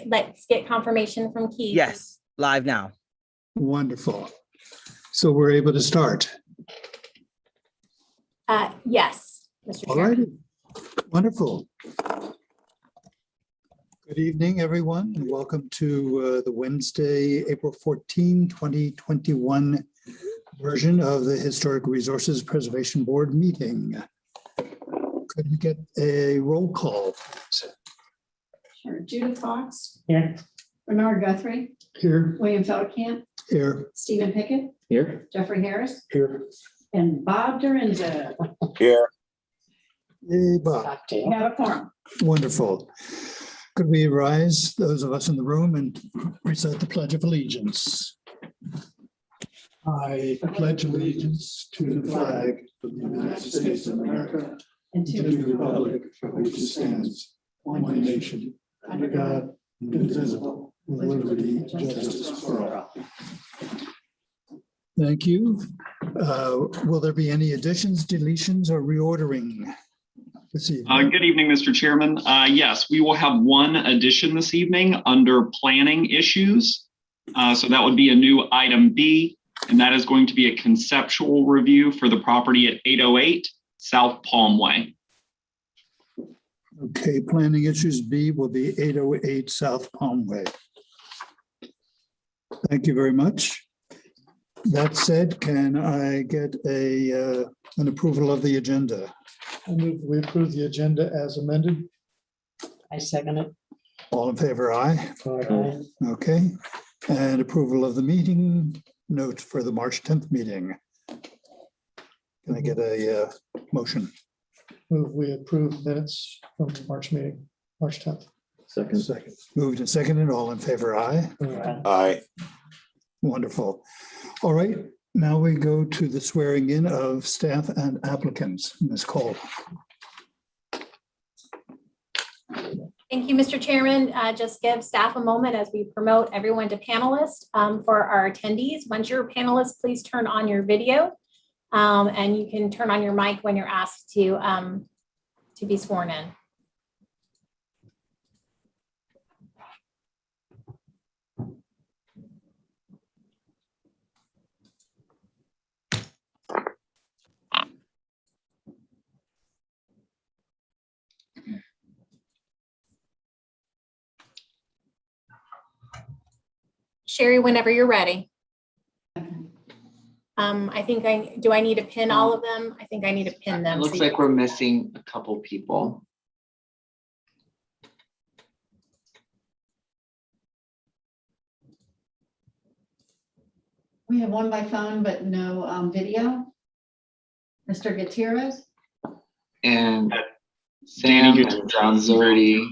let's get confirmation from Keith. Yes, live now. Wonderful. So we're able to start. Yes, Mr. All Chairman. righty. Wonderful. Good evening, everyone, and welcome to the Wednesday, April 14, 2021 version of the Historic Resources Preservation Board meeting. Could we get a roll call? Sure. Judith Fox. Here. Bernard Guthrie. Here. William Feldkamp. Here. Stephen Pickett. Here. Jeffrey Harris. Here. And Bob Dorinda. Here. Hey, Bob. We have a quorum. Wonderful. Could we rise, those of us in the room, and recite the Pledge of Allegiance? I pledge allegiance to the flag of the United States of America And and to the republic for which it stands, one nation, under God, indivisible, with liberty and justice for all. Thank you. Will there be any additions, deletions, or reordering this evening? Good evening, Mr. Chairman. Yes, we will have one addition this evening under planning issues. So that would be a new item B, and that is going to be a conceptual review for the property at 808 South Palm Way. Okay, planning issues B will be 808 South Palm Way. Thank you very much. That said, can I get an approval of the agenda? I move we approve the agenda as amended. I second it. All in favor, aye. Okay, and approval of the meeting note for the March 10th meeting. Can I get a motion? Move we approve minutes from the March meeting, March 10th. Second. Moved and seconded, all in favor, aye. Aye. Wonderful. All right, now we go to the swearing in of staff and applicants. Ms. Cole. Thank you, Mr. Chairman. Just give staff a moment as we promote everyone to panelists for our attendees. Once you're a panelist, please turn on your video and you can turn on your mic when you're asked to be sworn in. Sherry, whenever you're ready. Do I need to pin all of them? I think I need to pin them. It looks like we're missing a couple people. We have one by phone, but no video. Mr. Gutierrez. And Danny Sam and John Zerdy.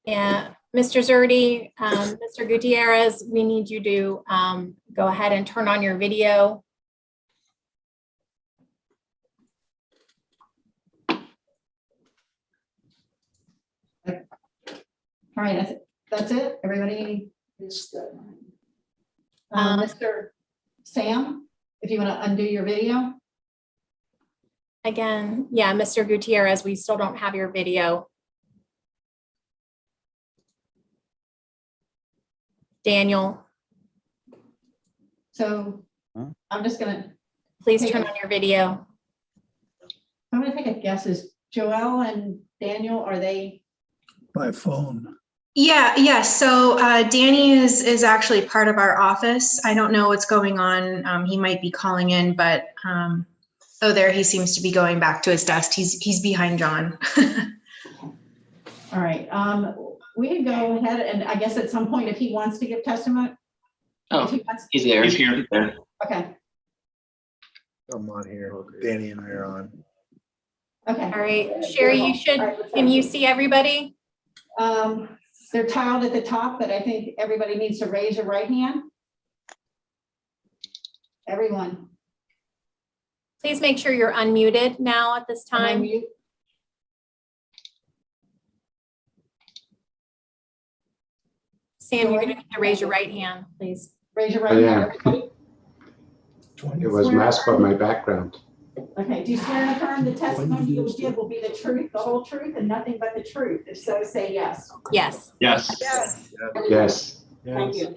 Yeah, Mr. Zerdy, Mr. Gutierrez, we need you to go ahead and turn on your video. All right, that's it. Everybody. Mr. Sam, if you want to undo your video. Again, yeah, Mr. Gutierrez, we still don't have your video. Daniel, So I'm just gonna, please turn on your video. I'm gonna take a guess. Is Joelle and Daniel, are they? By phone. Yeah. So Danny is actually part of our office. I don't know what's going on. He might be calling in, but there he seems to be going back to his desk. He's behind John. All right. We can go ahead and I guess at some point, if he wants to give testimony. Oh, if he wants- he's there. He's here. Okay. I'm on here. Danny and I are on. Okay. All right, Sherry, you should, can you see everybody? They're tiled at the top, but I think everybody needs to raise your right hand. Everyone. Please make sure you're unmuted now at this time. Unmute. Sam, you're gonna need to raise your right hand, please. Raise your right hand. Everybody. It was masked by my background. Okay, do you swear and affirm the testimony you will give will be the truth, the whole truth, and nothing but the truth? If so, say yes. Yes. Yes. Yes. Thank you.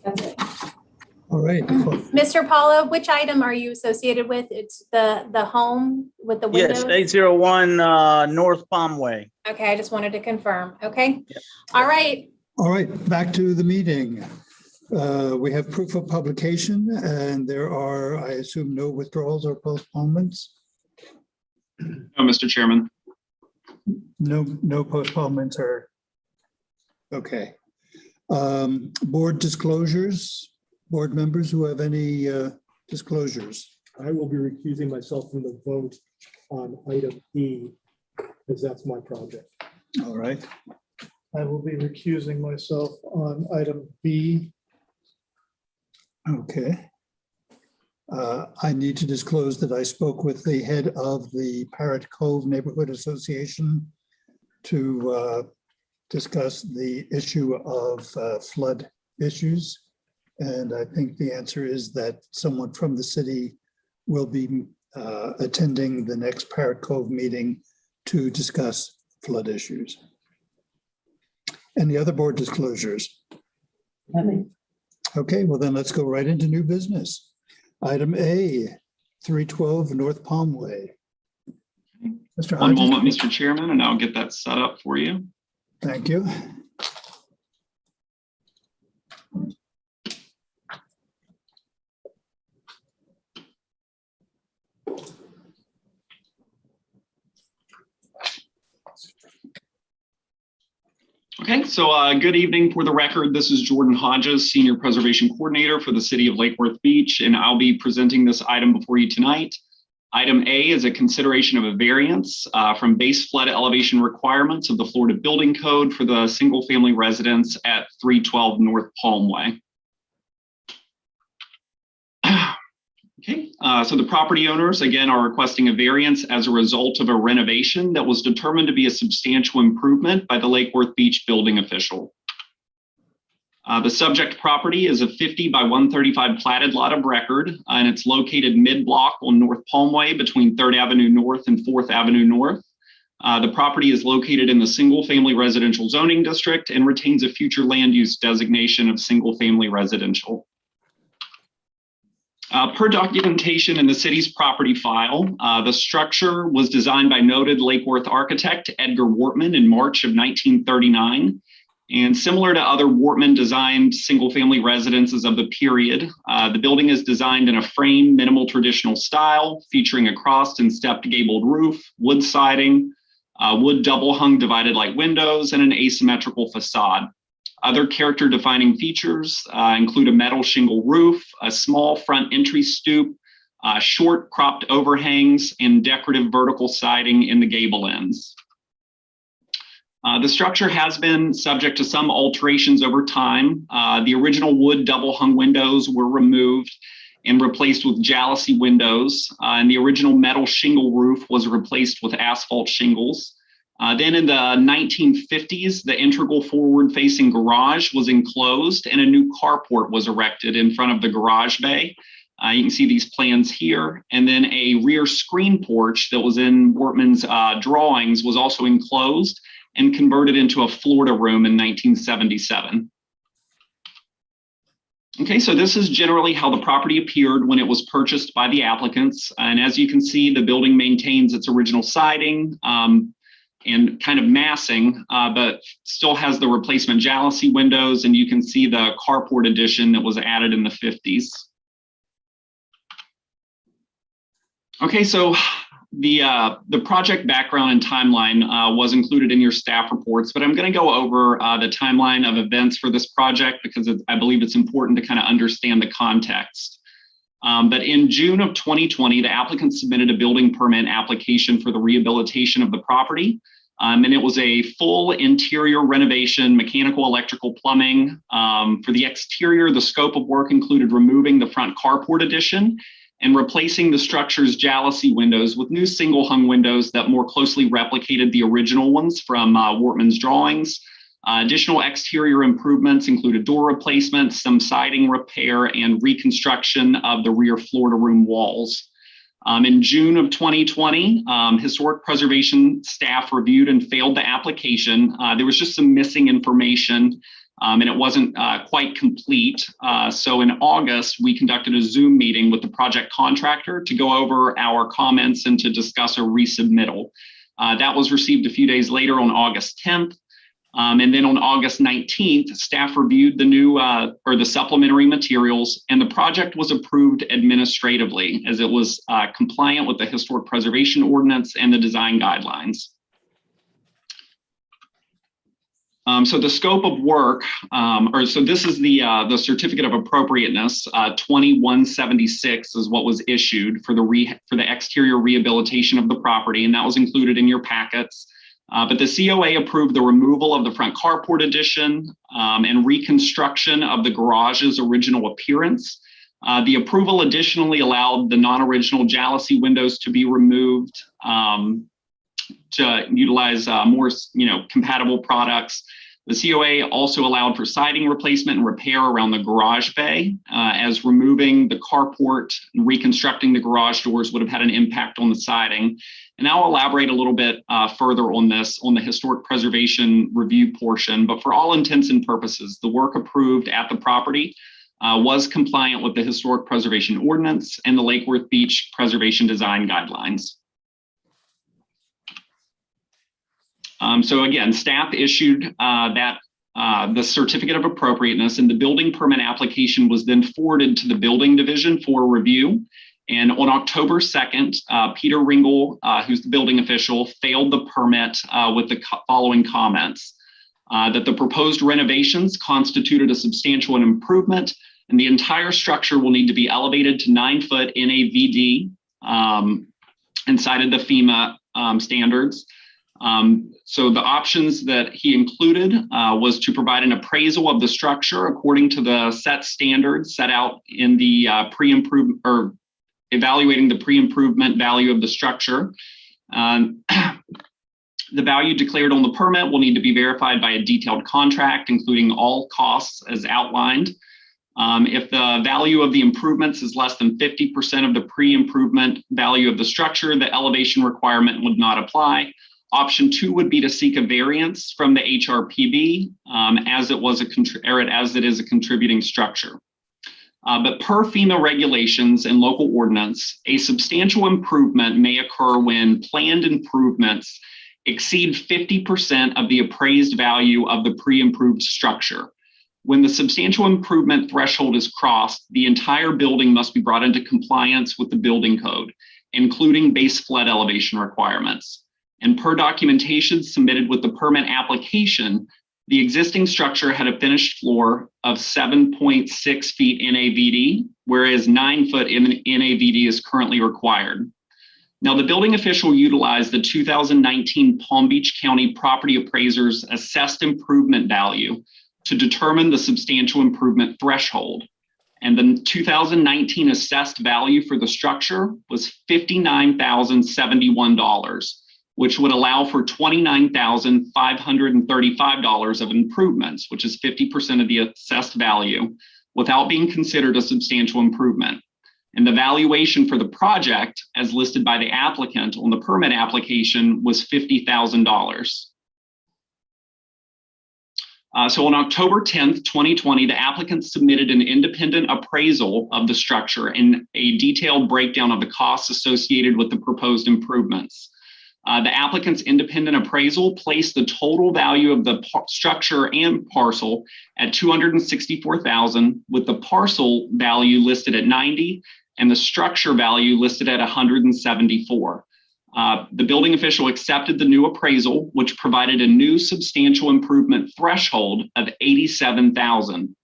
That's it. All right. Mr. Paulo, which item are you associated with? It's the home with the windows? Yes, 801 North Palm Way. Okay, I just wanted to confirm. Okay. All right. All right, back to the meeting. We have proof of publication and there are, I assume, no withdrawals or postponements. No, Mr. Chairman. No postponements or, okay. Board disclosures, board members who have any disclosures. I will be recusing myself from the vote on item E, because that's my project. All right, I will be recusing myself on item B. okay. I need to disclose that I spoke with the head of the Parrot Cove Neighborhood Association to discuss the issue of flood issues. And I think the answer is that someone from the city will be attending the next Parrot Cove meeting to discuss flood issues. Any other board disclosures? Okay, well then let's go right into new business. Item A, 312 North Palm Way. Mr. One Hodges, moment, Mr. Chairman, and I'll get that set up for you. thank you. Okay, so good evening. For the record, this is Jordan Hodges, Senior Preservation Coordinator for the City of Lake Worth Beach, and I'll be presenting this item before you tonight. Item A is a consideration of a variance from base flood elevation requirements of the Florida Building Code for the single-family residence at 312 North Palm Way. Okay, so the property owners, again, are requesting a variance as a result of a renovation that was determined to be a substantial improvement by the Lake Worth Beach building official. The subject property is a 50 by 135 platted lot of record, and it's located mid-block on North Palm Way between 3rd Avenue North and 4th Avenue North. The property is located in the single-family residential zoning district and retains a future land use designation of single-family residential. Per documentation in the city's property file, the structure was designed by noted Lake Worth architect Edgar Wortman in March of 1939. And similar to other Wortman-designed single-family residences of the period, the building is designed in a frame, minimal traditional style, featuring a crossed and stepped gabled roof, wood siding, wood double-hung divided light windows, and an asymmetrical facade. Other character-defining features include a metal shingle roof, a small front entry stoop, short cropped overhangs, and decorative vertical siding in the gable ends. The structure has been subject to some alterations over time. The original wood double-hung windows were removed and replaced with jalousie windows, and the original metal shingle roof was replaced with asphalt shingles. Then in the 1950s, the integral forward-facing garage was enclosed and a new carport was erected in front of the garage bay. You can see these plans here. And then a rear screen porch that was in Wortman's drawings was also enclosed and converted into a Florida room in 1977. Okay, so this is generally how the property appeared when it was purchased by the applicants. And as you can see, the building maintains its original siding and kind of massing, but still has the replacement jalousie windows, and you can see the carport addition that was added in the 50s. Okay, so the project background and timeline was included in your staff reports, but I'm going to go over the timeline of events for this project because I believe it's important to kind of understand the context. But in June of 2020, the applicant submitted a building permit application for the rehabilitation of the property. And it was a full interior renovation, mechanical, electrical, plumbing. For the exterior, the scope of work included removing the front carport addition and replacing the structure's jalousie windows with new single hung windows that more closely replicated the original ones from Wortman's drawings. Additional exterior improvements included door replacements, some siding repair, and reconstruction of the rear Florida room walls. In June of 2020, historic preservation staff reviewed and failed the application. There was just some missing information and it wasn't quite complete. So in August, we conducted a Zoom meeting with the project contractor to go over our comments and to discuss a resubmittal. That was received a few days later on August 10th. And then on August 19th, staff reviewed the new or the supplementary materials, and the project was approved administratively as it was compliant with the historic preservation ordinance and the design guidelines. So the scope of work, so this is the certificate of appropriateness. 2176 is what was issued for the exterior rehabilitation of the property, and that was included in your packets. But the COA approved the removal of the front carport addition and reconstruction of the garage's original appearance. The approval additionally allowed the non-original jalousie windows to be removed to utilize more, compatible products. The COA also allowed for siding replacement and repair around the garage bay, as removing the carport and reconstructing the garage doors would have had an impact on the siding. And I'll elaborate a little bit further on this on the historic preservation review portion, but for all intents and purposes, the work approved at the property was compliant with the historic preservation ordinance and the Lake Worth Beach preservation design guidelines. So again, staff issued the certificate of appropriateness, and the building permit application was then forwarded to the building division for review. And on October 2nd, Peter Ringel, who's the building official, failed the permit with the following comments: that the proposed renovations constituted a substantial improvement, and the entire structure will need to be elevated to 9-foot NAVD and cited the FEMA standards. So the options that he included was to provide an appraisal of the structure according to the set standards set out in the pre-improvement or evaluating the pre-improvement value of the structure. The value declared on the permit will need to be verified by a detailed contract, including all costs as outlined. If the value of the improvements is less than 50% of the pre-improvement value of the structure, the elevation requirement would not apply. Option 2 would be to seek a variance from the HRPB as it is a contributing structure. But per FEMA regulations and local ordinance, a substantial improvement may occur when planned improvements exceed 50% of the appraised value of the pre-improved structure. When the substantial improvement threshold is crossed, the entire building must be brought into compliance with the building code, including base flood elevation requirements. And per documentation submitted with the permit application, the existing structure had a finished floor of 7.6 feet NAVD, whereas 9-foot NAVD is currently required. Now, the building official utilized the 2019 Palm Beach County property appraiser's assessed improvement value to determine the substantial improvement threshold. And the 2019 assessed value for the structure was $59,071. Which would allow for $29,535 of improvements, which is 50% of the assessed value, without being considered a substantial improvement. And the valuation for the project, as listed by the applicant on the permit application, was $50,000. So on October 10th, 2020, the applicant submitted an independent appraisal of the structure and a detailed breakdown of the costs associated with the proposed improvements. The applicant's independent appraisal placed the total value of the structure and parcel at $264,000, with the parcel value listed at $90,000 and the structure value listed at $174,000. The building official accepted the new appraisal, which provided a new substantial improvement threshold of $87,000.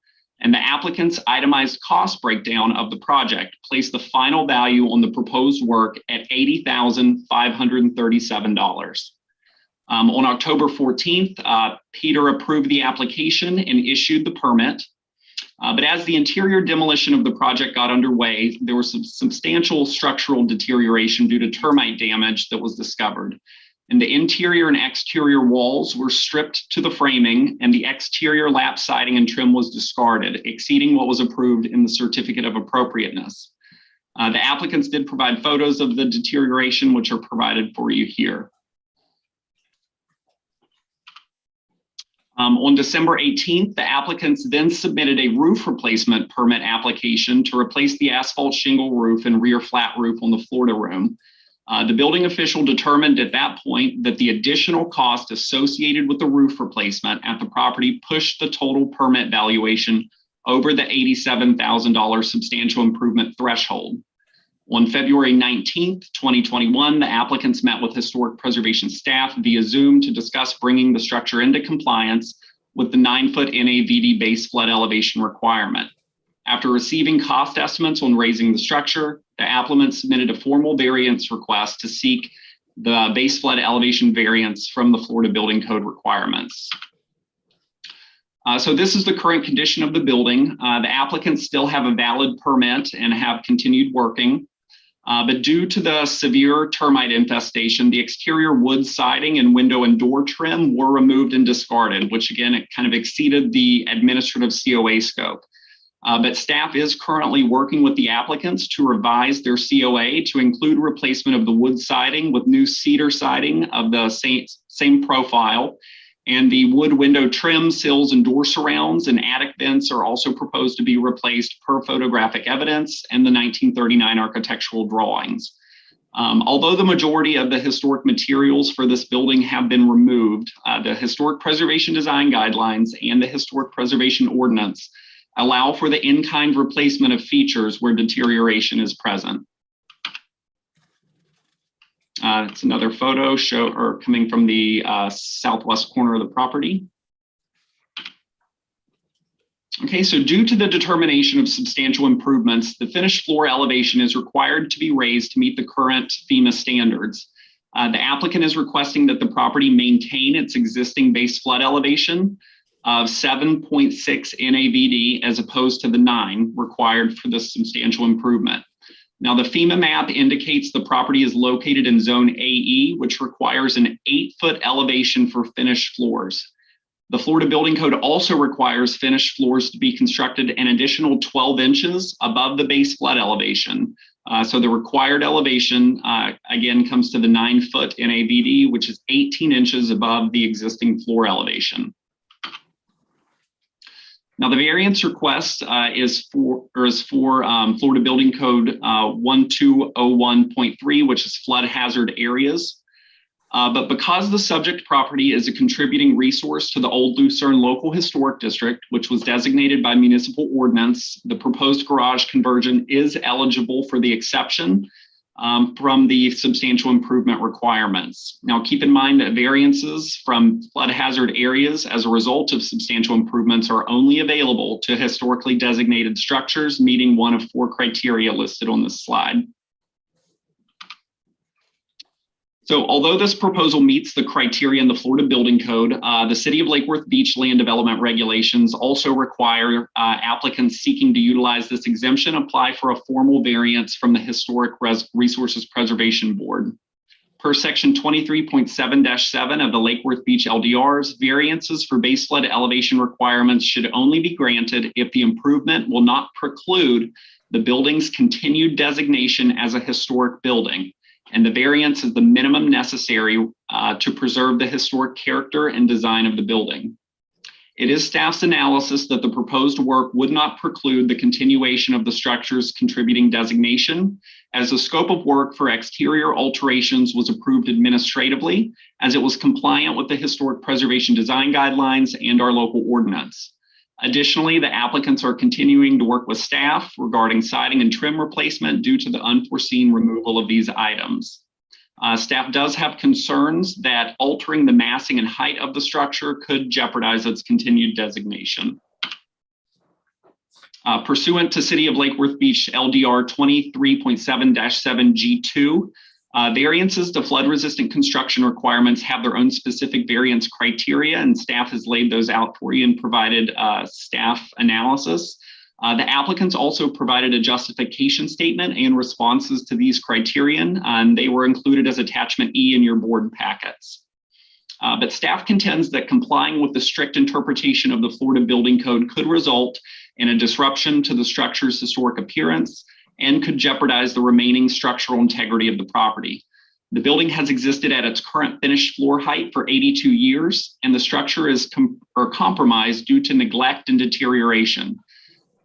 And the applicant's itemized cost breakdown of the project placed the final value on the proposed work at $80,537. On October 14th, Peter approved the application and issued the permit. But as the interior demolition of the project got underway, there was some substantial structural deterioration due to termite damage that was discovered. And the interior and exterior walls were stripped to the framing, and the exterior lap siding and trim was discarded, exceeding what was approved in the certificate of appropriateness. The applicants did provide photos of the deterioration, which are provided for you here. On December 18th, the applicants then submitted a roof replacement permit application to replace the asphalt shingle roof and rear flat roof on the Florida room. The building official determined at that point that the additional cost associated with the roof replacement at the property pushed the total permit valuation over the $87,000 substantial improvement threshold. On February 19th, 2021, the applicants met with historic preservation staff via Zoom to discuss bringing the structure into compliance with the 9-foot NAVD base flood elevation requirement. After receiving cost estimates on raising the structure, the applicant submitted a formal variance request to seek the base flood elevation variance from the Florida Building Code requirements. So this is the current condition of the building. The applicants still have a valid permit and have continued working. But due to the severe termite infestation, the exterior wood siding and window and door trim were removed and discarded, which again, it kind of exceeded the administrative COA scope. But staff is currently working with the applicants to revise their COA to include replacement of the wood siding with new cedar siding of the same profile. And the wood window trim, sills, and door surrounds and attic vents are also proposed to be replaced per photographic evidence and the 1939 architectural drawings. Although the majority of the historic materials for this building have been removed, the Historic Preservation Design Guidelines and the Historic Preservation Ordinance allow for the in-kind replacement of features where deterioration is present. It's another photo coming from the southwest corner of the property. Okay, so due to the determination of substantial improvements, the finished floor elevation is required to be raised to meet the current FEMA standards. The applicant is requesting that the property maintain its existing base flood elevation of 7.6 NAVD as opposed to the 9 required for this substantial improvement. Now, the FEMA map indicates the property is located in zone AE, which requires an 8-foot elevation for finished floors. The Florida Building Code also requires finished floors to be constructed an additional 12 inches above the base flood elevation. So the required elevation, again, comes to the 9-foot NAVD, which is 18 inches above the existing floor elevation. Now, the variance request is for Florida Building Code 1201.3, which is flood hazard areas. But because the subject property is a contributing resource to the Old Lucerne Local Historic District, which was designated by municipal ordinance, the proposed garage conversion is eligible for the exception from the substantial improvement requirements. Now, keep in mind that variances from flood hazard areas as a result of substantial improvements are only available to historically designated structures meeting one of 4 criteria listed on this slide. So although this proposal meets the criteria in the Florida Building Code, the City of Lake Worth Beach land development regulations also require applicants seeking to utilize this exemption apply for a formal variance from the Historic Resources Preservation Board. Per section 23.7-7 of the Lake Worth Beach LDRs, variances for base flood elevation requirements should only be granted if the improvement will not preclude the building's continued designation as a historic building. And the variance is the minimum necessary to preserve the historic character and design of the building. It is staff's analysis that the proposed work would not preclude the continuation of the structure's contributing designation, as the scope of work for exterior alterations was approved administratively, as it was compliant with the Historic Preservation Design Guidelines and our local ordinance. Additionally, the applicants are continuing to work with staff regarding siding and trim replacement due to the unforeseen removal of these items. Staff does have concerns that altering the massing and height of the structure could jeopardize its continued designation. Pursuant to City of Lake Worth Beach LDR 23.7-7G2, variances to flood-resistant construction requirements have their own specific variance criteria, and staff has laid those out for you and provided staff analysis. The applicants also provided a justification statement and responses to these criterion, and they were included as attachment E in your board packets. But staff contends that complying with the strict interpretation of the Florida Building Code could result in a disruption to the structure's historic appearance and could jeopardize the remaining structural integrity of the property. The building has existed at its current finished floor height for 82 years, and the structure is compromised due to neglect and deterioration.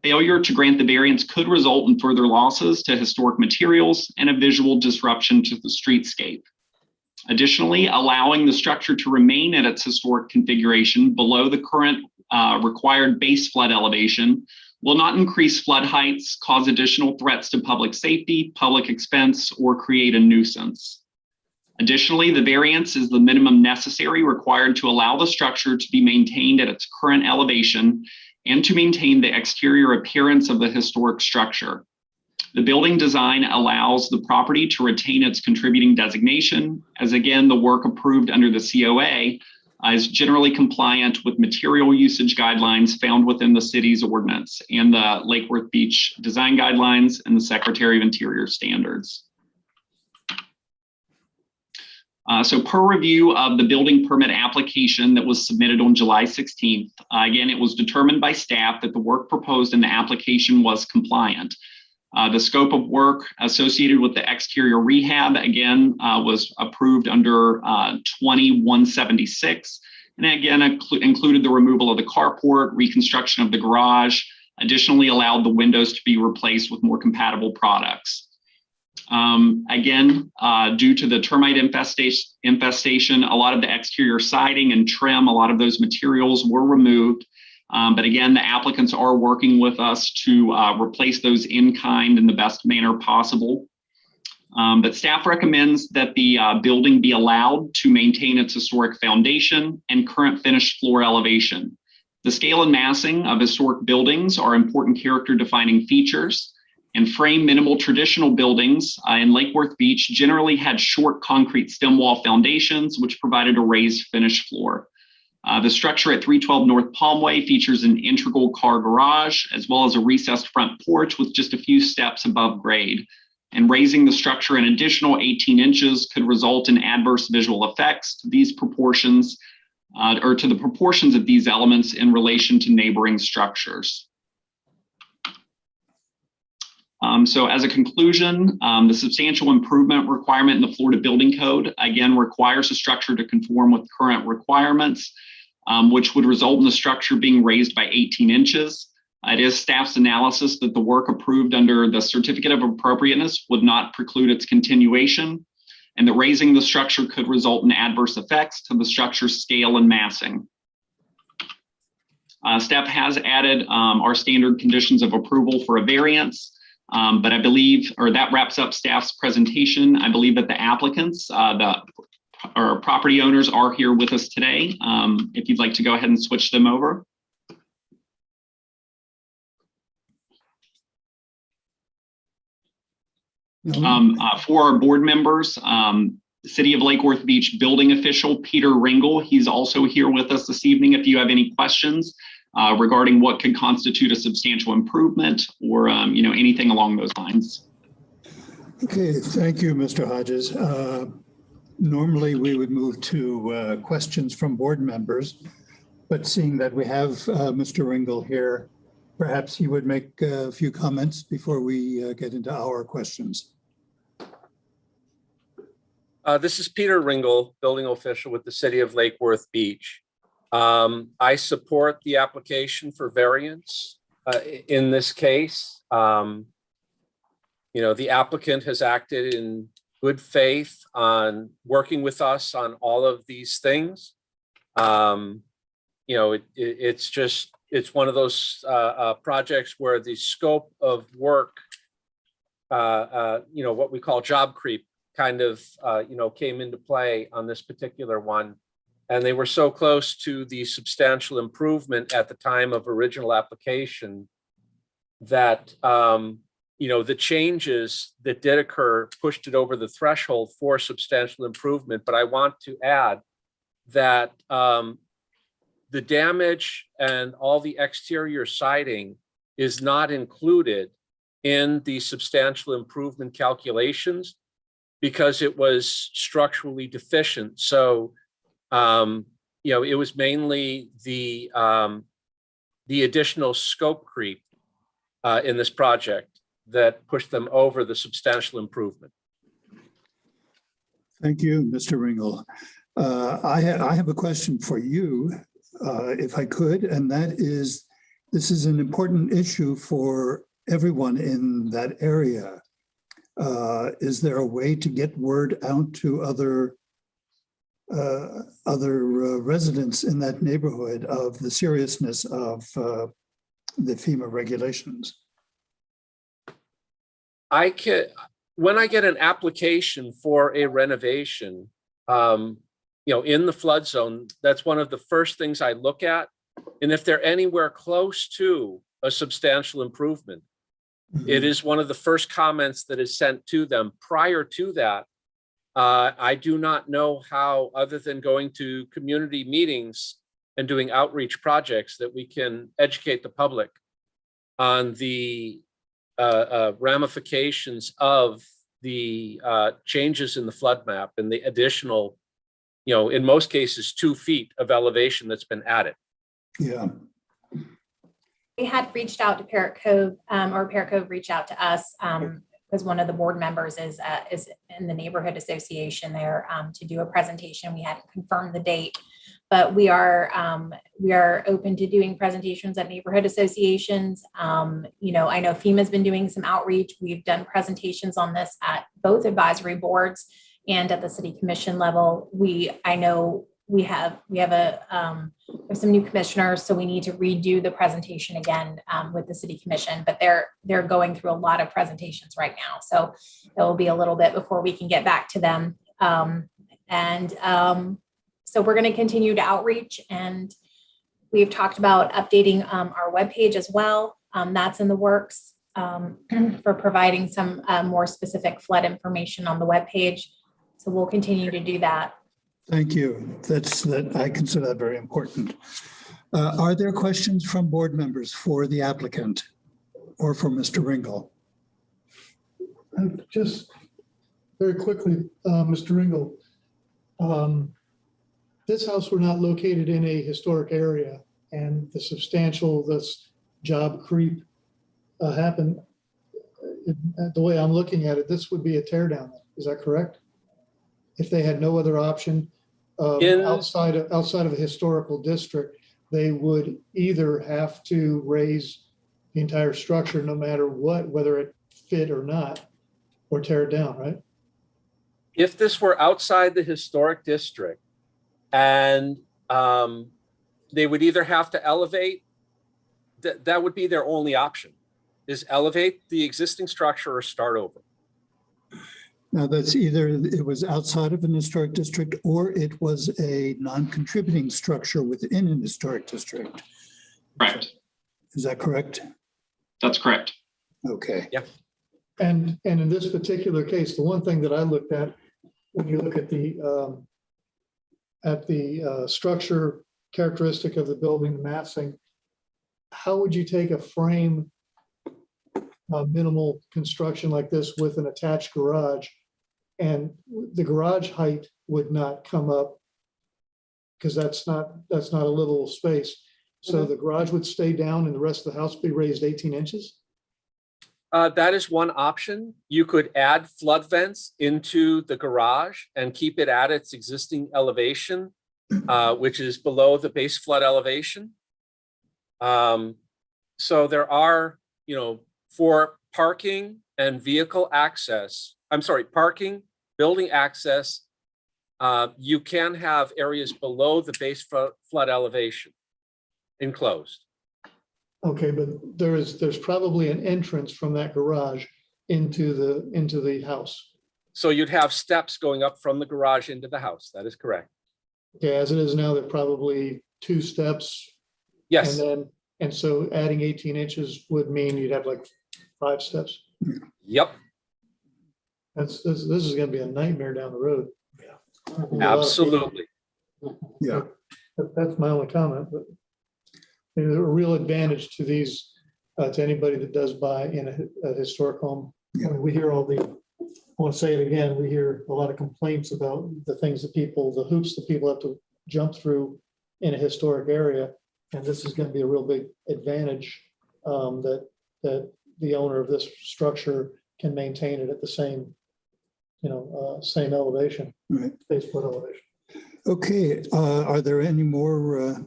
Failure to grant the variance could result in further losses to historic materials and a visual disruption to the streetscape. Additionally, allowing the structure to remain at its historic configuration below the current required base flood elevation will not increase flood heights, cause additional threats to public safety, public expense, or create a nuisance. Additionally, the variance is the minimum necessary required to allow the structure to be maintained at its current elevation and to maintain the exterior appearance of the historic structure. The building design allows the property to retain its contributing designation, as again, the work approved under the COA is generally compliant with material usage guidelines found within the city's ordinance and the Lake Worth Beach design guidelines and the Secretary of Interior standards. So per review of the building permit application that was submitted on July 16th, again, it was determined by staff that the work proposed in the application was compliant. The scope of work associated with the exterior rehab, again, was approved under 2176, and again, included the removal of the carport, reconstruction of the garage, additionally allowed the windows to be replaced with more compatible products. Again, due to the termite infestation, a lot of the exterior siding and trim, a lot of those materials were removed. But again, the applicants are working with us to replace those in kind in the best manner possible. But staff recommends that the building be allowed to maintain its historic foundation and current finished floor elevation. The scale and massing of historic buildings are important character defining features, and frame minimal traditional buildings in Lake Worth Beach generally had short concrete stem wall foundations, which provided a raised finished floor. The structure at 312 North Palmway features an integral car garage, as well as a recessed front porch with just a few steps above grade. And raising the structure an additional 18 inches could result in adverse visual effects to these proportions, or to the proportions of these elements in relation to neighboring structures. So as a conclusion, the substantial improvement requirement in the Florida Building Code, again, requires a structure to conform with current requirements, which would result in the structure being raised by 18 inches. It is staff's analysis that the work approved under the Certificate of Appropriateness would not preclude its continuation, and that raising the structure could result in adverse effects to the structure's scale and massing. Staff has added our standard conditions of approval for a variance. But I believe, or that wraps up staff's presentation. I believe that the applicants, our property owners are here with us today. If you'd like to go ahead and switch them over. For our board members, the City of Lake Worth Beach building official, Peter Ringel, he's also here with us this evening if you have any questions regarding what could constitute a substantial improvement or anything along those lines. Okay, thank you, Mr. Hodges. Normally we would move to questions from board members, but seeing that we have Mr. Ringel here, perhaps he would make a few comments before we get into our questions. This is Peter Ringel, building official with the City of Lake Worth Beach. I support the application for variance in this case. The applicant has acted in good faith on working with us on all of these things. It's one of those projects where the scope of work, what we call job creep kind of, came into play on this particular one. And they were so close to the substantial improvement at the time of original application that, the changes that did occur pushed it over the threshold for substantial improvement. But I want to add that the damage and all the exterior siding is not included in the substantial improvement calculations because it was structurally deficient. So it was mainly the additional scope creep in this project. that pushed them over the substantial improvement. Thank you, Mr. Ringel. I have a question for you, if I could, and that is, this is an important issue for everyone in that area. Is there a way to get word out to other residents in that neighborhood of the seriousness of the FEMA regulations? When I get an application for a renovation, in the flood zone, that's one of the first things I look at. And if they're anywhere close to a substantial improvement, it is one of the first comments that is sent to them. Prior to that, I do not know how, other than going to community meetings and doing outreach projects, that we can educate the public on the ramifications of the changes in the flood map and the additional, in most cases, 2 feet of elevation that's been added. Yeah. We had reached out to Parrot Cove, or Parrot Cove reached out to us because one of the board members is in the neighborhood association there to do a presentation. We hadn't confirmed the date, but we are open to doing presentations at neighborhood associations. I know FEMA's been doing some outreach. We've done presentations on this at both advisory boards and at the city commission level. I know we have some new commissioners, so we need to redo the presentation again with the city commission, but they're going through a lot of presentations right now. So it will be a little bit before we can get back to them. So we're going to continue to outreach, and we've talked about updating our webpage as well. That's in the works for providing some more specific flood information on the webpage. So we'll continue to do that. Thank you. I consider that very important. Are there questions from board members for the applicant or for Mr. Ringel? Just very quickly, Mr. Ringel, this house were not located in a historic area, and this job creep happened. The way I'm looking at it, this would be a tear down. Is that correct? If they had no other option outside of a historical district, they would either have to raise the entire structure no matter what, whether it fit or not, or tear it down, right? If this were outside the historic district, and they would either have to elevate, that would be their only option, is elevate the existing structure or start over. Now, that's either it was outside of an historic district or it was a non-contributing structure within an historic district. Correct. Is that correct? That's correct. Okay. Yeah. And in this particular case, the one thing that I looked at when you look at the structure characteristic of the building, the massing, how would you take a frame, minimal construction like this with an attached garage, and the garage height would not come up because that's not a livable space. So the garage would stay down and the rest of the house be raised 18 inches? That is one option. You could add flood vents into the garage and keep it at its existing elevation, which is below the base flood elevation. So there are, for parking and vehicle access, parking, building access, you can have areas below the base flood elevation enclosed. Okay, but there's probably an entrance from that garage into the house. So you'd have steps going up from the garage into the house. That is correct. Okay, as it is now, there are probably 2 steps. Yes. And so adding 18 inches would mean you'd have like 5 steps. Yep. This is going to be a nightmare down the road. Absolutely. Yeah. That's my only comment, but there's a real advantage to these, to anybody that does buy in a historic home. Yeah. I mean, we hear I want to say it again, we hear a lot of complaints about the hoops that people have to jump through in a historic area. And this is going to be a real big advantage that the owner of this structure can maintain it at the same, same elevation, Right. base flood elevation. Okay, are there any more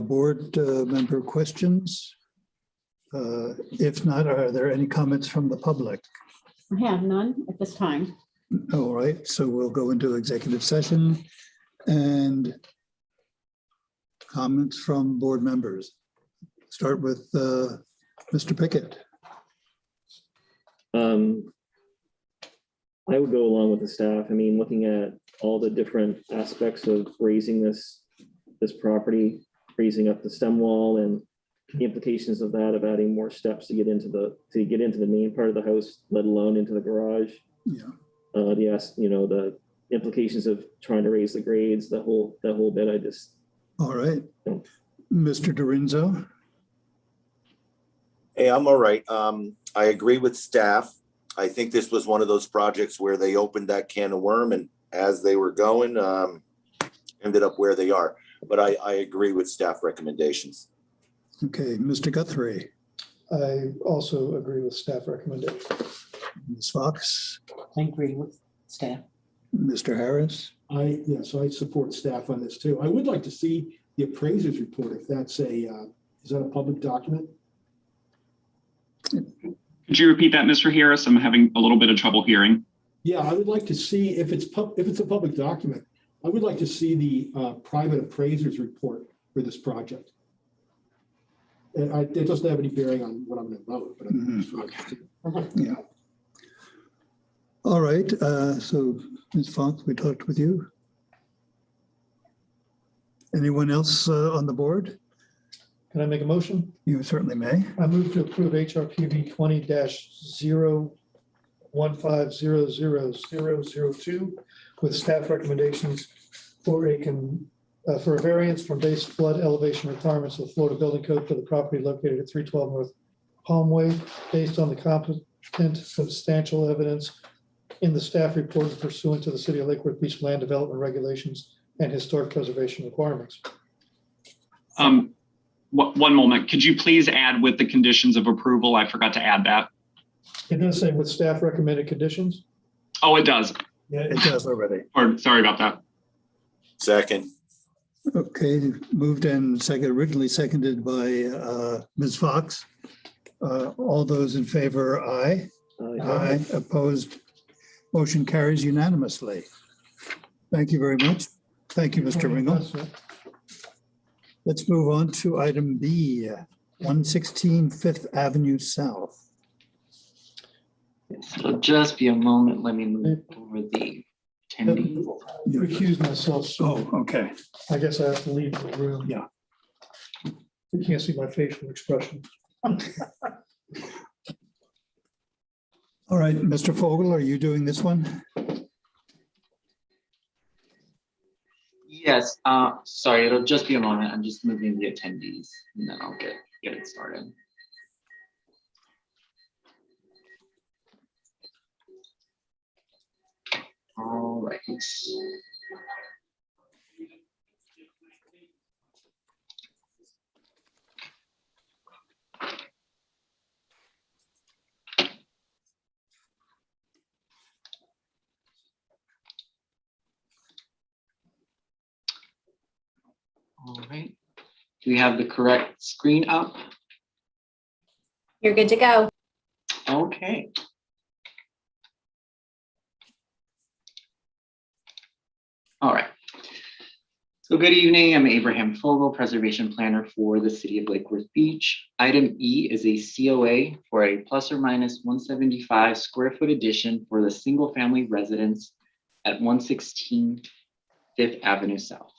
board member questions? If not, are there any comments from the public? I have none at this time. All right, so we'll go into executive session and comments from board members. Start with Mr. Pickett. I would go along with the staff. I mean, looking at all the different aspects of raising this property, raising up the stem wall, and the implications of that, of adding more steps to get into the main part of the house, let alone into the garage. Yeah. The implications of trying to raise the grades, that whole bit. I just. All right, Mr. Dorinzo. Hey, I'm all right. I agree with staff. I think this was one of those projects where they opened that can of worm, and as they were going, ended up where they are. But I agree with staff recommendations. Okay, Mr. Guthrie. I also agree with staff recommendation. Ms. Fox. I agree with staff. Mr. Harris. I support staff on this too. I would like to see the appraiser's report, if that's is that a public document? Could you repeat that, Mr. Harris? I'm having a little bit of trouble hearing. Yeah, I would like to see if it's a public document. I would like to see the private appraiser's report for this project. And it doesn't have any bearing on what I'm going to vote, but Yeah. All right, so Ms. Fox, we talked with you. Anyone else on the board? Can I make a motion? You certainly may. I move to approve HRPB 20-015000002 with staff recommendations for a variance from base flood elevation requirements of the Florida Building Code for the property located at 312 North Palmway, based on the competent substantial evidence in the staff report pursuant to the City of Lake Worth Beach land development regulations and historic preservation requirements. One moment. Could you please add with the conditions of approval? I forgot to add that. It does say with staff recommended conditions. Oh, it does. Yeah, it does already. Or sorry about that. Second. Okay, moved and originally seconded by Ms. Fox. All those in favor, aye. Aye. Opposed, motion carries unanimously. Thank you very much. Thank you, Mr. Ringel. Let's move on to item B, 116 Fifth Avenue South. So just be a moment. Let me move over the attendee. Recuse myself. Oh, okay. I guess I have to leave the room. Yeah. You can't see my facial expression. All right, Mr. Fogel, are you doing this one? Yes, sorry, it'll just be a moment. I'm just moving the attendees and then I'll get it started. All right. All right. Do we have the correct screen up? You're good to go. Okay. All right. So good evening. I'm Abraham Fogel, Preservation Planner for the City of Lake Worth Beach. Item E is a COA for a plus or minus 175 square foot addition for the single family residence at 116 Fifth Avenue South.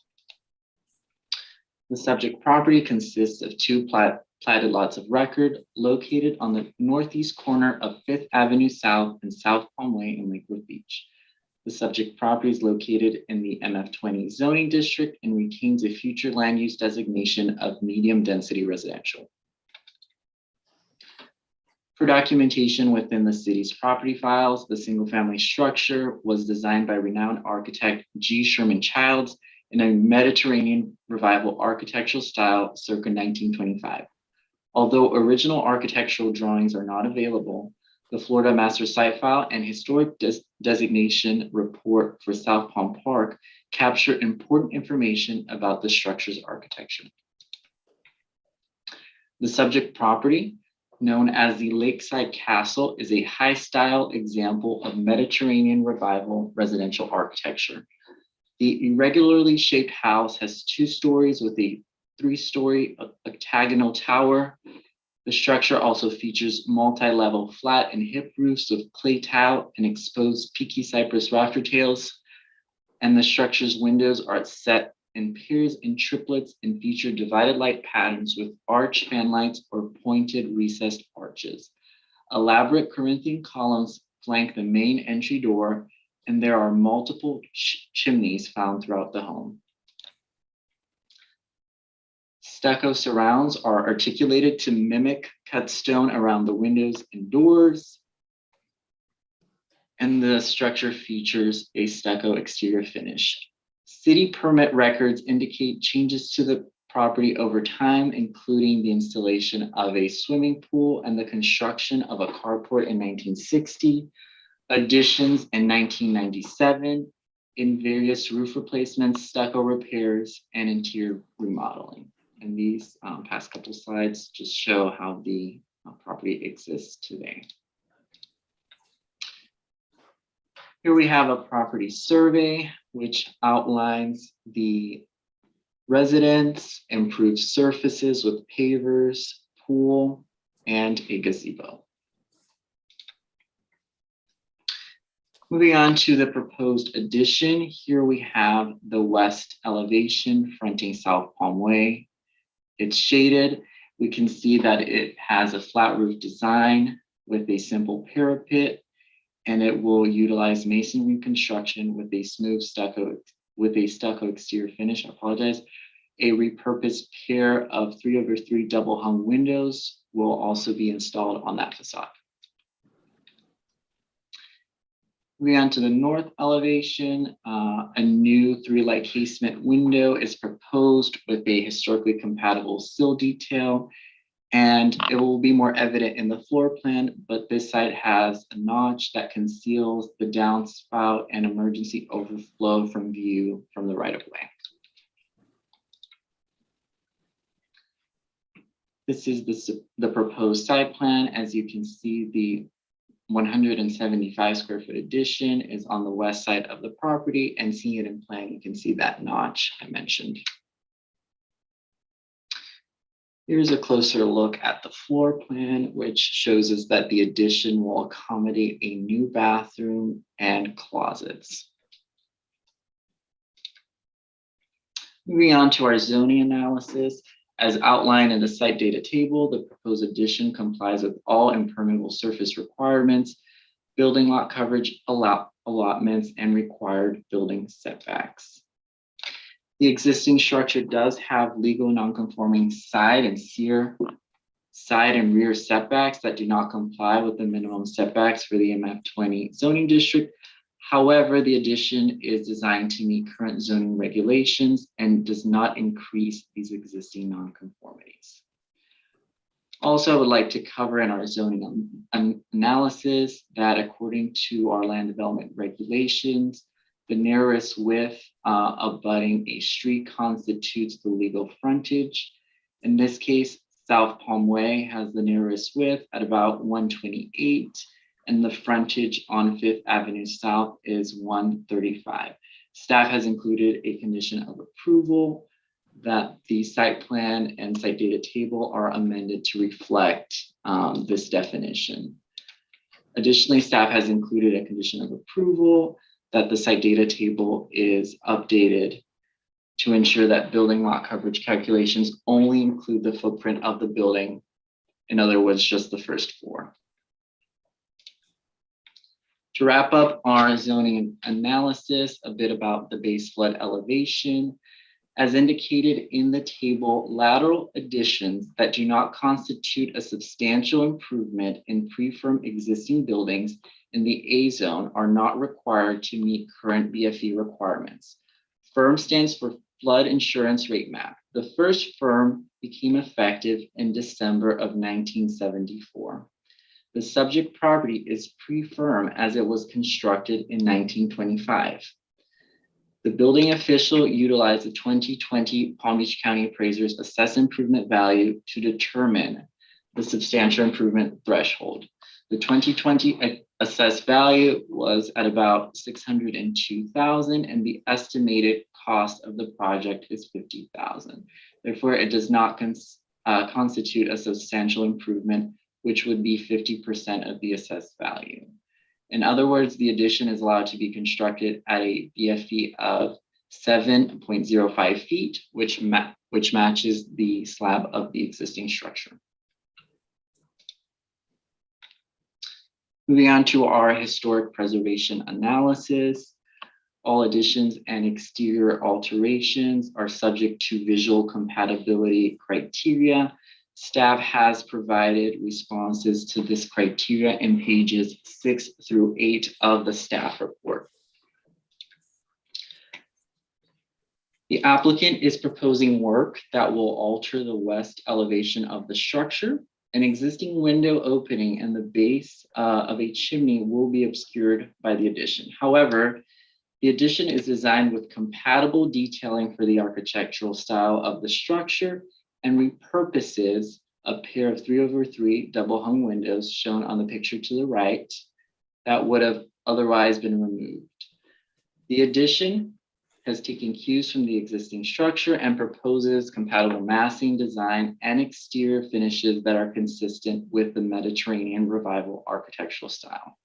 The subject property consists of two platted lots of record located on the northeast corner of Fifth Avenue South and South Palmway in Lake Worth Beach. The subject property is located in the MF20 zoning district and retains a future land use designation of medium density residential. For documentation within the city's property files, the single family structure was designed by renowned architect G. Sherman Childs in a Mediterranean revival architectural style circa 1925. Although original architectural drawings are not available, the Florida Master Site File and Historic Designation Report for South Palm Park capture important information about the structure's architecture. The subject property, known as the Lakeside Castle, is a high-style example of Mediterranean Revival residential architecture. The irregularly shaped house has 2 stories with a 3-story octagonal tower. The structure also features multi-level flat and hip roofs with clay tile and exposed peaky cypress rafter tails. And the structure's windows are set in pairs and triplets and feature divided light patterns with arch fan lights or pointed recessed arches. Elaborate Corinthian columns flank the main entry door, and there are multiple chimneys found throughout the home. Stucco surrounds are articulated to mimic cut stone around the windows and doors. And the structure features a stucco exterior finish. City permit records indicate changes to the property over time, including the installation of a swimming pool and the construction of a carport in 1960, additions in 1997, in various roof replacements, stucco repairs, and interior remodeling. And these past couple slides just show how the property exists today. Here we have a property survey, which outlines the residence, improved surfaces with pavers, pool, and a gazebo. Moving on to the proposed addition, here we have the west elevation fronting South Palm Way. It's shaded. We can see that it has a flat roof design with a simple parapet, and it will utilize masonry construction with a smooth stucco, exterior finish. I apologize. A repurposed pair of 3/3 double hung windows will also be installed on that facade. Moving on to the north elevation, a new 3-light casement window is proposed with a historically compatible sill detail, and it will be more evident in the floor plan, but this site has a notch that conceals the downspout and emergency overflow from view from the right of way. This is the proposed site plan. As you can see, the 175 square foot addition is on the west side of the property, and seeing it in plan, you can see that notch I mentioned. Here's a closer look at the floor plan, which shows us that the addition will accommodate a new bathroom and closets. Moving on to our zoning analysis. As outlined in the site data table, the proposed addition complies with all impermeable surface requirements, building lot coverage, allotments, and required building setbacks. The existing structure does have legal non-conforming side and rear setbacks that do not comply with the minimum setbacks for the MF20 zoning district. However, the addition is designed to meet current zoning regulations and does not increase these existing nonconformities. Also, I would like to cover in our zoning analysis that according to our land development regulations, the narrowest width abutting a street constitutes the legal frontage. In this case, South Palm Way has the narrowest width at about 128, and the frontage on 5th Avenue South is 135. Staff has included a condition of approval that the site plan and site data table are amended to reflect this definition. Additionally, staff has included a condition of approval that the site data table is updated to ensure that building lot coverage calculations only include the footprint of the building. In other words, just the first floor. To wrap up our zoning analysis, a bit about the base flood elevation. As indicated in the table, lateral additions that do not constitute a substantial improvement in pre-firm existing buildings in the A zone are not required to meet current BFE requirements. FIRM stands for Flood Insurance Rate Map. The first firm became effective in December of 1974. The subject property is pre-firm as it was constructed in 1925. The building official utilized the 2020 Palm Beach County Appraiser's assessed improvement value to determine the substantial improvement threshold. The 2020 assessed value was at about $602,000, and the estimated cost of the project is $50,000. Therefore, it does not constitute a substantial improvement, which would be 50% of the assessed value. In other words, the addition is allowed to be constructed at a BFE of 7.05 feet, which matches the slab of the existing structure. Moving on to our historic preservation analysis. All additions and exterior alterations are subject to visual compatibility criteria. Staff has provided responses to this criteria in pages 6 through 8 of the staff report. The applicant is proposing work that will alter the west elevation of the structure. An existing window opening and the base of a chimney will be obscured by the addition. However, the addition is designed with compatible detailing for the architectural style of the structure and repurposes a pair of 3/3 double hung windows shown on the picture to the right that would have otherwise been removed. The addition has taken cues from the existing structure and proposes compatible massing design and exterior finishes that are consistent with the Mediterranean Revival architectural style.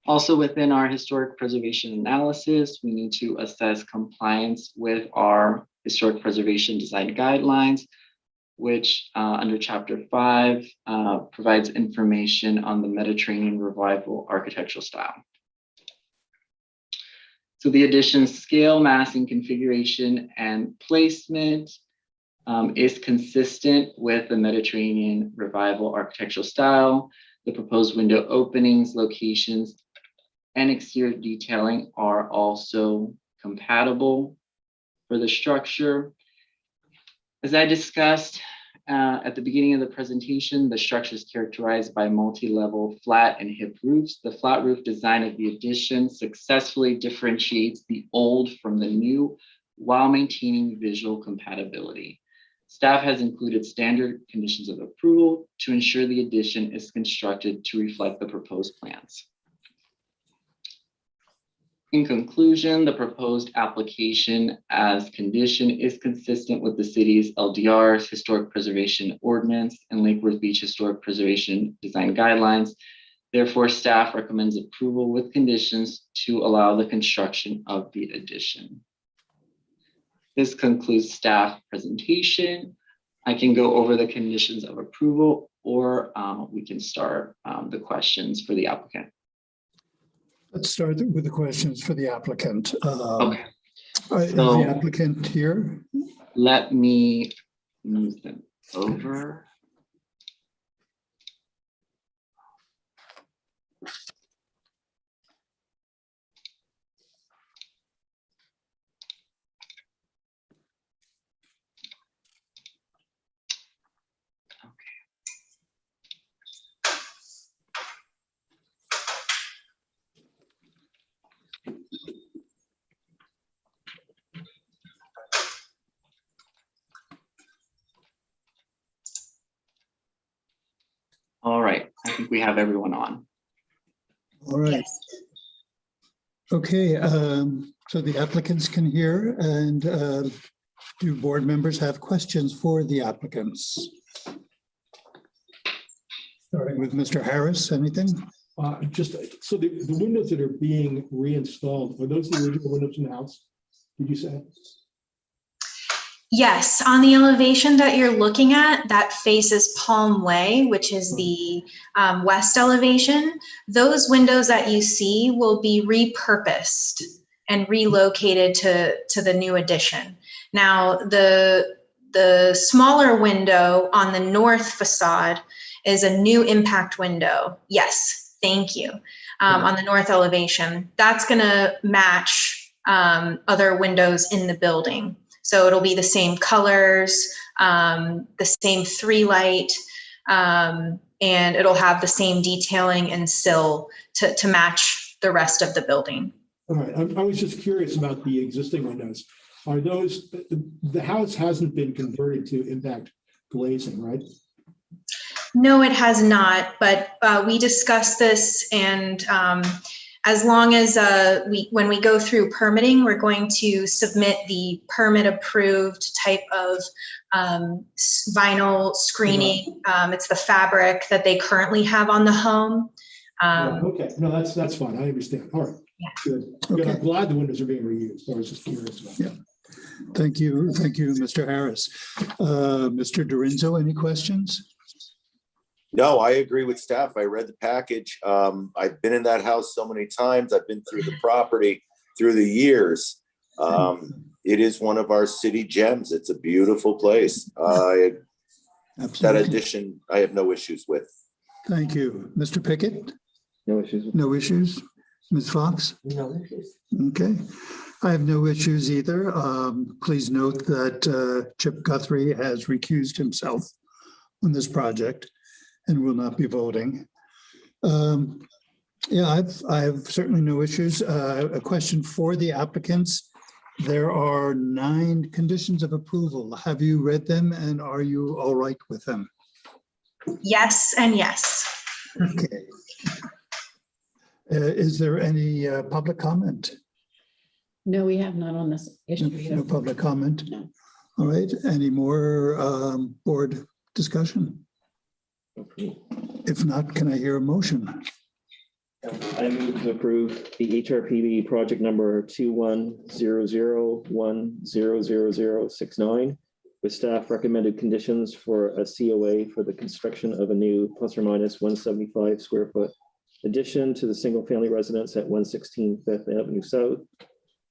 Also within our historic preservation analysis, we need to assess compliance with our historic preservation design guidelines, which under Chapter 5 provides information on the Mediterranean Revival architectural style. So the addition's scale, massing, configuration, and placement is consistent with the Mediterranean Revival architectural style. The proposed window openings, locations, and exterior detailing are also compatible for the structure. As I discussed at the beginning of the presentation, the structure is characterized by multi-level flat and hip roofs. The flat roof design of the addition successfully differentiates the old from the new while maintaining visual compatibility. Staff has included standard conditions of approval to ensure the addition is constructed to reflect the proposed plans. In conclusion, the proposed application as condition is consistent with the city's LDR's Historic Preservation Ordinance and Lake Worth Beach Historic Preservation Design Guidelines. Therefore, staff recommends approval with conditions to allow the construction of the addition. This concludes staff presentation. I can go over the conditions of approval, or we can start the questions for the applicant. Let's start with the questions for the applicant. Okay. Is the applicant here? Let me move them over. All right, I think we have everyone on. All right. Okay, so the applicants can hear, and do board members have questions for the applicants? Starting with Mr. Harris, anything? Just so the windows that are being reinstalled, are those the original windows in the house? Did you say? Yes, on the elevation that you're looking at, that faces Palm Way, which is the west elevation. Those windows that you see will be repurposed and relocated to the new addition. Now, the smaller window on the north facade is a new impact window. Yes, thank you. On the north elevation, that's gonna match other windows in the building. So it'll be the same colors, the same 3-light, and it'll have the same detailing and sill to match the rest of the building. All right, I was just curious about the existing windows. Are those, the house hasn't been converted to impact glazing, right? No, it has not, but we discussed this, and as long as when we go through permitting, we're going to submit the permit approved type of vinyl screening. It's the fabric that they currently have on the home. Okay, no, that's fine. I understand. All right. Yeah. Good. Good. Okay. I'm glad the windows are being reused. I was just curious about that. Yeah. Thank you, Mr. Harris. Mr. Dorinzo, any questions? No, I agree with staff. I read the package. I've been in that house so many times. I've been through the property through the years. It is one of our city gems. It's a beautiful place. That Absolutely. addition, I have no issues with. Thank you. Mr. Pickett? No issues. No issues? Ms. Fox? No issues. Okay. I have no issues either. Please note that Chip Guthrie has recused himself on this project and will not be voting. Yeah, I have certainly no issues. A question for the applicants. There are 9 conditions of approval. Have you read them and are you all right with them? Yes and yes. Okay. Is there any public comment? No, we have not on this issue. No public comment? No. All right. Any more board discussion? If not, can I hear a motion? I move to approve the HRPB project number 2100100069 with staff recommended conditions for a COA for the construction of a new ± 175 square foot addition to the single family residence at 116 Fifth Avenue South,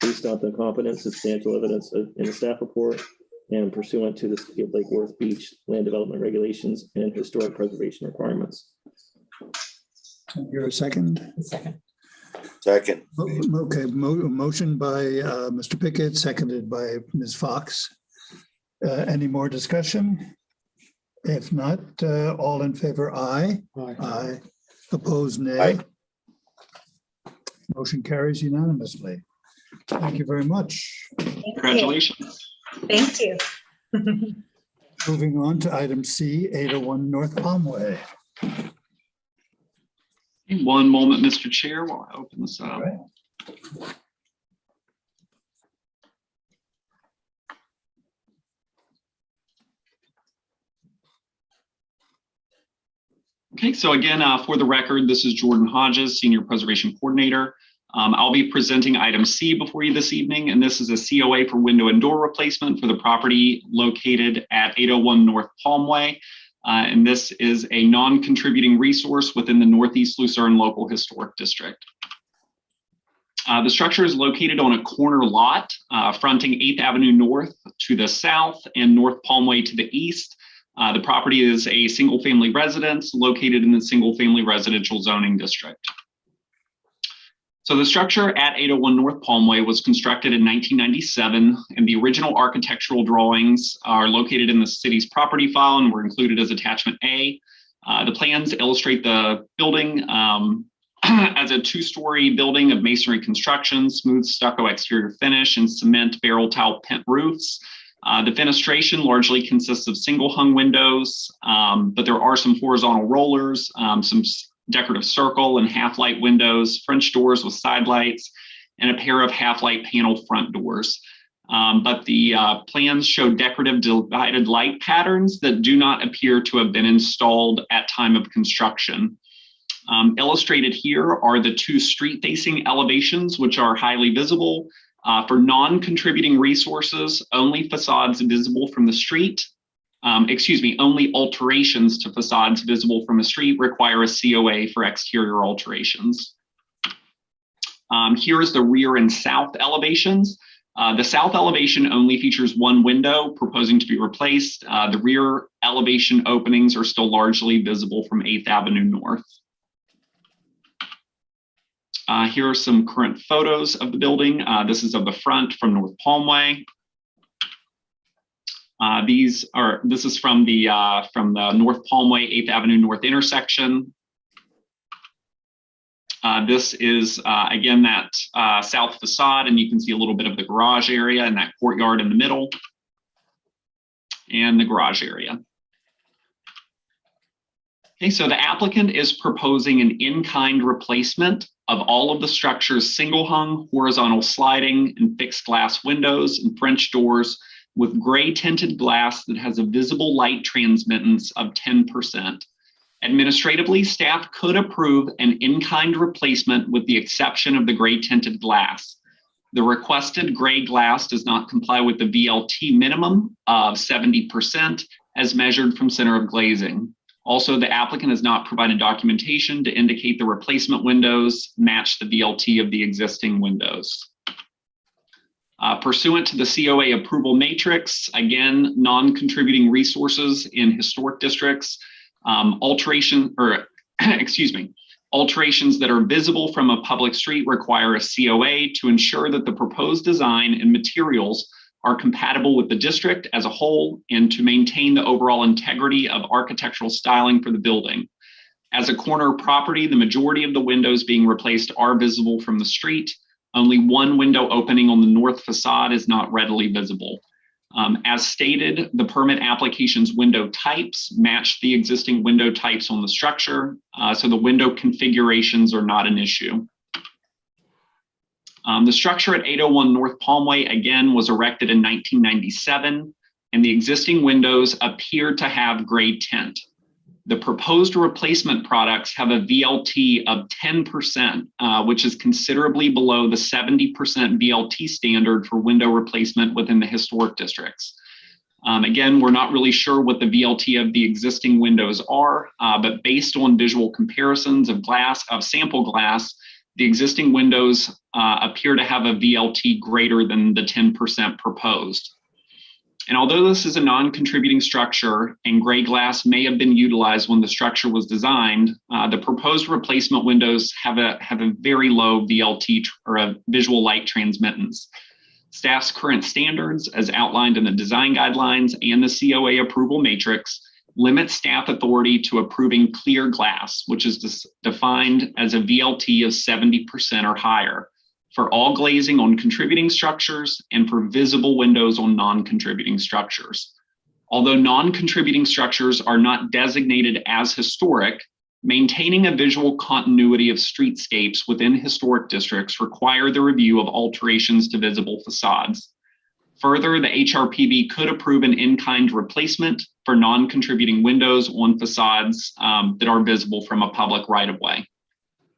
based on the competent substantial evidence in the staff report and pursuant to the City of Lake Worth Beach land development regulations and historic preservation requirements. You're a second? Second. Second. Okay, motion by Mr. Pickett, seconded by Ms. Fox. Any more discussion? If not, all in favor, aye. Aye. Aye. Opposed, nay. Aye. Motion carries unanimously. Thank you very much. Congratulations. Thank you. Moving on to item C, 801 North Palmway. One moment, Mr. Chair, while I open this up. Right. Okay, so again, for the record, this is Jordan Hodges, Senior Preservation Coordinator. I'll be presenting item C before you this evening, and this is a COA for window and door replacement for the property located at 801 North Palmway. And this is a non-contributing resource within the Northeast Lucerne Local Historic District. The structure is located on a corner lot fronting 8th Avenue North to the south and North Palmway to the east. The property is a single-family residence located in the single-family residential zoning district. So the structure at 801 North Palmway was constructed in 1997, and the original architectural drawings are located in the city's property file and were included as attachment A. The plans illustrate the building as a 2-story building of masonry construction, smooth stucco exterior finish, and cement barrel tile pent roofs. The fenestration largely consists of single hung windows, but there are some horizontal rollers, some decorative circle and half-light windows, French doors with side lights, and a pair of half-light panel front doors. But the plans show decorative divided light patterns that do not appear to have been installed at time of construction. Illustrated here are the 2 street-facing elevations, which are highly visible. For non-contributing resources, only facades visible from the street, only alterations to facades visible from a street require a COA for exterior alterations. Here is the rear and south elevations. The south elevation only features 1 window proposing to be replaced. The rear elevation openings are still largely visible from 8th Avenue North. Here are some current photos of the building. This is of the front from North Palmway. This is from the North Palmway 8th Avenue North intersection. This is, again, that south facade, and you can see a little bit of the garage area and that courtyard in the middle and the garage area. Okay, so the applicant is proposing an in-kind replacement of all of the structure's single-hung, horizontal sliding, and fixed glass windows and French doors with gray tinted glass that has a visible light transmittance of 10%. Administratively, staff could approve an in-kind replacement with the exception of the gray tinted glass. The requested gray glass does not comply with the VLT minimum of 70% as measured from center of glazing. Also, the applicant has not provided documentation to indicate the replacement windows match the VLT of the existing windows. Pursuant to the COA approval matrix, again, non-contributing resources in historic districts, alterations that are visible from a public street require a COA to ensure that the proposed design and materials are compatible with the district as a whole and to maintain the overall integrity of architectural styling for the building. As a corner property, the majority of the windows being replaced are visible from the street. Only one window opening on the north facade is not readily visible. As stated, the permit application's window types match the existing window types on the structure, so the window configurations are not an issue. The structure at 801 North Palmway, again, was erected in 1997, and the existing windows appear to have gray tint. The proposed replacement products have a VLT of 10%, which is considerably below the 70% VLT standard for window replacement within the historic districts. Again, we're not really sure what the VLT of the existing windows are, but based on visual comparisons of sample glass, the existing windows appear to have a VLT greater than the 10% proposed. And although this is a non-contributing structure and gray glass may have been utilized when the structure was designed, the proposed replacement windows have a very low VLT or a visual light transmittance. Staff's current standards, as outlined in the design guidelines and the COA approval matrix, limit staff authority to approving clear glass, which is defined as a VLT of 70% or higher, for all glazing on contributing structures and for visible windows on non-contributing structures. Although non-contributing structures are not designated as historic, maintaining a visual continuity of streetscapes within historic districts require the review of alterations to visible facades. Further, the HRPB could approve an in-kind replacement for non-contributing windows on facades that are visible from a public right-of-way.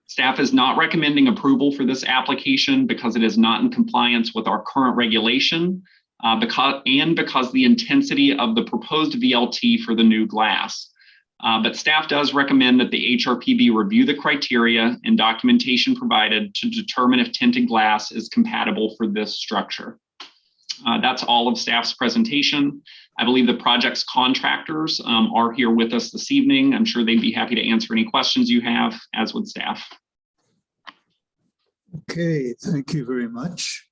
Staff is not recommending approval for this application because it is not in compliance with our current regulation because the intensity of the proposed VLT for the new glass. But staff does recommend that the HRPB review the criteria and documentation provided to determine if tinted glass is compatible for this structure. That's all of staff's presentation. I believe the project's contractors are here with us this evening. I'm sure they'd be happy to answer any questions you have, as would staff. Okay, thank you very much.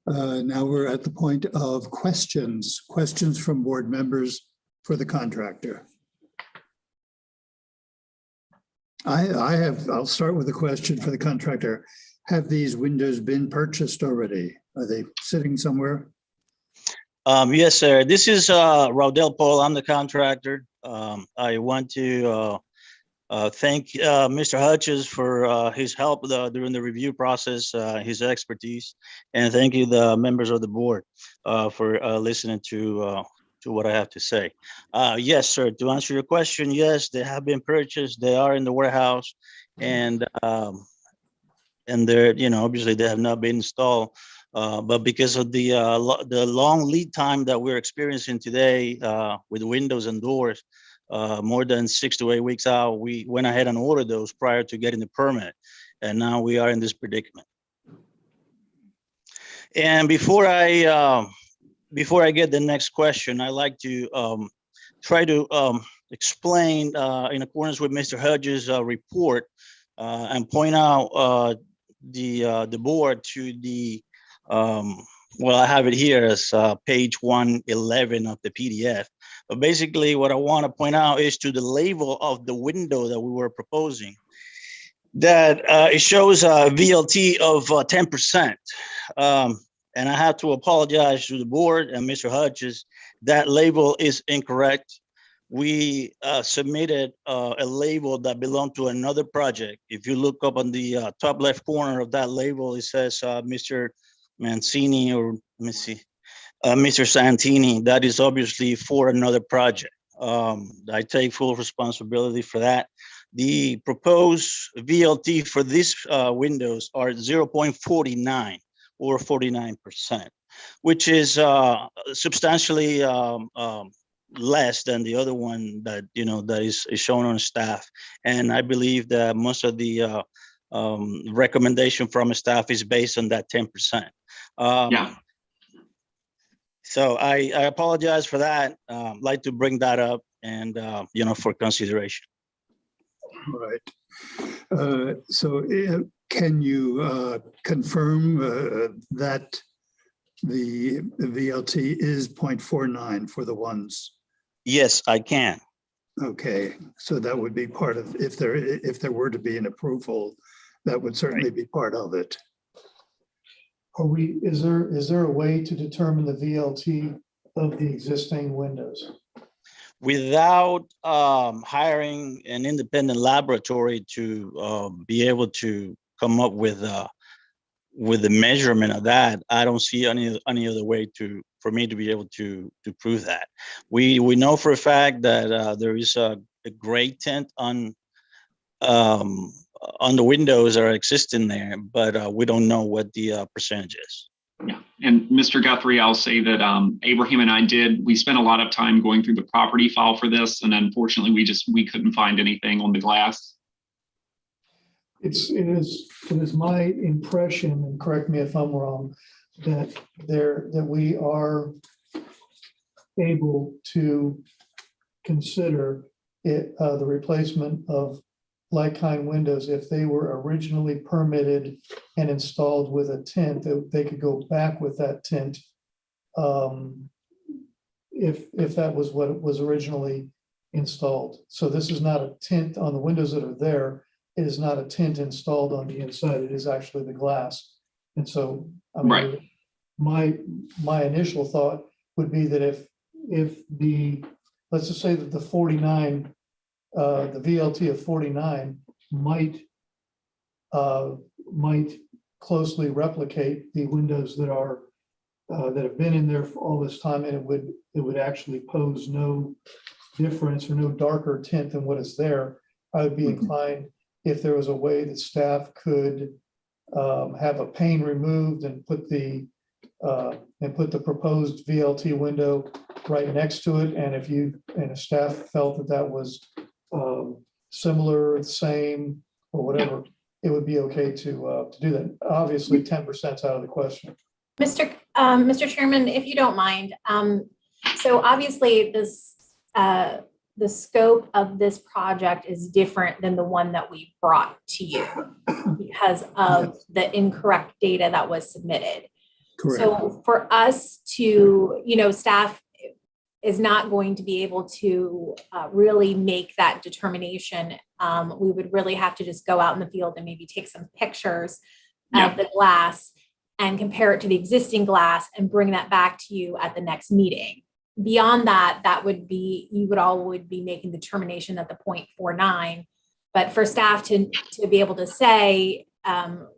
Now we're at the point of questions. Questions from board members for the contractor. I'll start with a question for the contractor. Have these windows been purchased already? Are they sitting somewhere? Yes, sir. This is Raudel Paul. I'm the contractor. I want to thank Mr. Hutchins for his help during the review process, his expertise, and thank you, the members of the board, for listening to what I have to say. Yes, sir. To answer your question, yes, they have been purchased. They are in the warehouse, and they're, obviously they have not been installed. But because of the long lead time that we're experiencing today with windows and doors, more than 6 to 8 weeks out, we went ahead and ordered those prior to getting the permit. And now we are in this predicament. And before I get the next question, I'd like to try to explain in accordance with Mr. Hudge's report and point out the board to the well, I have it here as page 111 of the PDF. But basically, what I want to point out is to the label of the window that we were proposing, that it shows a VLT of 10%. And I have to apologize to the board and Mr. Hodges, that label is incorrect. We submitted a label that belonged to another project. If you look up on the top left corner of that label, it says Mr. Mancini, or let me see, Mr. Santini. That is obviously for another project. I take full responsibility for that. The proposed VLT for these windows are 0.49 or 49%, which is substantially less than the other one that that is shown on staff. And I believe that most of the recommendation from staff is based on that 10%. Yeah. So I apologize for that. Like to bring that up and for consideration. All right. So can you confirm that the VLT is 0.49 for the ones? Yes, I can. Okay, so that would be part of, if there were to be an approval, that would certainly be part of it. Is there a way to determine the VLT of the existing windows? Without hiring an independent laboratory to be able to come up with the measurement of that, I don't see any other way for me to be able to prove that. We know for a fact that there is a gray tint on the windows that are existing there, but we don't know what the percentage is. Yeah, and Mr. Guthrie, I'll say that Abraham and I we spent a lot of time going through the property file for this, and unfortunately we couldn't find anything on the glass. It is my impression, and correct me if I'm wrong, that we are able to consider the replacement of like-kind windows if they were originally permitted and installed with a tint, that they could go back with that tint if that was what was originally installed. So this is not a tint on the windows that are there. It is not a tint installed on the inside. It is actually the glass. And so, I mean, Right. my initial thought would be that if let's just say that the 49, the VLT of 49 might closely replicate the windows that have been in there for all this time, and it would actually pose no difference or no darker tint than what is there. I would be inclined, if there was a way that staff could have a pane removed and put the proposed VLT window right next to it, and if staff felt that was similar, same, or whatever, it would be okay to do that. Obviously, 10% is out of the question. Mr. Chairman, if you don't mind, so obviously the scope of this project is different than the one that we brought to you because of the incorrect data that was submitted. Correct. So for us to, staff is not going to be able to really make that determination. We would really have to just go out in the field and maybe take some pictures of the glass and compare it to the existing glass and bring that back to you at the next meeting. Beyond that, you would be making the determination at the 0.49. But for staff to be able to say,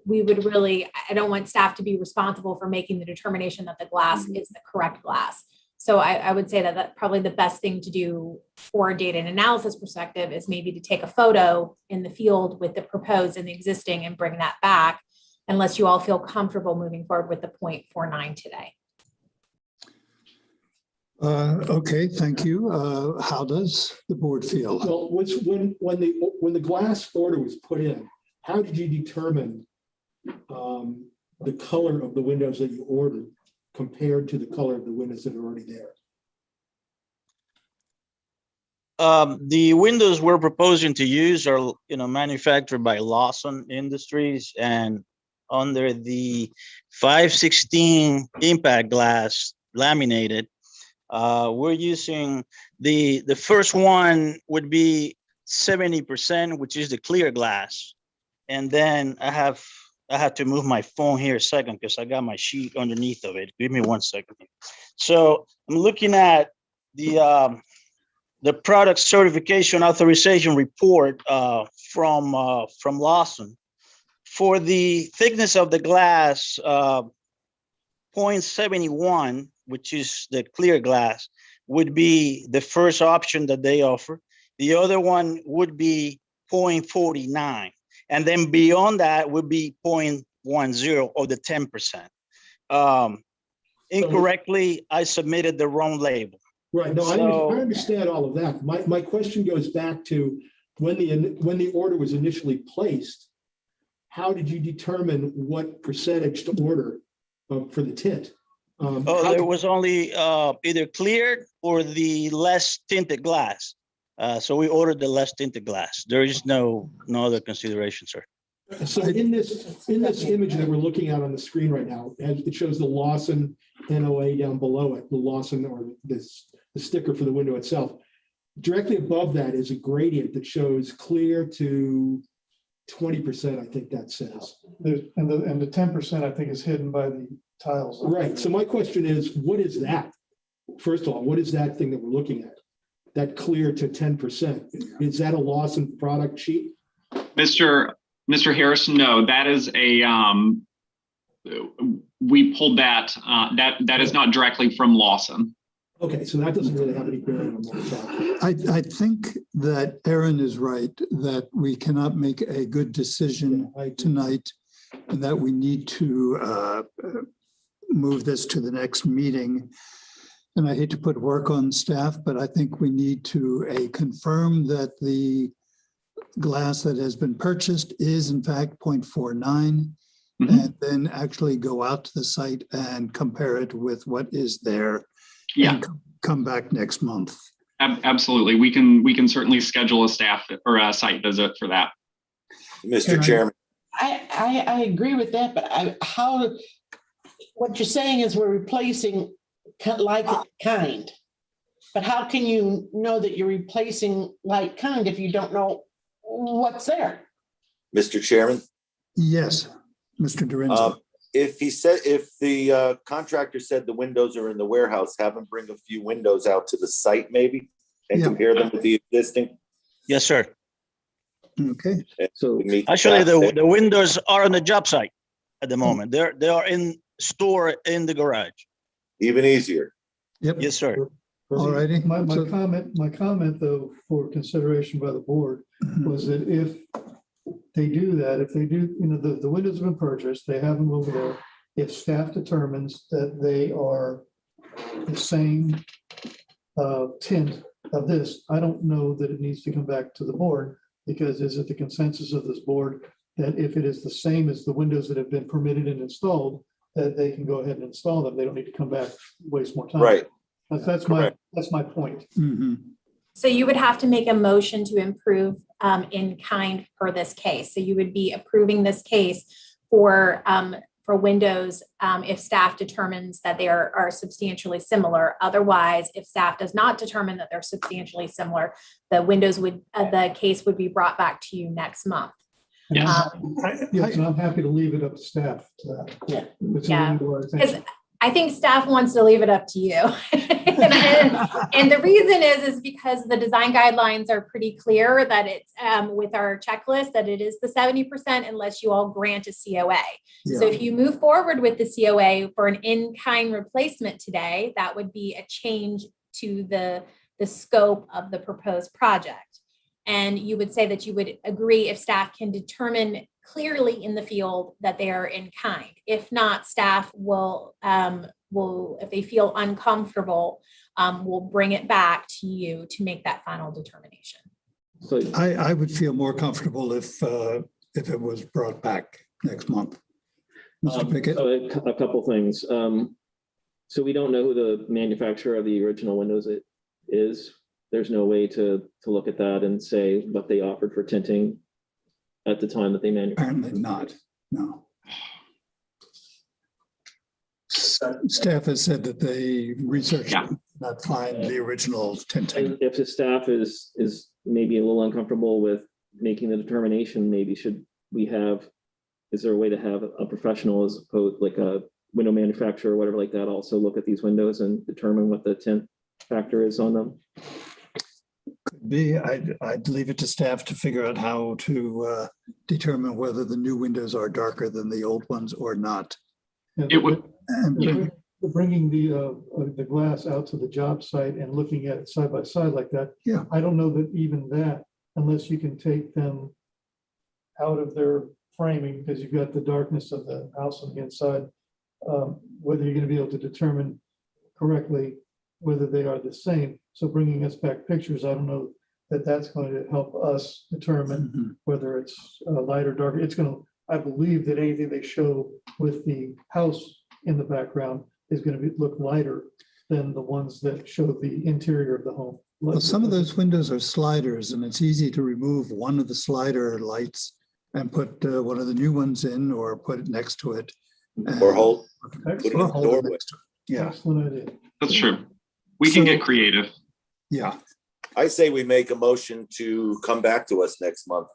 we would really, I don't want staff to be responsible for making the determination that the glass is the correct glass. So I would say that probably the best thing to do for a data and analysis perspective is maybe to take a photo in the field with the proposed and the existing and bring that back, unless you all feel comfortable moving forward with the 0.49 today. Okay, thank you. How does the board feel? Well, when the glass order was put in, how did you determine the color of the windows that you ordered compared to the color of the windows that are already there? The windows we're proposing to use are, manufactured by Lawson Industries, and under the 516 impact glass laminated. We're using the first one would be 70%, which is the clear glass. And then I have to move my phone here a second because I got my sheet underneath of it. Give me 1 second. So I'm looking at the product certification authorization report from Lawson. For the thickness of the glass, 0.71, which is the clear glass, would be the first option that they offer. The other one would be 0.49. And then beyond that would be 0.10 or the 10%. Incorrectly, I submitted the wrong label. Right, no, I understand all of that. My question goes back to when the order was initially placed, how did you determine what percentage to order for the tint? There was only either cleared or the less tinted glass. So we ordered the less tinted glass. There is no other consideration, sir. So in this image that we're looking at on the screen right now, it shows the Lawson NOA down below it, the Lawson or the sticker for the window itself. Directly above that is a gradient that shows clear to 20%, I think that says. And the 10%, I think, is hidden by the tiles. Right. So my question is, what is that? First of all, what is that thing that we're looking at? That clear to 10%? Is that a Lawson product sheet? Mr. Harrison, no, that is a, we pulled that, that is not directly from Lawson. Okay, so that doesn't really have any bearing on what we're talking about. I think that Aaron is right, that we cannot make a good decision tonight and that we need to move this to the next meeting. And I hate to put work on staff, but I think we need to confirm that the glass that has been purchased is in fact 0.49, and then actually go out to the site and compare it with what is there. Yeah. And come back next month. Absolutely. We can certainly schedule a staff or a site visit for that. Mr. Chairman. I agree with that, but what you're saying is we're replacing like kind. But how can you know that you're replacing like kind if you don't know what's there? Mr. Chairman? Yes, Mr. Dorenzo. If the contractor said the windows are in the warehouse, have him bring a few windows out to the site maybe and compare them with the existing. Yes, sir. Okay. So actually, the windows are on the job site at the moment. They are in store in the garage. Even easier. Yep. Yes, sir. All righty. My comment though, for consideration by the board was that if they do that, if they do, the windows have been purchased, they have them over there. If staff determines that they are the same tint of this, I don't know that it needs to come back to the board, because is it the consensus of this board that if it is the same as the windows that have been permitted and installed, that they can go ahead and install them? They don't need to come back, waste more time. Right. That's my point. Mm-hmm. So you would have to make a motion to improve in kind for this case. So you would be approving this case for windows if staff determines that they are substantially similar. Otherwise, if staff does not determine that they're substantially similar, the case would be brought back to you next month. Yes. Yes, and I'm happy to leave it up to staff. Yeah. Yeah. Because I think staff wants to leave it up to you. and the reason is because the design guidelines are pretty clear that it's with our checklist that it is the 70% unless you all grant a COA. Yeah. So if you move forward with the COA for an in-kind replacement today, that would be a change to the scope of the proposed project. And you would say that you would agree if staff can determine clearly in the field that they are in kind. If not, staff will if they feel uncomfortable, will bring it back to you to make that final determination. So I would feel more comfortable if it was brought back next month. Mr. Pickett? So a couple things. So we don't know who the manufacturer of the original windows is. There's no way to look at that and say what they offered for tinting at the time that they manufactured. Apparently not, no. Staff has said that they researched, Yeah. not find the original tinting. If the staff is maybe a little uncomfortable with making the determination, maybe should we have, is there a way to have a professional as opposed, like a window manufacturer or whatever like that, also look at these windows and determine what the tint factor is on them? Could be, I'd leave it to staff to figure out how to determine whether the new windows are darker than the old ones or not. It would, And Bringing the glass out to the job site and looking at it side by side like that. Yeah. I don't know that even that, unless you can take them out of their framing, because you've got the darkness of the house on the inside, whether you're going to be able to determine correctly whether they are the same. So bringing us back pictures, I don't know that that's going to help us determine whether it's light or dark. It's going to, I believe that anything they show with the house in the background is going to look lighter than the ones that show the interior of the home. well, some of those windows are sliders, and it's easy to remove one of the slider lights and put one of the new ones in, or put it next to it. Or hold, put it in Or the hold it doorway. next to it. Yeah, Excellent idea. that's true. We can So- get creative. yeah. I say we make a motion to come back to us next month.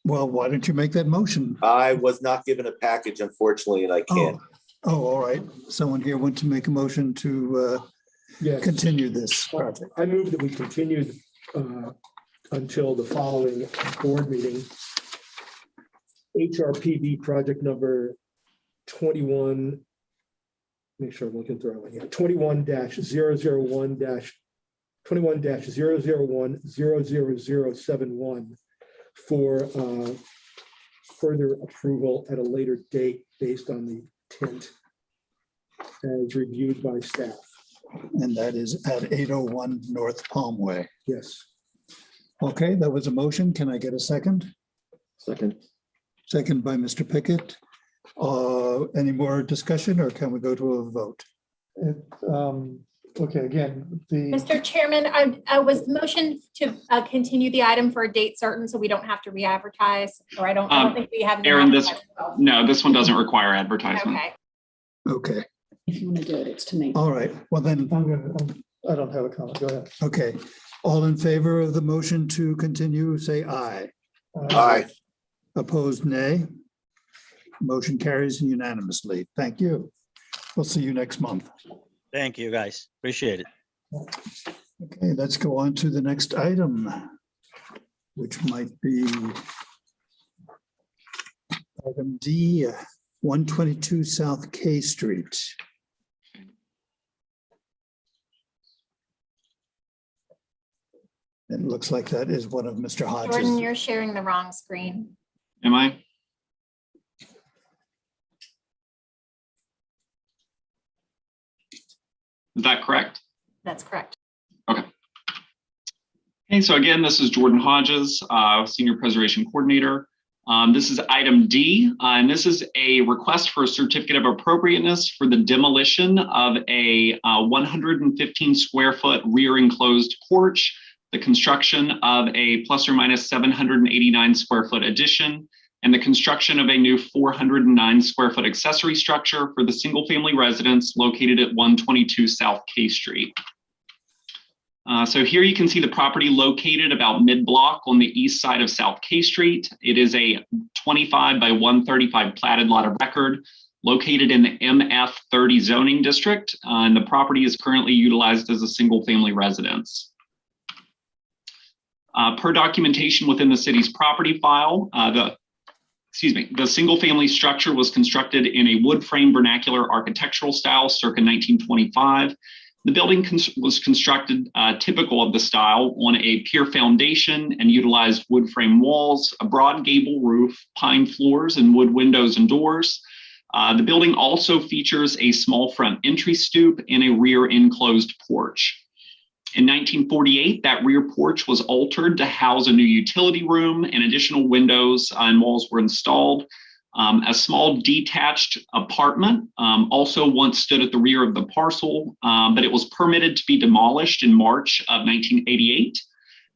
Well, why don't you make that motion? I was not given a package, unfortunately, and I can't. Oh, all right. Someone here want to make a motion to Yes. continue this project. I move that we continued until the following board meeting. HRPB project number 21. Make sure I'm looking through it here. 21-001-001-00071 for further approval at a later date based on the tint as reviewed by staff. And that is at 801 North Palmway. Yes. Okay, that was a motion. Can I get a second? Second. Second by Mr. Pickett. Any more discussion, or can we go to a vote? Okay, again, the, Mr. Chairman, I was the motion to continue the item for a date certain, so we don't have to re-advertise, or I don't think we have. Aaron, this one doesn't require advertisement. Okay. Okay, If you want to do it, it's to me. all right. Well then, I don't have a comment. Go ahead. okay. All in favor of the motion to continue, say aye. Aye. Opposed, nay. Motion carries unanimously. Thank you. We'll see you next month. Thank you, guys. Appreciate it. Okay, let's go on to the next item, which might be item D, 122 South K Street. It looks like that is one of Mr. Jordan, Hodges. you're sharing the wrong screen. Am I? Is that correct? That's correct. Okay, so again, this is Jordan Hodges, Senior Preservation Coordinator. This is item D, and this is a request for a certificate of appropriateness for the demolition of a 115 square foot rear enclosed porch, the construction of a plus or minus 789 square foot addition, and the construction of a new 409 square foot accessory structure for the single family residence located at 122 South K Street. So here you can see the property located about mid-block on the east side of South K Street. It is a 25 by 135 platted lot of record located in the MF 30 zoning district, and the property is currently utilized as a single family residence. Per documentation within the city's property file, the single family structure was constructed in a wood frame vernacular architectural style circa 1925. The building was constructed typical of the style on a pier foundation and utilized wood frame walls, a broad gable roof, pine floors, and wood windows and doors. The building also features a small front entry stoop and a rear enclosed porch. In 1948, that rear porch was altered to house a new utility room, and additional windows and walls were installed. A small detached apartment also once stood at the rear of the parcel, but it was permitted to be demolished in March of 1988.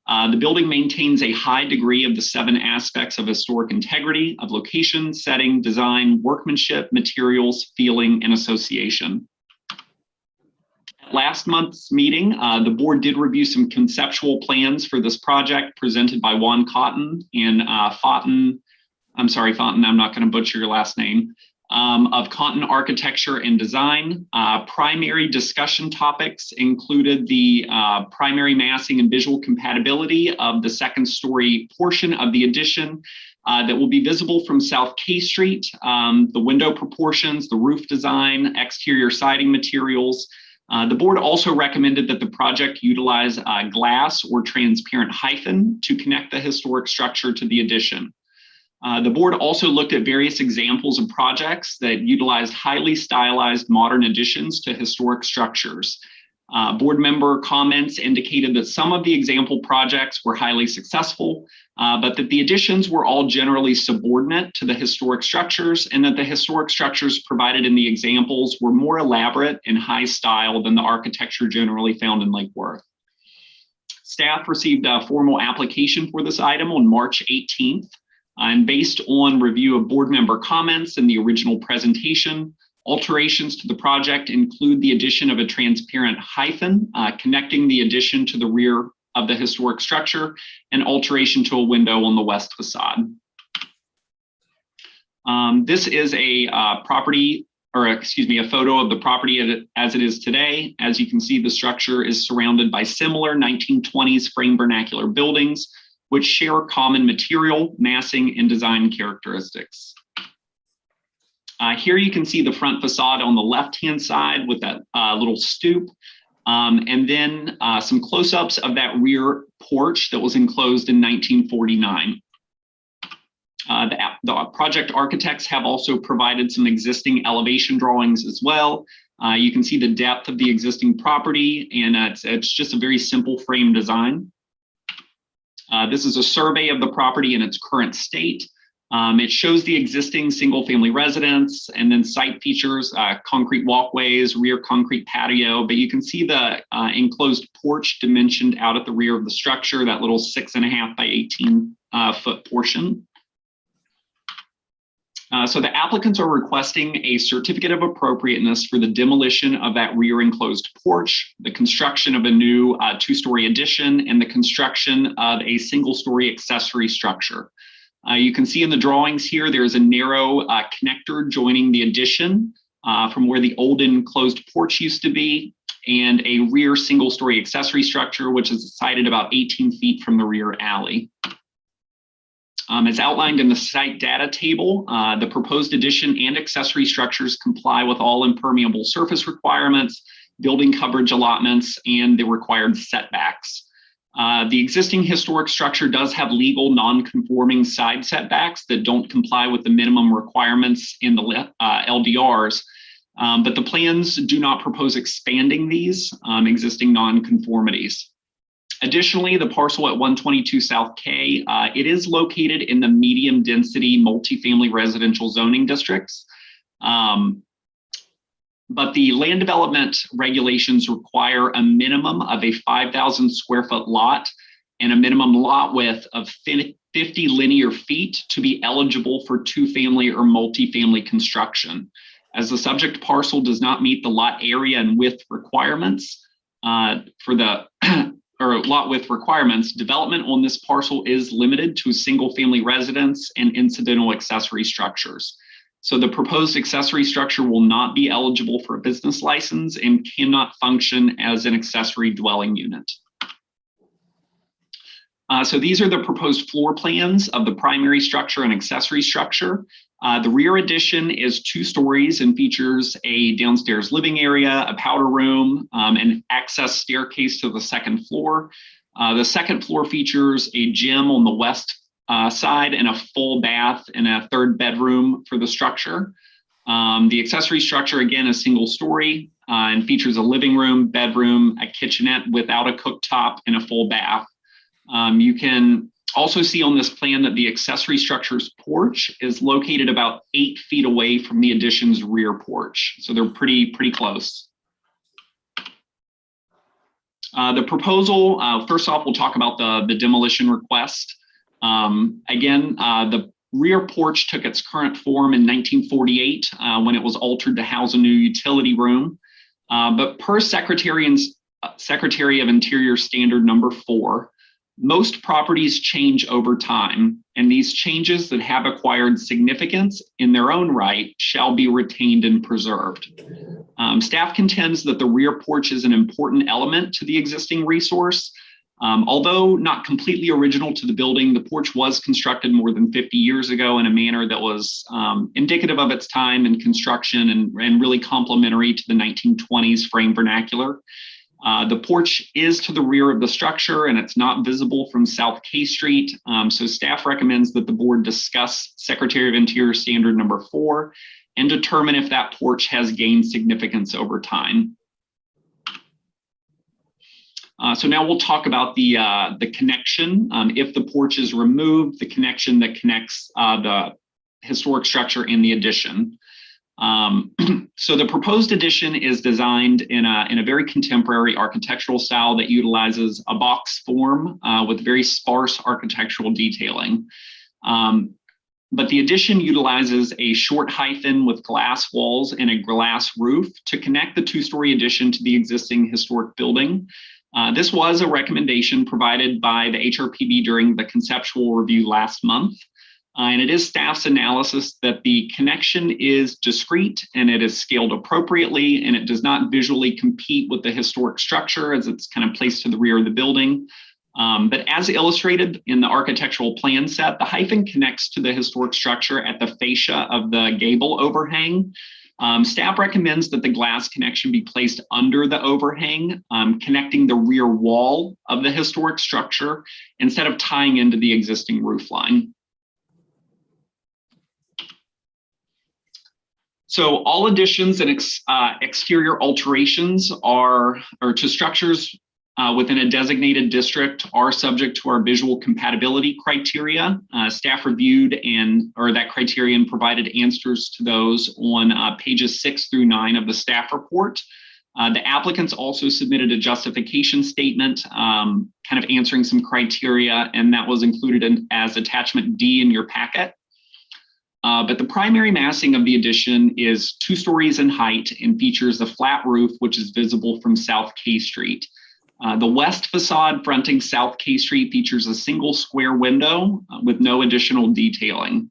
The building maintains a high degree of the 7 aspects of historic integrity of location, setting, design, workmanship, materials, feeling, and association. At last month's meeting, the board did review some conceptual plans for this project presented by Juan Cotton and Fonten, I'm not going to butcher your last name, of Cotton Architecture and Design. Primary discussion topics included the primary massing and visual compatibility of the 2nd story portion of the addition that will be visible from South K Street, the window proportions, the roof design, exterior siding materials. The board also recommended that the project utilize glass or transparent hyphen to connect the historic structure to the addition. The board also looked at various examples of projects that utilized highly stylized modern additions to historic structures. Board member comments indicated that some of the example projects were highly successful, but that the additions were all generally subordinate to the historic structures, and that the historic structures provided in the examples were more elaborate and high style than the architecture generally found in Lake Worth. Staff received a formal application for this item on March 18th. And based on review of board member comments in the original presentation, alterations to the project include the addition of a transparent hyphen connecting the addition to the rear of the historic structure, and alteration to a window on the west facade. This is a a photo of the property as it is today. As you can see, the structure is surrounded by similar 1920s frame vernacular buildings, which share common material, massing, and design characteristics. Here you can see the front facade on the left-hand side with that little stoop, and then some close-ups of that rear porch that was enclosed in 1949. The project architects have also provided some existing elevation drawings as well. You can see the depth of the existing property, and it's just a very simple frame design. This is a survey of the property in its current state. It shows the existing single-family residence and then site features, concrete walkways, rear concrete patio, but you can see the enclosed porch dimensioned out at the rear of the structure, that little 6.5 by 18 foot portion. So the applicants are requesting a certificate of appropriateness for the demolition of that rear enclosed porch, the construction of a new 2-story addition, and the construction of a single-story accessory structure. You can see in the drawings here, there's a narrow connector joining the addition from where the old enclosed porch used to be, and a rear single-story accessory structure, which is sited about 18 feet from the rear alley. As outlined in the site data table, the proposed addition and accessory structures comply with all impermeable surface requirements, building coverage allotments, and the required setbacks. The existing historic structure does have legal non-conforming side setbacks that don't comply with the minimum requirements in the LDRs, but the plans do not propose expanding these existing non-conformities. Additionally, the parcel at 122 South K, it is located in the medium density multifamily residential zoning districts. But the land development regulations require a minimum of a 5,000 square foot lot and a minimum lot width of 50 linear feet to be eligible for 2-family or multifamily construction. As the subject parcel does not meet the lot area and width requirements lot width requirements, development on this parcel is limited to single-family residence and incidental accessory structures. So the proposed accessory structure will not be eligible for a business license and cannot function as an accessory dwelling unit. So these are the proposed floor plans of the primary structure and accessory structure. The rear addition is 2 stories and features a downstairs living area, a powder room, and access staircase to the 2nd floor. The 2nd floor features a gym on the west side and a full bath and a 3rd bedroom for the structure. The accessory structure, again, is single story and features a living room, bedroom, a kitchenette without a cooktop, and a full bath. You can also see on this plan that the accessory structure's porch is located about 8 feet away from the addition's rear porch. So they're pretty close. The proposal, first off, we'll talk about the demolition request. Again, the rear porch took its current form in 1948 when it was altered to house a new utility room. But per Secretary of Interior Standard Number 4, most properties change over time, and these changes that have acquired significance in their own right shall be retained and preserved. Staff contends that the rear porch is an important element to the existing resource. Although not completely original to the building, the porch was constructed more than 50 years ago in a manner that was indicative of its time and construction and really complementary to the 1920s frame vernacular. The porch is to the rear of the structure and it's not visible from South K Street. So staff recommends that the board discuss Secretary of Interior Standard Number 4 and determine if that porch has gained significance over time. So now we'll talk about the connection. If the porch is removed, the connection that connects the historic structure and the addition. So the proposed addition is designed in a very contemporary architectural style that utilizes a box form with very sparse architectural detailing. But the addition utilizes a short hyphen with glass walls and a glass roof to connect the two-story addition to the existing historic building. This was a recommendation provided by the HRPB during the conceptual review last month. And it is staff's analysis that the connection is discrete and it is scaled appropriately and it does not visually compete with the historic structure as it's kind of placed to the rear of the building. But as illustrated in the architectural plan set, the hyphen connects to the historic structure at the fascia of the gable overhang. Staff recommends that the glass connection be placed under the overhang, connecting the rear wall of the historic structure instead of tying into the existing roof line. So all additions and exterior alterations to structures within a designated district are subject to our visual compatibility criteria. Staff reviewed that criteria and provided answers to those on pages 6 through 9 of the staff report. The applicants also submitted a justification statement kind of answering some criteria, and that was included as attachment D in your packet. But the primary massing of the addition is 2 stories in height and features a flat roof, which is visible from South K Street. The west facade fronting South K Street features a single square window with no additional detailing.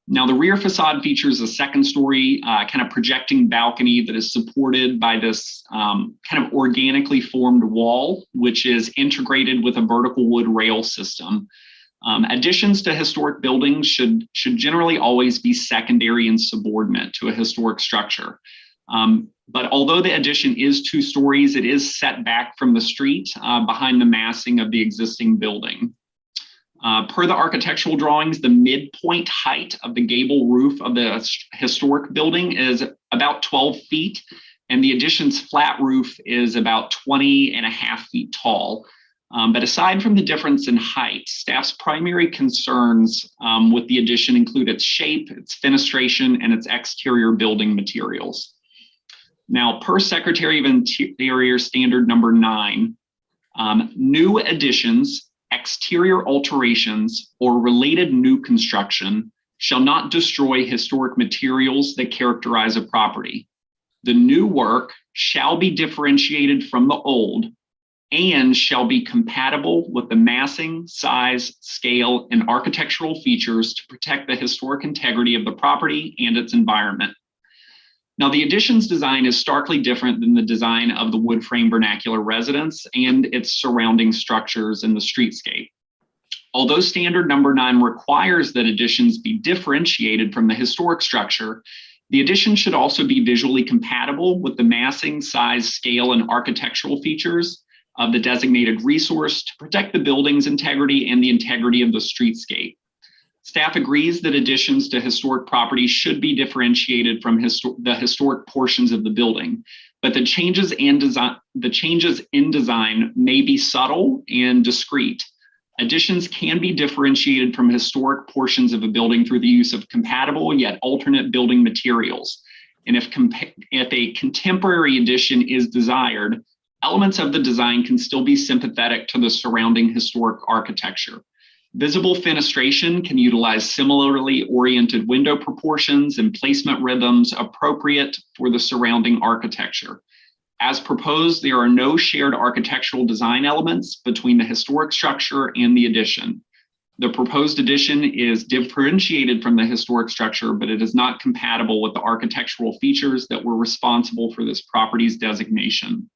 Now the rear facade features a 2nd story kind of projecting balcony that is supported by this kind of organically formed wall, which is integrated with a vertical wood rail system. Additions to historic buildings should generally always be secondary and subordinate to a historic structure. But although the addition is 2 stories, it is set back from the street behind the massing of the existing building. Per the architectural drawings, the midpoint height of the gable roof of the historic building is about 12 feet, and the addition's flat roof is about 20.5 feet tall. But aside from the difference in height, staff's primary concerns with the addition include its shape, its fenestration, and its exterior building materials. Now, per Secretary of Interior Standard Number 9, new additions, exterior alterations, or related new construction shall not destroy historic materials that characterize a property. The new work shall be differentiated from the old and shall be compatible with the massing, size, scale, and architectural features to protect the historic integrity of the property and its environment. Now, the addition's design is starkly different than the design of the wood frame vernacular residence and its surrounding structures in the streetscape. Although Standard Number 9 requires that additions be differentiated from the historic structure, the addition should also be visually compatible with the massing, size, scale, and architectural features of the designated resource to protect the building's integrity and the integrity of the streetscape. Staff agrees that additions to historic properties should be differentiated from the historic portions of the building, but the changes in design may be subtle and discrete. Additions can be differentiated from historic portions of a building through the use of compatible yet alternate building materials. And if a contemporary addition is desired, elements of the design can still be sympathetic to the surrounding historic architecture. Visible fenestration can utilize similarly oriented window proportions and placement rhythms appropriate for the surrounding architecture. As proposed, there are no shared architectural design elements between the historic structure and the addition. The proposed addition is differentiated from the historic structure, but it is not compatible with the architectural features that were responsible for this property's designation.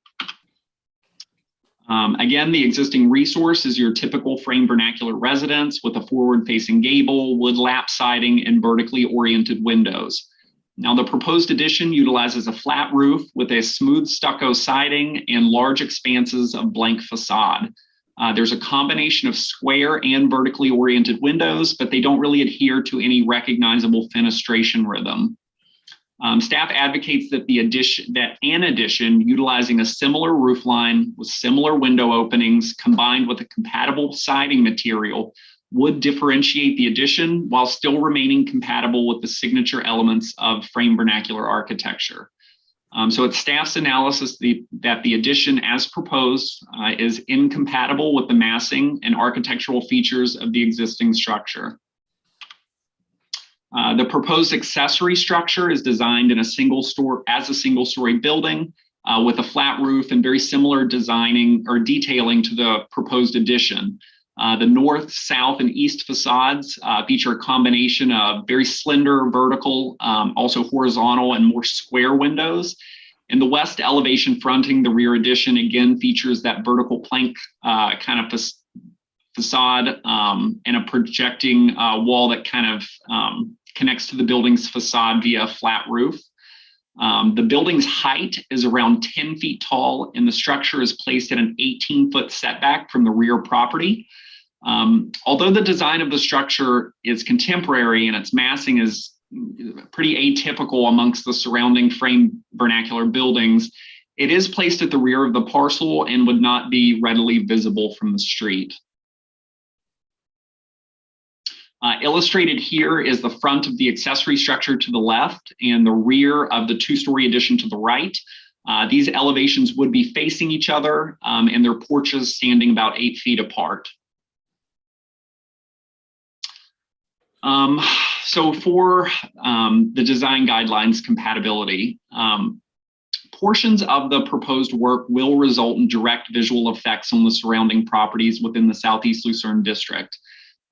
Again, the existing resource is your typical frame vernacular residence with a forward-facing gable, wood lap siding, and vertically oriented windows. Now, the proposed addition utilizes a flat roof with a smooth stucco siding and large expanses of blank facade. There's a combination of square and vertically oriented windows, but they don't really adhere to any recognizable fenestration rhythm. Staff advocates that an addition utilizing a similar roof line with similar window openings combined with a compatible siding material would differentiate the addition while still remaining compatible with the signature elements of frame vernacular architecture. So it's staff's analysis that the addition as proposed is incompatible with the massing and architectural features of the existing structure. The proposed accessory structure is designed in a single story building with a flat roof and very similar designing or detailing to the proposed addition. The north, south, and east facades feature a combination of very slender vertical, also horizontal and more square windows. And the west elevation fronting the rear addition again features that vertical plank kind of facade and a projecting wall that kind of connects to the building's facade via a flat roof. The building's height is around 10 feet tall, and the structure is placed at an 18-foot setback from the rear property. Although the design of the structure is contemporary and its massing is pretty atypical amongst the surrounding frame vernacular buildings, it is placed at the rear of the parcel and would not be readily visible from the street. Illustrated here is the front of the accessory structure to the left and the rear of the two-story addition to the right. These elevations would be facing each other and their porches standing about 8 feet apart. So for the design guidelines compatibility, portions of the proposed work will result in direct visual effects on the surrounding properties within the Southeast Lucerne District.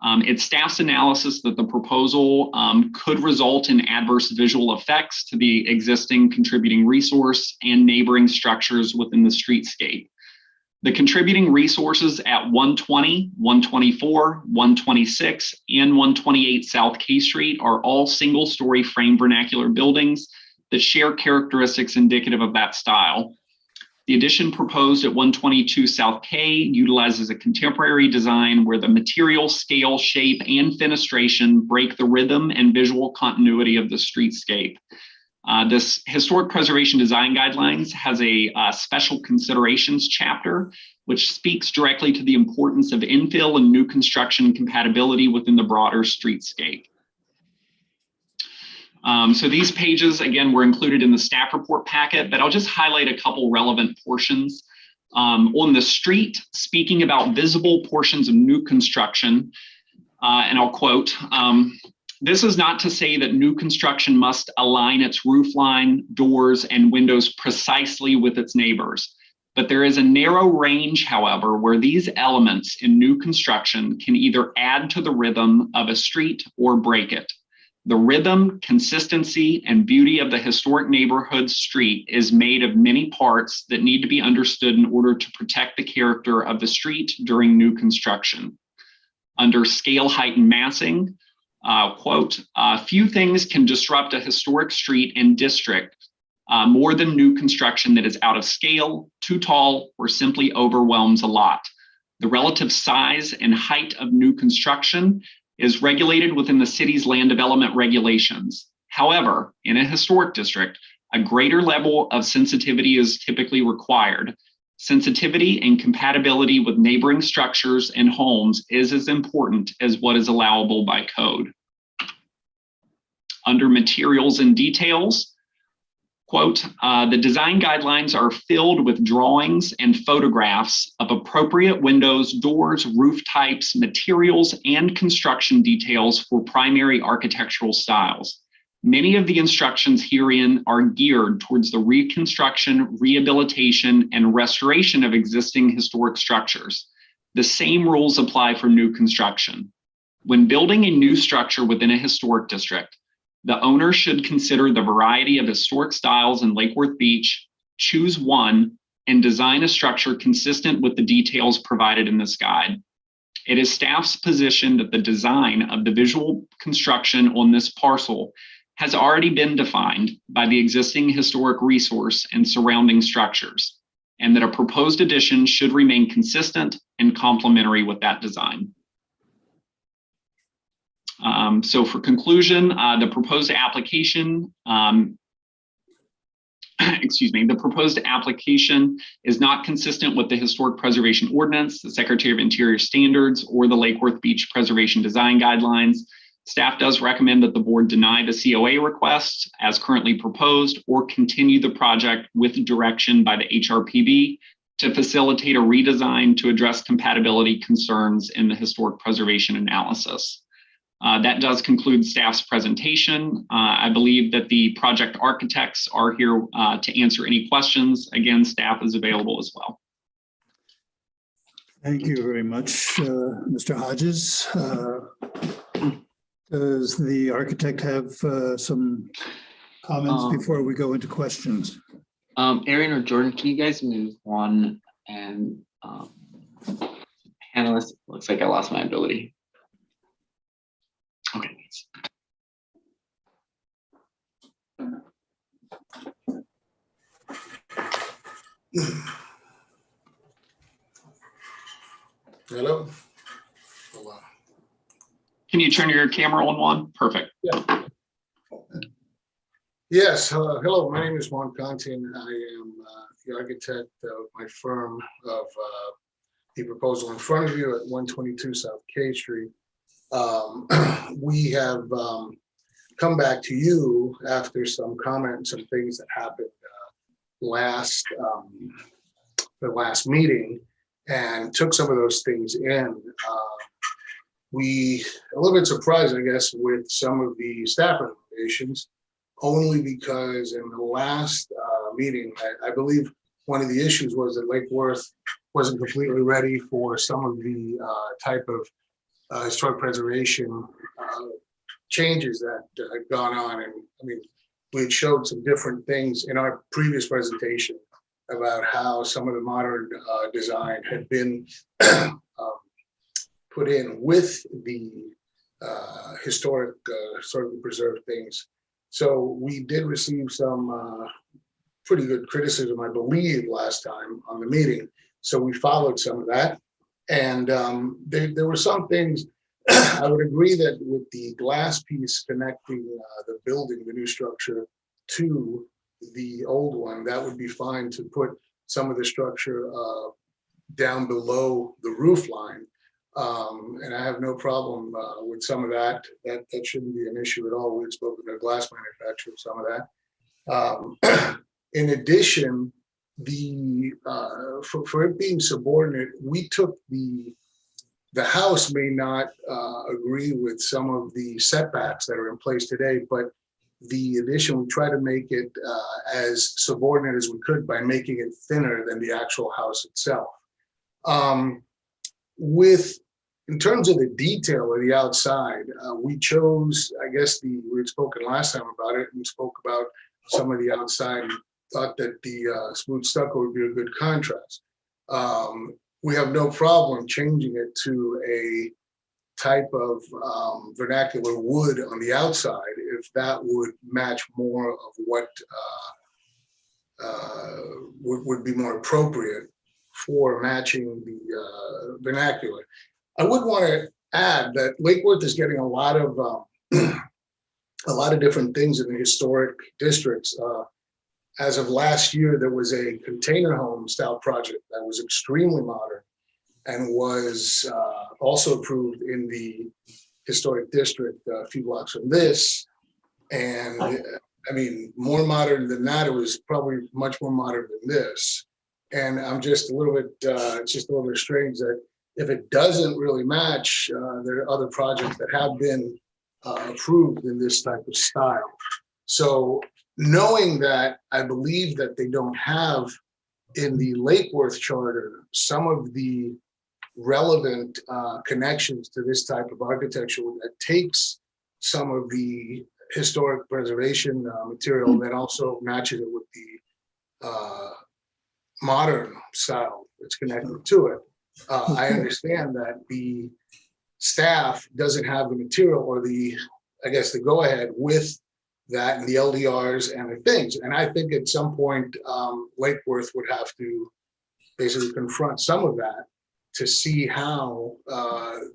It's staff's analysis that the proposal could result in adverse visual effects to the existing contributing resource and neighboring structures within the streetscape. The contributing resources at 120, 124, 126, and 128 South K Street are all single-story frame vernacular buildings that share characteristics indicative of that style. The addition proposed at 122 South K utilizes a contemporary design where the material, scale, shape, and fenestration break the rhythm and visual continuity of the streetscape. This historic preservation design guidelines has a special considerations chapter, which speaks directly to the importance of infill and new construction compatibility within the broader streetscape. So these pages, again, were included in the staff report packet, but I'll just highlight a couple relevant portions. On the street, speaking about visible portions of new construction, and I'll quote, "This is not to say that new construction must align its roof line, doors, and windows precisely with its neighbors. But there is a narrow range, however, where these elements in new construction can either add to the rhythm of a street or break it. The rhythm, consistency, and beauty of the historic neighborhood street is made of many parts that need to be understood in order to protect the character of the street during new construction." Under scale, height, and massing, quote, "Few things can disrupt a historic street and district more than new construction that is out of scale, too tall, or simply overwhelms a lot. The relative size and height of new construction is regulated within the city's land development regulations. However, in a historic district, a greater level of sensitivity is typically required. Sensitivity and compatibility with neighboring structures and homes is as important as what is allowable by code." Under materials and details, Quote, the design guidelines are filled with drawings and photographs of appropriate windows, doors, roof types, materials, and construction details for primary architectural styles. Many of the instructions herein are geared towards the reconstruction, rehabilitation, and restoration of existing historic structures. The same rules apply for new construction. When building a new structure within a historic district, the owner should consider the variety of historic styles in Lake Worth Beach, choose one, and design a structure consistent with the details provided in this guide. It is staff's position that the design of the visual construction on this parcel has already been defined by the existing historic resource and surrounding structures, and that a proposed addition should remain consistent and complementary with that design. So for conclusion, the proposed application, the proposed application is not consistent with the Historic Preservation Ordinance, the Secretary of Interior standards, or the Lake Worth Beach Preservation Design Guidelines. Staff does recommend that the board deny the COA request as currently proposed or continue the project with direction by the HRPB to facilitate a redesign to address compatibility concerns in the historic preservation analysis. That does conclude staff's presentation. I believe that the project architects are here to answer any questions. Again, staff is available as well. Thank you very much, Mr. Hodges. Does the architect have some comments before we go into questions? Aaron or Jordan, can you guys move on? And panelists, looks like I lost my ability. Okay. Hello. Hello. Can you turn your camera on, Juan? Perfect. Yeah. Yes. Hello. My name is Juan Conti, and I am the architect of my firm of the proposal in front of you at 122 South K Street. We have come back to you after some comments and things that happened the last meeting, and took some of those things in. We a little bit surprised, I guess, with some of the staff recommendations, only because in the last meeting, I believe one of the issues was that Lake Worth wasn't completely ready for some of the type of historic preservation changes that had gone on. And I mean, we had showed some different things in our previous presentation about how some of the modern design had been put in with the historically preserved things. So we did receive some pretty good criticism, I believe, last time on the meeting. So we followed some of that. And there were some things, I would agree that with the glass piece connecting the building, the new structure, to the old one, that would be fine to put some of the structure down below the roof line. And I have no problem with some of that. That shouldn't be an issue at all. We had spoken to a glass manufacturer, some of that. In addition, for it being subordinate, we took the house may not agree with some of the setbacks that are in place today, but the addition, we try to make it as subordinate as we could by making it thinner than the actual house itself. In terms of the detail of the outside, we chose, I guess we had spoken last time about it, and we spoke about some of the outside and thought that the smooth stucco would be a good contrast. We have no problem changing it to a type of vernacular wood on the outside if that would match more of what would be more appropriate for matching the vernacular. I would want to add that Lake Worth is getting a lot of different things in the historic districts. As of last year, there was a container home style project that was extremely modern and was also approved in the historic district a few blocks from this. And I mean, more modern than that. It was probably much more modern than this. And I'm just a little bit, it's just a little bit strange that if it doesn't really match, there are other projects that have been approved in this type of style. So knowing that, I believe that they don't have in the Lake Worth charter some of the relevant connections to this type of architecture that takes some of the historic preservation material and then also matches it with the modern style that's connected to it. I understand that the staff doesn't have the material or the, I guess, the go ahead with that and the LDRs and the things. And I think at some point, Lake Worth would have to basically confront some of that to see how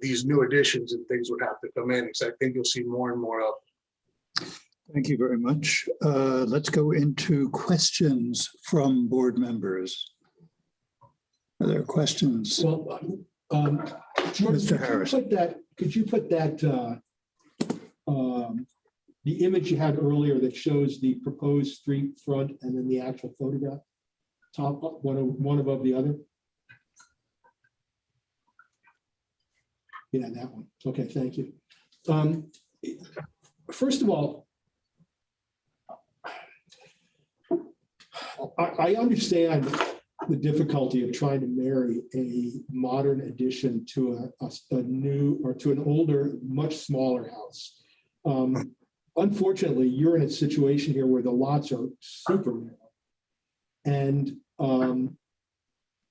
these new additions and things would have to come in. Because I think you'll see more and more of. Thank you very much. Let's go into questions from board members. Are there questions? Well, George, Mr. Harris. Could you put that, the image you had earlier that shows the proposed street front and then the actual photograph, top, one above the other? Yeah, that one. Okay, thank you. First of all, I understand the difficulty of trying to marry a modern addition to a new or to an older, much smaller house. Unfortunately, you're in a situation here where the lots are super narrow. And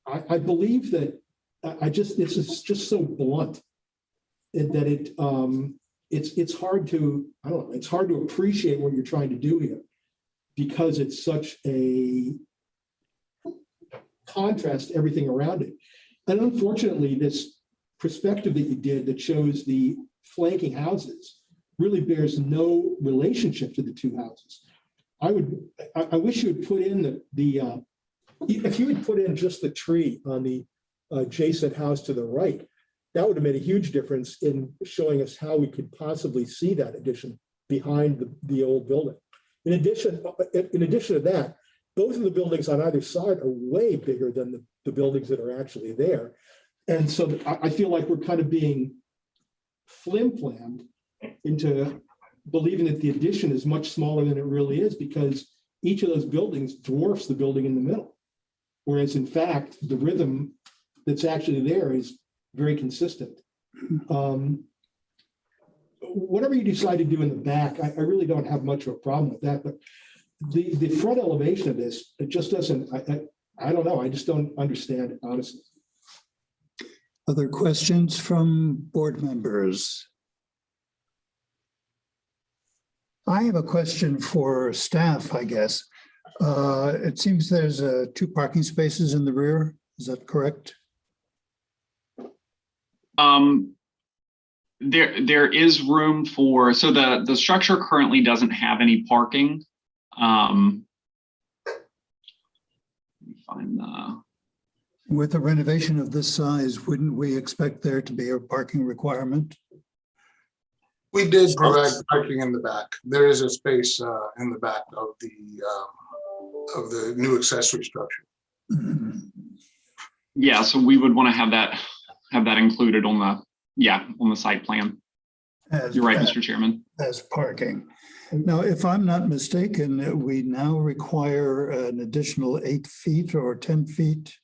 I believe that this is just so blunt that it's hard to, I don't know, it's hard to appreciate what you're trying to do here because it's such a contrast to everything around it. And unfortunately, this perspective that you did that shows the flanking houses really bears no relationship to the two houses. I wish you would put in if you would put in just the tree on the adjacent house to the right, that would have made a huge difference in showing us how we could possibly see that addition behind the old building. In addition to that, both of the buildings on either side are way bigger than the buildings that are actually there. And so I feel like we're kind of being flim-flammed into believing that the addition is much smaller than it really is because each of those buildings dwarfs the building in the middle. Whereas in fact, the rhythm that's actually there is very consistent. Whatever you decide to do in the back, I really don't have much of a problem with that, but the front elevation of this, it just doesn't, I don't know, I just don't understand it, honestly. Other questions from board members? I have a question for staff, I guess. It seems there's 2 parking spaces in the rear. Is that correct? There is room for, so the structure currently doesn't have any parking. Let me find the. With a renovation of this size, wouldn't we expect there to be a parking requirement? We did provide parking in the back. There is a space in the back of the new accessory structure. Yeah, so we would want to have that included on the site plan. You're right, Mr. Chairman. As parking. Now, if I'm not mistaken, we now require an additional 8 feet or 10 feet.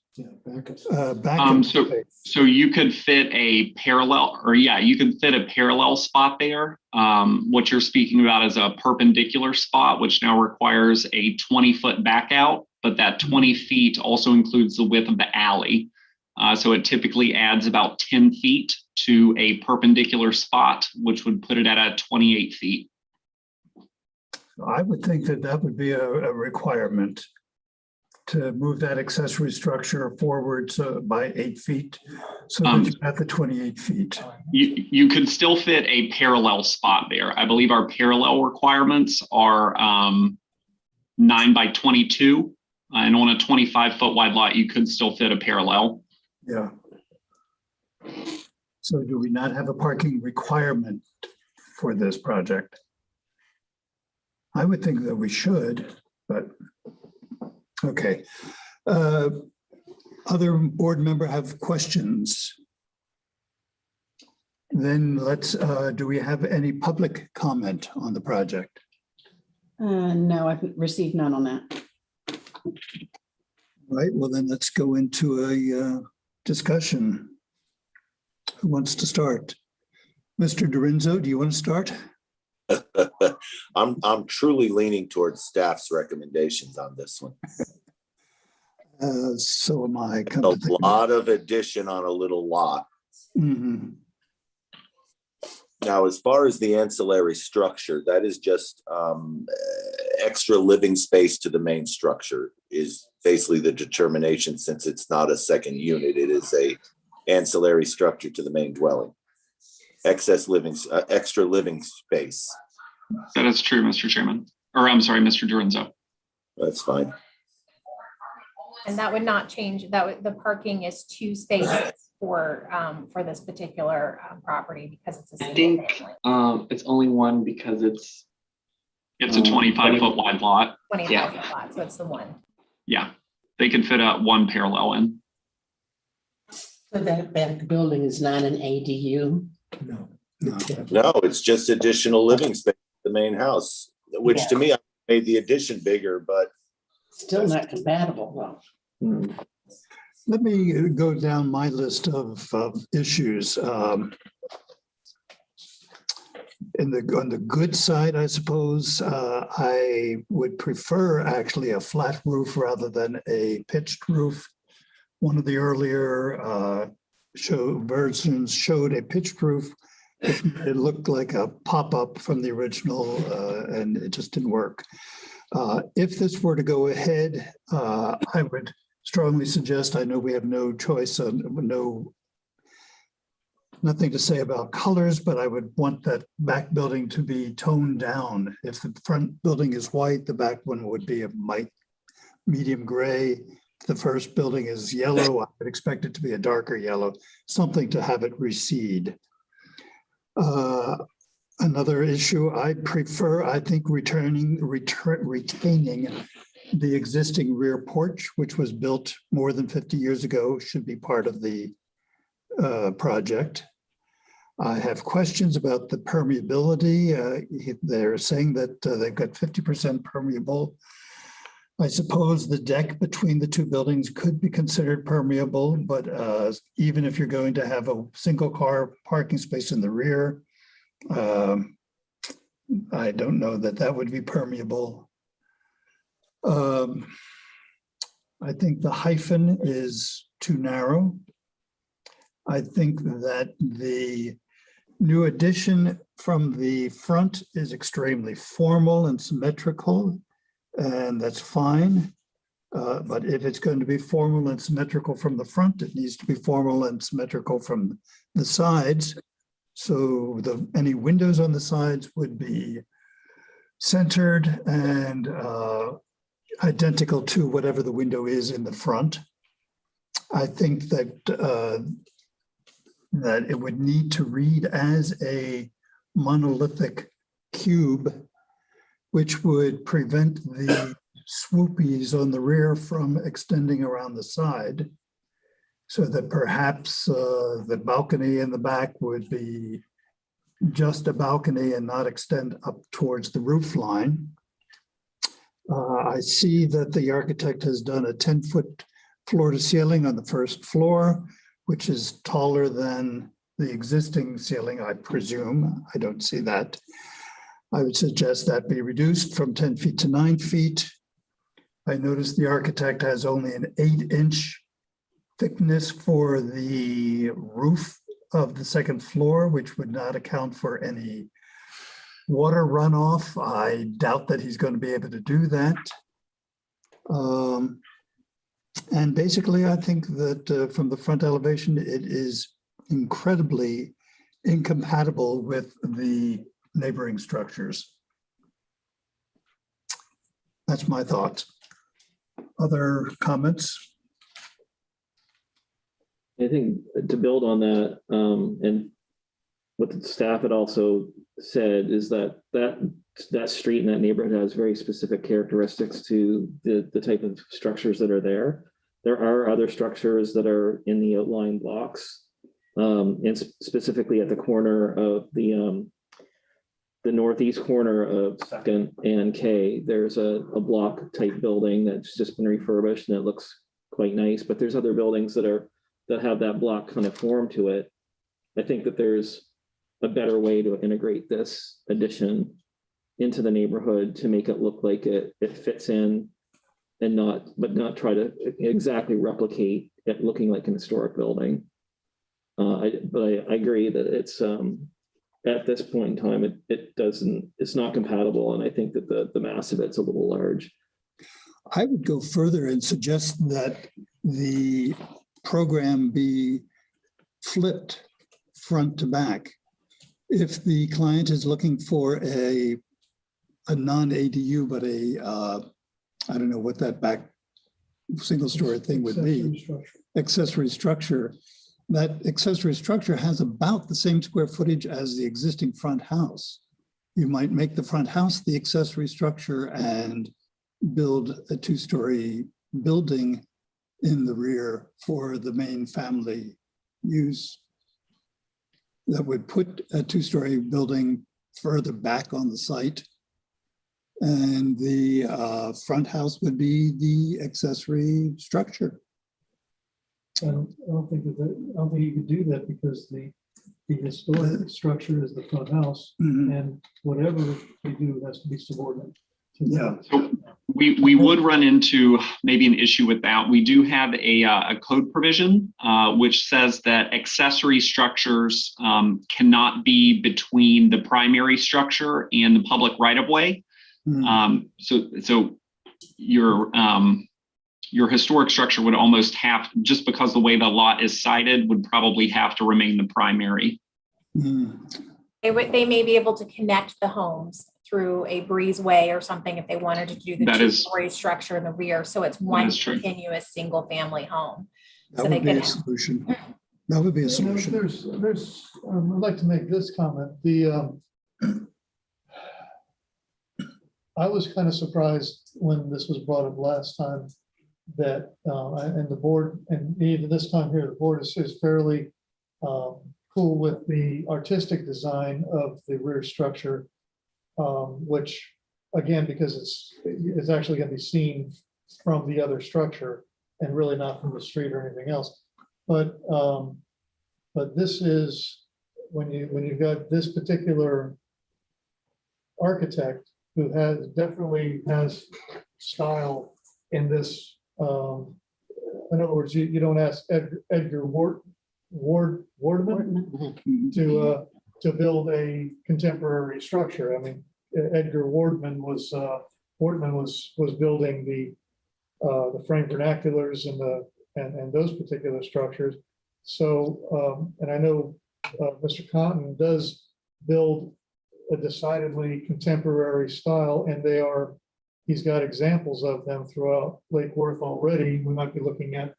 So you could fit a parallel, you could fit a parallel spot there. What you're speaking about is a perpendicular spot, which now requires a 20-foot back out, but that 20 feet also includes the width of the alley. So it typically adds about 10 feet to a perpendicular spot, which would put it at a 28 feet. I would think that would be a requirement to move that accessory structure forward by 8 feet, so that you have the 28 feet. You could still fit a parallel spot there. I believe our parallel requirements are 9 by 22, and on a 25-foot wide lot, you could still fit a parallel. Yeah. So do we not have a parking requirement for this project? I would think that we should, but okay. Other board member have questions? Then let's, do we have any public comment on the project? No, I've received none on that. Right, well then let's go into a discussion. Who wants to start? Mr. Dorinzo, do you want to start? I'm truly leaning towards staff's recommendations on this one. So am I. A lot of addition on a little lot. Mhm. Now, as far as the ancillary structure, that is just extra living space to the main structure is basically the determination, since it's not a second unit, it is a ancillary structure to the main dwelling. Excess living, extra living space. That is true, Mr. Chairman, or I'm sorry, Mr. Dorinzo. That's fine. And that would not change, the parking is 2 spaces for this particular property because it's a I single think family. it's only one because it's a 25-foot wide lot. 25 foot lot, so it's the one. Yeah, they can fit out one parallel in. So that back building is not an ADU? No. No, it's just additional living space to the main house, which to me, I made the addition bigger, but Still not compatible, though. Let me go down my list of issues. On the good side, I suppose, I would prefer actually a flat roof rather than a pitched roof. One of the earlier versions showed a pitched roof. It looked like a pop-up from the original, and it just didn't work. If this were to go ahead, I would strongly suggest, I know we have no choice, nothing to say about colors, but I would want that back building to be toned down. If the front building is white, the back one would be a medium gray. If the first building is yellow, I would expect it to be a darker yellow, something to have it recede. Another issue I prefer, I think retaining the existing rear porch, which was built more than 50 years ago, should be part of the project. I have questions about the permeability. They're saying that they've got 50% permeable. I suppose the deck between the 2 buildings could be considered permeable, but even if you're going to have a single car parking space in the rear, I don't know that that would be permeable. I think the hyphen is too narrow. I think that the new addition from the front is extremely formal and symmetrical, and that's fine. But if it's going to be formal and symmetrical from the front, it needs to be formal and symmetrical from the sides. So any windows on the sides would be centered and identical to whatever the window is in the front. I think that that it would need to read as a monolithic cube, which would prevent the swoopies on the rear from extending around the side, so that perhaps the balcony in the back would be just a balcony and not extend up towards the roof line. I see that the architect has done a 10-foot floor to ceiling on the first floor, which is taller than the existing ceiling, I presume. I don't see that. I would suggest that be reduced from 10 feet to 9 feet. I noticed the architect has only an 8-inch thickness for the roof of the second floor, which would not account for any water runoff. I doubt that he's going to be able to do that. And basically, I think that from the front elevation, it is incredibly incompatible with the neighboring structures. That's my thoughts. Other comments? I think to build on that, and what the staff had also said is that that street and that neighborhood has very specific characteristics to the type of structures that are there. There are other structures that are in the outlying blocks, and specifically at the corner of the northeast corner of Second and K. There's a block type building that's just been refurbished and it looks quite nice. But there's other buildings that have that block kind of form to it. I think that there's a better way to integrate this addition into the neighborhood to make it look like it fits in and not try to exactly replicate it looking like an historic building. But I agree that it's at this point in time, it's not compatible. And I think that the mass of it's a little large. I would go further and suggest that the program be flipped front to back. If the client is looking for a non-ADU, but I don't know what that back single story thing would be, accessory structure. That accessory structure has about the same square footage as the existing front house. You might make the front house the accessory structure and build a two-story building in the rear for the main family use. That would put a two-story building further back on the site. And the front house would be the accessory structure. I don't think you could do that because the historic structure is the front house, and whatever they do has to be subordinate. Yeah. So we would run into maybe an issue with that. We do have a code provision which says that accessory structures cannot be between the primary structure and the public right-of-way. So your historic structure would almost have, just because the way the lot is sited, would probably have to remain the primary. They may be able to connect the homes through a breezeway or something if they wanted to do the two-story structure in the rear. So it's one continuous single family home. That would be a solution. That would be a solution. I'd like to make this comment. I was kind of surprised when this was brought up last time that, and the board, and even this time here, the board is fairly cool with the artistic design of the rear structure, which again, because it's actually going to be seen from the other structure and really not from the street or anything else. But this is when you've got this particular architect who definitely has style in this. In other words, you don't ask Edgar Wardman to build a contemporary structure. I mean, Edgar Wardman was building the frame vernaculars and those particular structures. So, and I know Mr. Cotton does build a decidedly contemporary style, and he's got examples of them throughout Lake Worth already. We might be looking at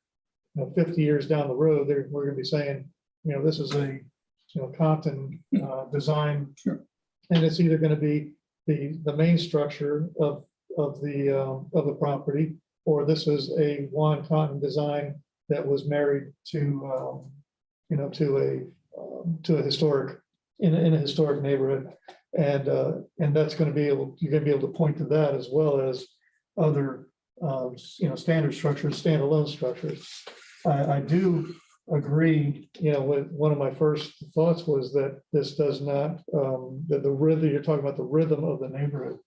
50 years down the road, we're going to be saying, this is a Compton design, and it's either going to be the main structure of the property, or this is a Juan Cotton design that was married to a historic in a historic neighborhood. And that's going to be you're going to be able to point to that as well as other, standard structures, standalone structures. I do agree, with one of my first thoughts was that this does not, that the rhythm, you're talking about the rhythm of the neighborhood.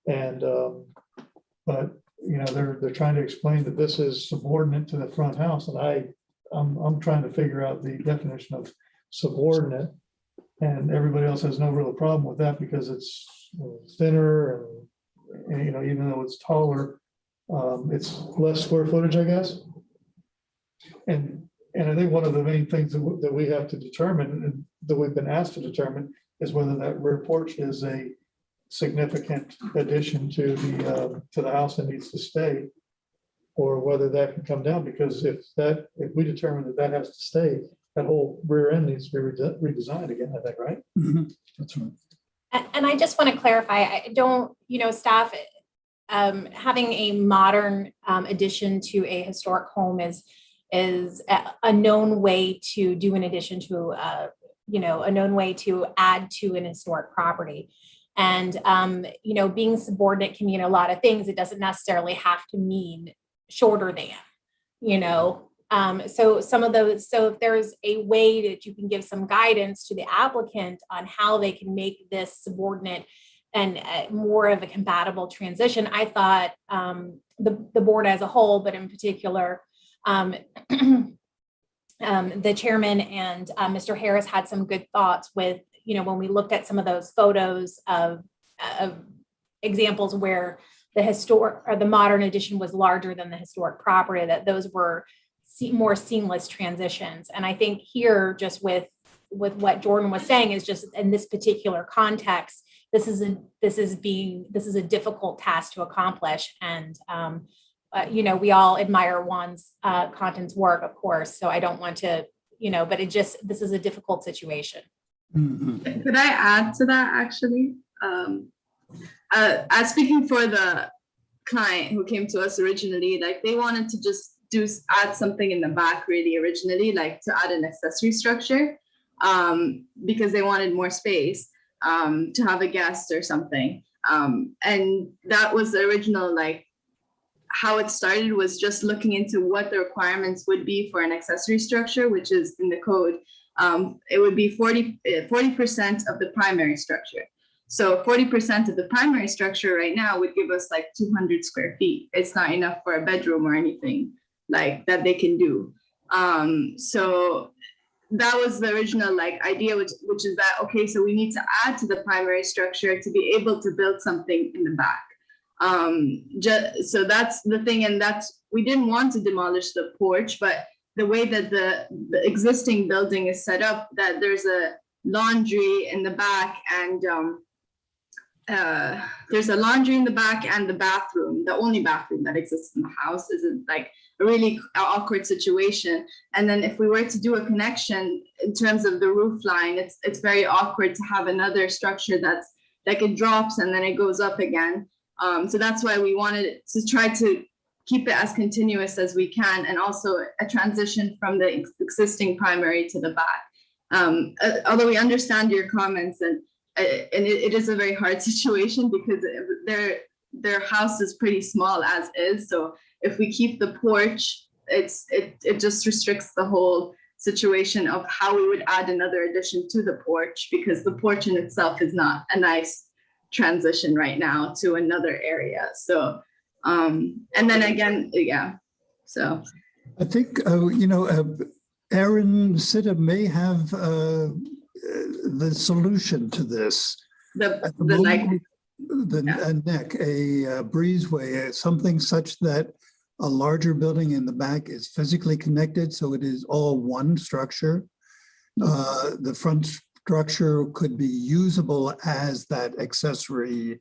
And, but, they're trying to explain that this is subordinate to the front house. And I'm trying to figure out the definition of subordinate. And everybody else has no real problem with that because it's thinner and even though it's taller, it's less square footage, I guess. And I think one of the main things that we have to determine, and that we've been asked to determine, is whether that rear porch is a significant addition to the house that needs to stay, or whether that can come down. Because if we determine that has to stay, that whole rear end needs to be redesigned again, I think, right? That's right. And I just want to clarify, I don't, staff, having a modern addition to a historic home is a known way to do an addition to, a known way to add to an historic property. And, being subordinate can mean a lot of things. It doesn't necessarily have to mean shorter than, so some of those, so if there's a way that you can give some guidance to the applicant on how they can make this subordinate and more of a compatible transition, I thought the board as a whole, but in particular, the chairman and Mr. Harris had some good thoughts with, when we looked at some of those photos of examples where the historic or the modern addition was larger than the historic property, that those were more seamless transitions. And I think here, just with what Jordan was saying, is just in this particular context, this is a difficult task to accomplish. And we all admire Juan's Compton's work, of course. So I don't want to, but this is a difficult situation. Could I add to that, actually? As speaking for the client who came to us originally, like they wanted to just add something in the back really originally, like to add an accessory structure because they wanted more space to have a guest or something. And that was the original, like how it started was just looking into what the requirements would be for an accessory structure, which is in the code. It would be 40% of the primary structure. So 40% of the primary structure right now would give us like 200 square feet. It's not enough for a bedroom or anything like that they can do. So that was the original like idea, which is that, okay, so we need to add to the primary structure to be able to build something in the back. So that's the thing. And we didn't want to demolish the porch, but the way that the existing building is set up, that there's a laundry in the back and there's a laundry in the back and the bathroom, the only bathroom that exists in the house, is like a really awkward situation. And then if we were to do a connection in terms of the roof line, it's very awkward to have another structure that's like it drops and then it goes up again. So that's why we wanted to try to keep it as continuous as we can, and also a transition from the existing primary to the back. Although we understand your comments, and it is a very hard situation because their house is pretty small as is. So if we keep the porch, it just restricts the whole situation of how we would add another addition to the porch, because the porch in itself is not a nice transition right now to another area. So and then again, yeah. So I think Aaron Sitta may have the solution to this. The neck, a breezeway, something such that a larger building in the back is physically connected, so it is all one structure. The front structure could be usable as that accessory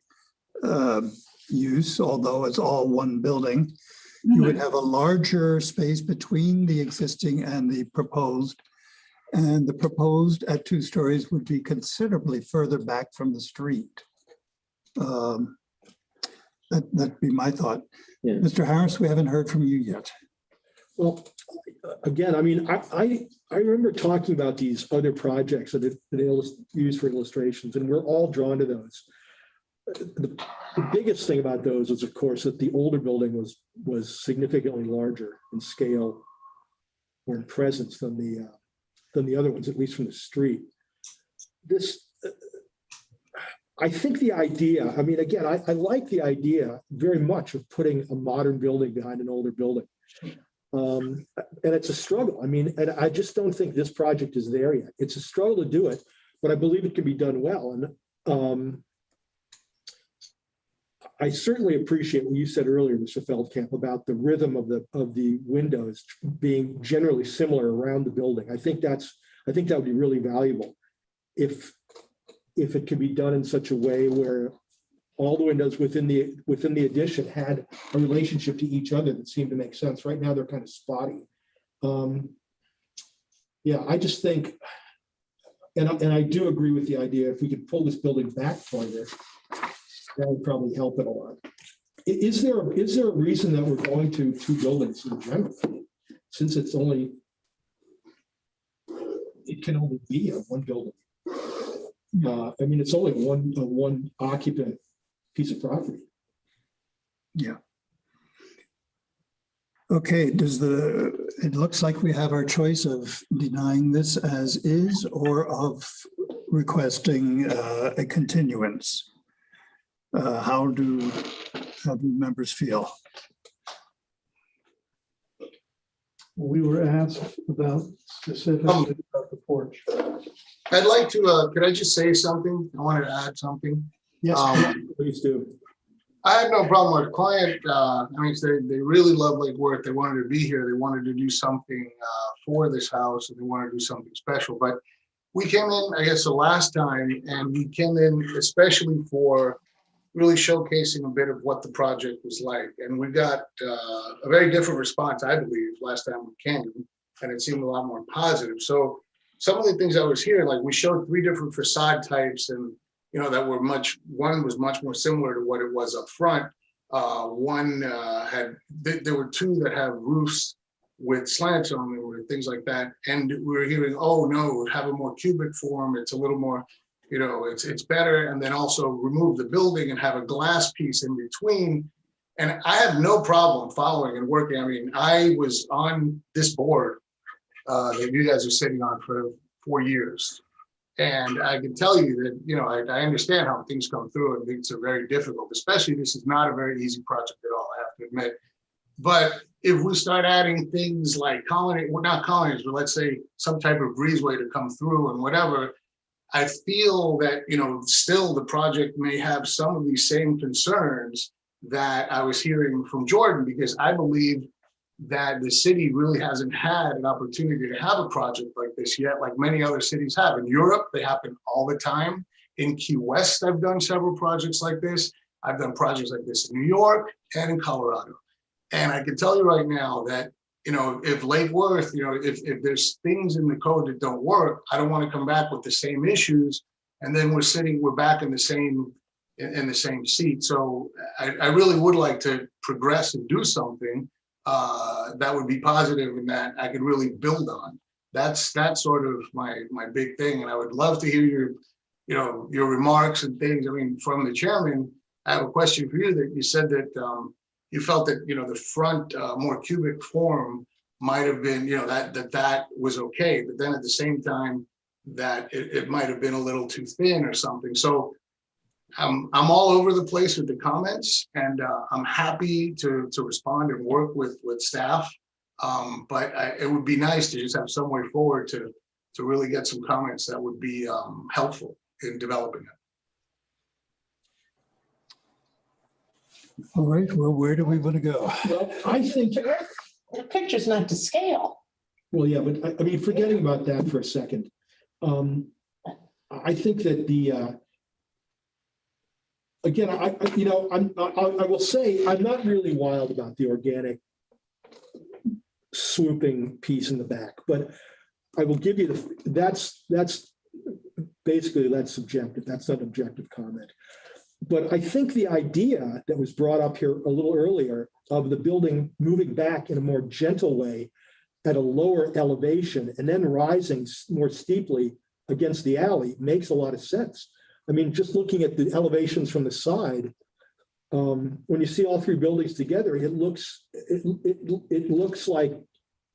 use, although it's all one building. You would have a larger space between the existing and the proposed. And the proposed at 2 stories would be considerably further back from the street. That'd be my thought. Yeah. Mr. Harris, we haven't heard from you yet. Well, again, I mean, I remember talking about these other projects that they use for illustrations, and we're all drawn to those. The biggest thing about those was, of course, that the older building was significantly larger in scale or in presence than the other ones, at least from the street. I think the idea, I mean, again, I like the idea very much of putting a modern building behind an older building. And it's a struggle. I mean, and I just don't think this project is there yet. It's a struggle to do it, but I believe it can be done well. And I certainly appreciate what you said earlier, Mr. Feldkamp, about the rhythm of the windows being generally similar around the building. I think that would be really valuable if it could be done in such a way where all the windows within the addition had a relationship to each other that seemed to make sense. Right now, they're kind of spotty. Yeah, I just think, and I do agree with the idea, if we could pull this building back farther, that would probably help it a lot. Is there a reason that we're going to 2 buildings in general? Since it can only be a 1 building. I mean, it's only one occupant piece of property. Yeah. Okay, it looks like we have our choice of denying this as is or of requesting a continuance. How do members feel? We were asked about specifically about the porch. I'd like to, could I just say something? I wanted to add something. Yes, please do. I have no problem with client. I mean, they really love Lake Worth. They wanted to be here. They wanted to do something for this house, and they wanted to do something special. But we came in, I guess, the last time, and we came in especially for really showcasing a bit of what the project was like. And we got a very different response, I believe, last time we came, and it seemed a lot more positive. So some of the things I was hearing, like we showed 3 different facade types, and that were one was much more similar to what it was up front. One there were 2 that have roofs with slants on them or things like that. And we were hearing, oh no, have a more cubic form. It's a little more, it's better. And then also remove the building and have a glass piece in between. And I have no problem following and working. I mean, I was on this board that you guys are sitting on for 4 years. And I can tell you that, I understand how things come through and things are very difficult, especially this is not a very easy project at all, I have to admit. But if we start adding things like not colonies, but let's say some type of breezeway to come through and whatever, I feel that, still the project may have some of these same concerns that I was hearing from Jordan, because I believe that the city really hasn't had an opportunity to have a project like this yet, like many other cities have. In Europe, they happen all the time. In Key West, I've done several projects like this. I've done projects like this in New York and in Colorado. And I can tell you right now that, if Lake Worth, if there's things in the code that don't work, I don't want to come back with the same issues. And then we're back in the same seat. So I really would like to progress and do something that would be positive and that I could really build on. That's sort of my big thing. And I would love to hear your remarks and things. I mean, from the chairman, I have a question for you. That you said that you felt that the front more cubic form might have been that was okay, but then at the same time that it might have been a little too thin or something. So I'm all over the place with the comments, and I'm happy to respond and work with staff. But it would be nice to just have some way forward to really get some comments that would be helpful in developing it. All right, well, where do we want to go? Well, I think The picture's not to scale. Well, yeah, but I mean, forgetting about that for a second, I think that again, I will say I'm not really wild about the organic swooping piece in the back, but I will give you that's basically that's subjective. That's not an objective comment. But I think the idea that was brought up here a little earlier of the building moving back in a more gentle way at a lower elevation and then rising more steeply against the alley makes a lot of sense. I mean, just looking at the elevations from the side, when you see all 3 buildings together, it looks like,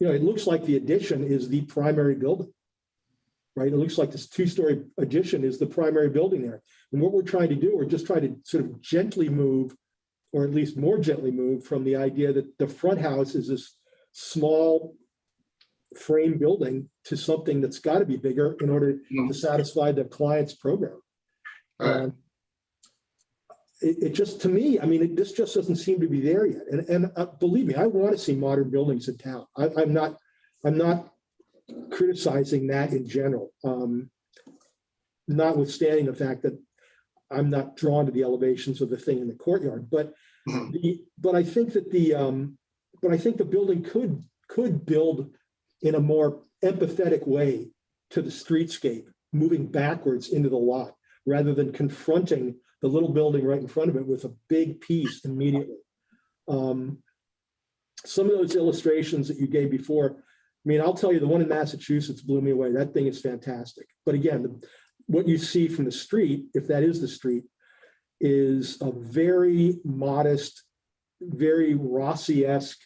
it looks like the addition is the primary building, right? It looks like this 2-story addition is the primary building there. And what we're trying to do, we're just trying to sort of gently move, or at least more gently move, from the idea that the front house is this small frame building to something that's got to be bigger in order to satisfy the client's program. It just, to me, I mean, this just doesn't seem to be there yet. And believe me, I want to see modern buildings in town. I'm not criticizing that in general, notwithstanding the fact that I'm not drawn to the elevations of the thing in the courtyard. But I think that the building could build in a more empathetic way to the streetscape, moving backwards into the lot, rather than confronting the little building right in front of it with a big piece immediately. Some of those illustrations that you gave before, I mean, I'll tell you, the one in Massachusetts blew me away. That thing is fantastic. But again, what you see from the street, if that is the street, is a very modest, very Rossi-esque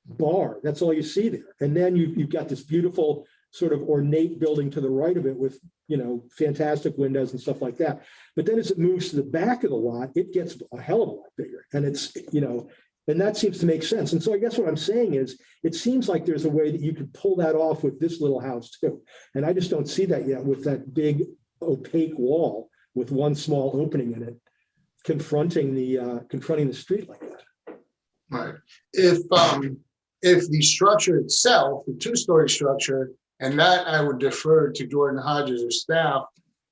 bar. That's all you see there. And then you've got this beautiful sort of ornate building to the right of it with, you know, fantastic windows and stuff like that. But then as it moves to the back of the lot, it gets a hell of a lot bigger. And it's, you know, and that seems to make sense. And so I guess what I'm saying is, it seems like there's a way that you could pull that off with this little house too. And I just don't see that yet with that big opaque wall with one small opening in it, confronting the street like that. Right. If the structure itself, the two-story structure, and that I would defer to Jordan Hodges or staff.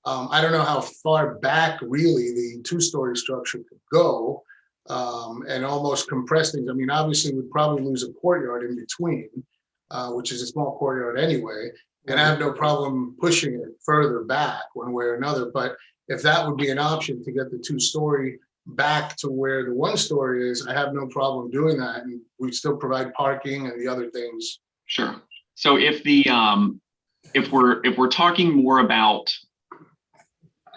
I don't know how far back really the two-story structure could go, and almost compress things. I mean, obviously we'd probably lose a courtyard in between, which is a small courtyard anyway, and I have no problem pushing it further back one way or another. But if that would be an option to get the two-story back to where the one-story is, I have no problem doing that, and we still provide parking and the other things. Sure. So if the if we're talking more about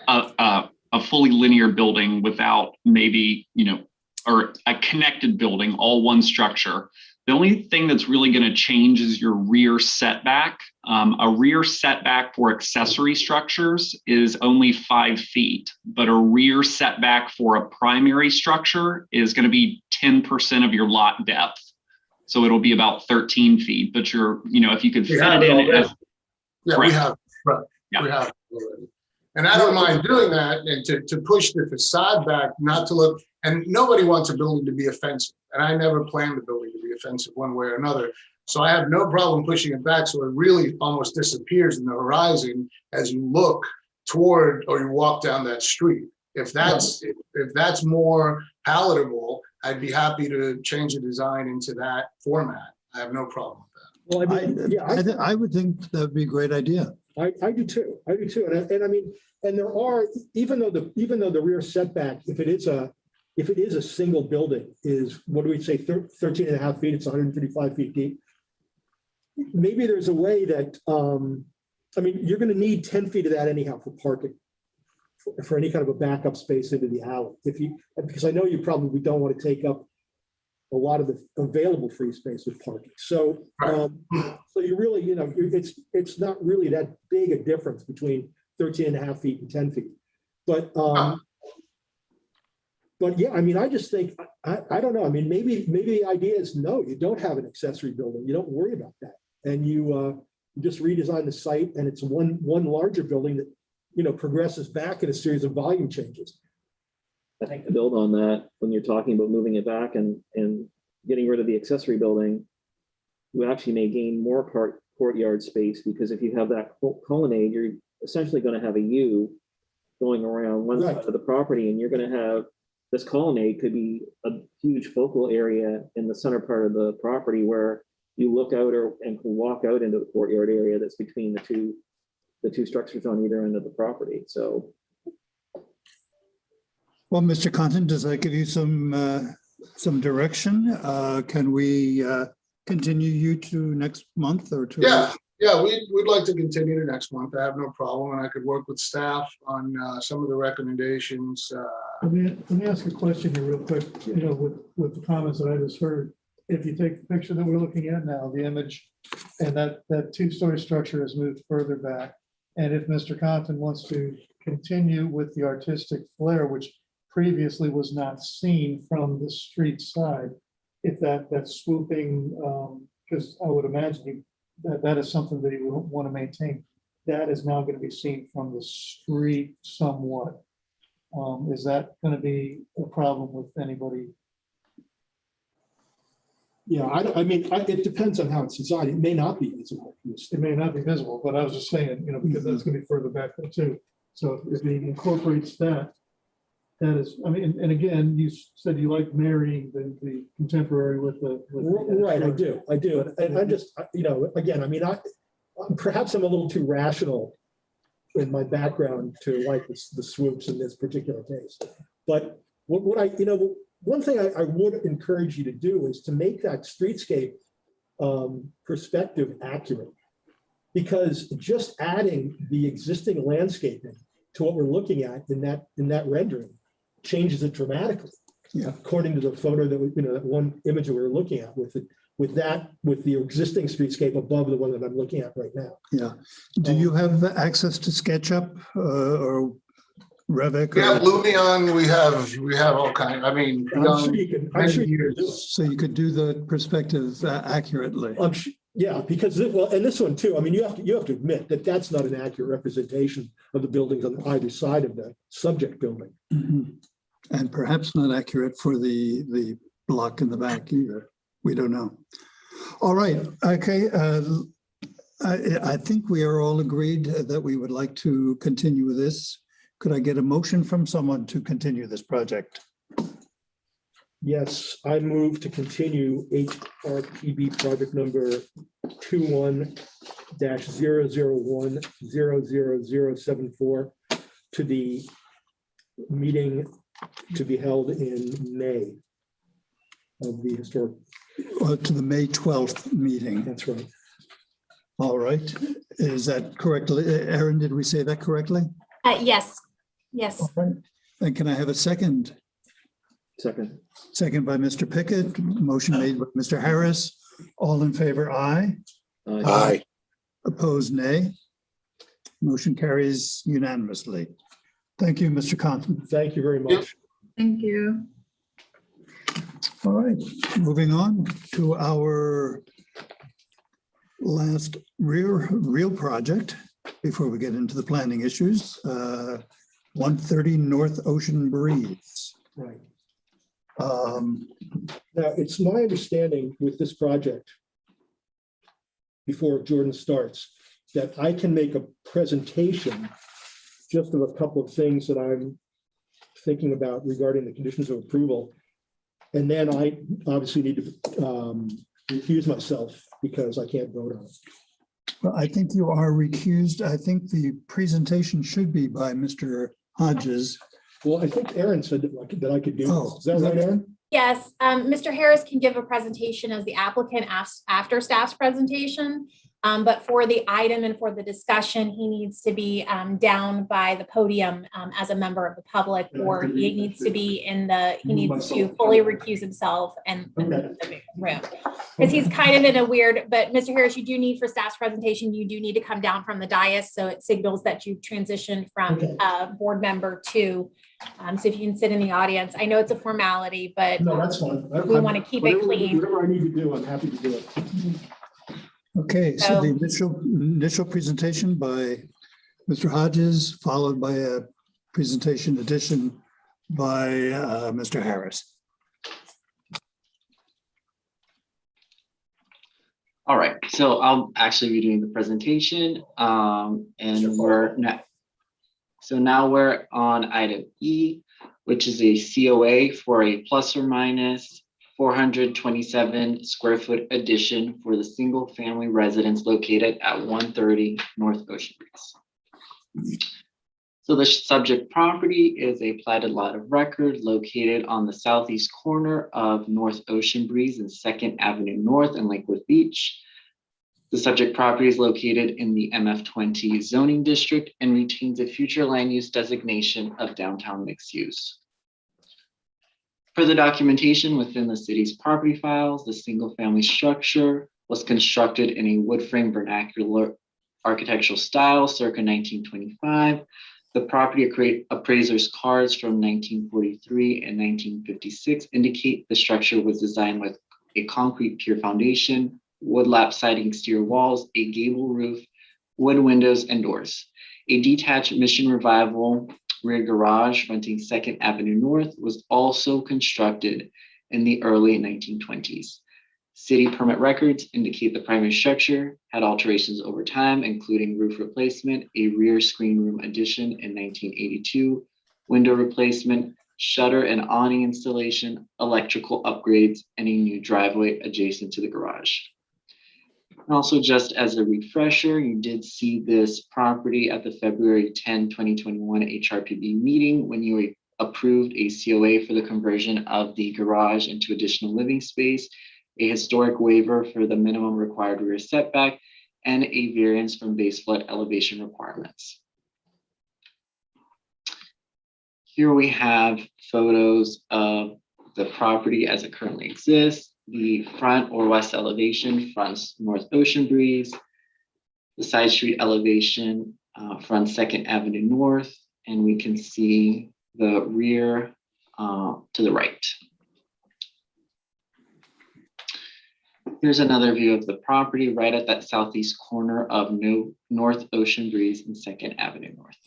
a fully linear building without maybe, you know, or a connected building, all one structure, the only thing that's really going to change is your rear setback. A rear setback for accessory structures is only 5 feet, but a rear setback for a primary structure is going to be 10% of your lot depth. So it'll be about 13 feet, but you're, you know, if you could fit it in as. Yeah, correct. we have, right, Yeah. we have already. And I don't mind doing that, and to push the facade back, not to look, and nobody wants a building to be offensive. And I never planned the building to be offensive one way or another. So I have no problem pushing it back so it really almost disappears in the horizon as you look toward or you walk down that street. If that's more palatable, I'd be happy to change the design into that format. I have no problem with that. Well, I mean, yeah, I would think that'd be a great idea. I do too. I do too. And I mean, and there are, even though the rear setback, if it is a single building, is, what do we say, 13 and a half feet, it's 135 feet deep. Maybe there's a way that, I mean, you're going to need 10 feet of that anyhow for parking, for any kind of a backup space into the alley. Because I know you probably don't want to take up a lot of the available free space with parking. So, so you really, you know, it's not really that big a difference between 13 and a half feet and 10 feet. But yeah, I mean, I just think, I don't know. I mean, maybe the idea is, no, you don't have an accessory building. You don't worry about that. And you just redesign the site, and it's one larger building that, you know, progresses back in a series of volume changes. I think to build on that, when you're talking about moving it back and getting rid of the accessory building, you actually may gain more courtyard space, because if you have that colonnade, you're essentially going to have a U going around one side of the property, and you're going to have this colonnade could be a huge focal area in the center part of the property where you look out and can walk out into the courtyard area that's between the two structures on either end of the property. So. Well, Mr. Contant, does that give you some direction? Can we continue you to next month or two? Yeah, we'd like to continue to next month. I have no problem, and I could work with staff on some of the recommendations. Let me ask a question here real quick, you know, with the comments that I just heard. If you take the picture that we're looking at now, the image, and that two-story structure has moved further back, and if Mr. Compton wants to continue with the artistic flair, which previously was not seen from the street side, if that swooping, because I would imagine that is something that you would want to maintain, that is now going to be seen from the street somewhat. Is that going to be a problem with anybody? Yeah, I mean, it depends on how it's designed. It may not be visible. It may not be visible, but I was just saying, you know, because that's going to be further back there too. So if he incorporates that, That is, I mean, and again, you said you like marrying the contemporary with the. Right, I do. And I'm just, again, I mean, perhaps I'm a little too rational in my background to like the swoops in this particular case. But what I, one thing I would encourage you to do is to make that streetscape perspective accurate. Because just adding the existing landscaping to what we're looking at in that rendering changes it dramatically. Yeah. According to the photo that that one image that we were looking at with the existing streetscape above the one that I'm looking at right now. Yeah. Do you have access to SketchUp or Revit? Yeah, Lumion, we have all kinds. I mean, I'm sure you can. I'm sure you can do it. So you could do the perspective accurately. Yeah, because and this one too. I mean, you have to admit that that's not an accurate representation of the buildings on either side of the subject building. Mm-hmm. And perhaps not accurate for the block in the back either. We don't know. All right. Okay. I think we are all agreed that we would like to continue with this. Could I get a motion from someone to continue this project? Yes, I move to continue HRPB project number 21-001-00074 to the meeting to be held in May of the historic. To the May 12th meeting. That's right. All right. Is that correctly? Erin, did we say that correctly? Yes. Yes. All right. And can I have a second? Second. Second by Mr. Pickett. Motion made by Mr. Harris. All in favor, aye. Aye. Opposed, nay. Motion carries unanimously. Thank you, Mr. Compton. Thank you very much. Thank you. All right, moving on to our last real project before we get into the planning issues. 130 North Ocean Breeze. Right. Now, it's my understanding with this project, before Jordan starts, that I can make a presentation just of a couple of things that I'm thinking about regarding the conditions of approval. And then I obviously need to recuse myself because I can't vote on it. Well, I think you are recused. I think the presentation should be by Mr. Hodges. Well, I think Erin said that I could do this. Is that right, Erin? Yes, Mr. Harris can give a presentation as the applicant after staff's presentation. But for the item and for the discussion, he needs to be down by the podium as a member of the public, or he needs to be he needs to fully recuse himself and leave the room. Because he's kind of in a weird, but Mr. Harris, you do need for staff's presentation, you do need to come down from the dais. So it signals that you've transitioned from board member to, so if you can sit in the audience. I know it's a formality, but no, that's fine. We want to keep it clean. Whatever I need to do, I'm happy to do it. Okay, so the initial presentation by Mr. Hodges, followed by a presentation addition by Mr. Harris. All right, so I'll actually be doing the presentation, and now we're on item E, which is a COA for a plus or minus 427 square foot addition for the single family residence located at 130 North Ocean Breeze. So the subject property is a platted lot of record located on the southeast corner of North Ocean Breeze and 2nd Avenue North in Lakewood Beach. The subject property is located in the MF20 zoning district and retains a future land use designation of downtown mixed use. For the documentation within the city's property files, the single family structure was constructed in a wood frame vernacular architectural style circa 1925. The property appraiser's cards from 1943 and 1956 indicate the structure was designed with a concrete pier foundation, wood lap siding exterior walls, a gable roof, wood windows and doors. A detached Mission Revival rear garage fronting 2nd Avenue North was also constructed in the early 1920s. City permit records indicate the primary structure had alterations over time, including roof replacement, a rear screen room addition in 1982, window replacement, shutter and awning installation, electrical upgrades, and a new driveway adjacent to the garage. And also, just as a refresher, you did see this property at the February 10, 2021 HRPB meeting when you approved a COA for the conversion of the garage into additional living space, a historic waiver for the minimum required rear setback, and a variance from base flood elevation requirements. Here we have photos of the property as it currently exists. The front or west elevation fronts North Ocean Breeze. The side street elevation fronts 2nd Avenue North, and we can see the rear to the right. Here's another view of the property right at that southeast corner of North Ocean Breeze and 2nd Avenue North.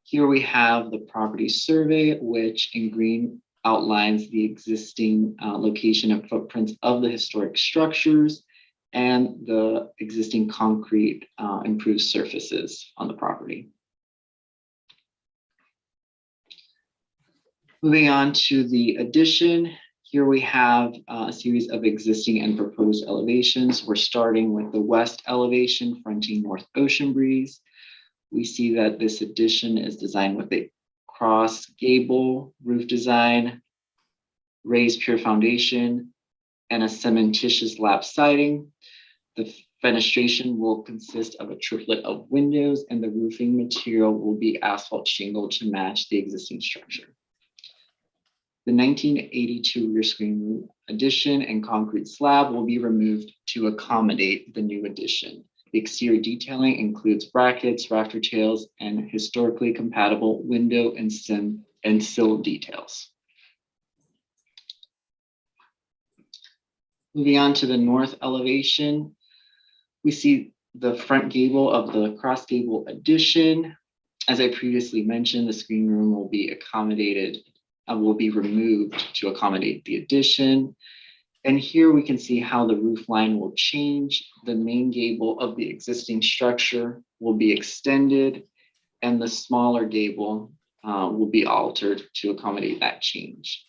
Here we have the property survey, which in green outlines the existing location and footprints of the historic structures and the existing concrete improved surfaces on the property. Moving on to the addition, here we have a series of existing and proposed elevations. We're starting with the west elevation fronting North Ocean Breeze. We see that this addition is designed with a cross gable roof design, raised pier foundation, and a cementitious lap siding. The fenestration will consist of a triplet of windows, and the roofing material will be asphalt shingle to match the existing structure. The 1982 rear screen room addition and concrete slab will be removed to accommodate the new addition. The exterior detailing includes brackets, rafter tails, and historically compatible window and sill details. Moving on to the north elevation, we see the front gable of the cross gable addition. As I previously mentioned, the screen room will be removed to accommodate the addition. And here we can see how the roof line will change. The main gable of the existing structure will be extended, and the smaller gable will be altered to accommodate that change.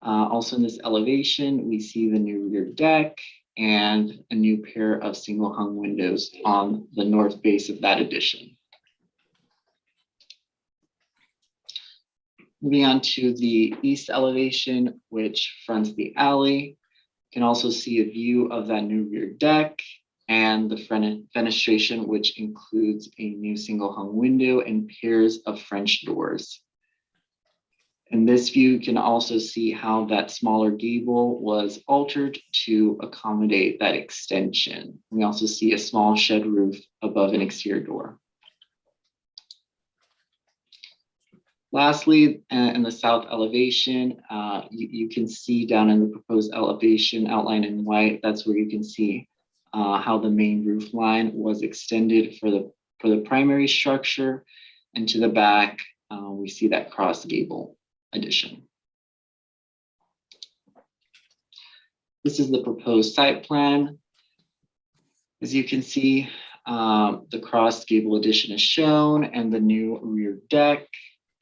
Also in this elevation, we see the new rear deck and a new pair of single hung windows on the north base of that addition. Moving on to the east elevation, which fronts the alley. You can also see a view of that new rear deck and the fenestration, which includes a new single hung window and pairs of French doors. In this view, you can also see how that smaller gable was altered to accommodate that extension. We also see a small shed roof above an exterior door. Lastly, in the south elevation, you can see down in the proposed elevation outlined in white, that's where you can see how the main roof line was extended for the primary structure. And to the back, we see that cross gable addition. This is the proposed site plan. As you can see, the cross gable addition is shown and the new rear deck.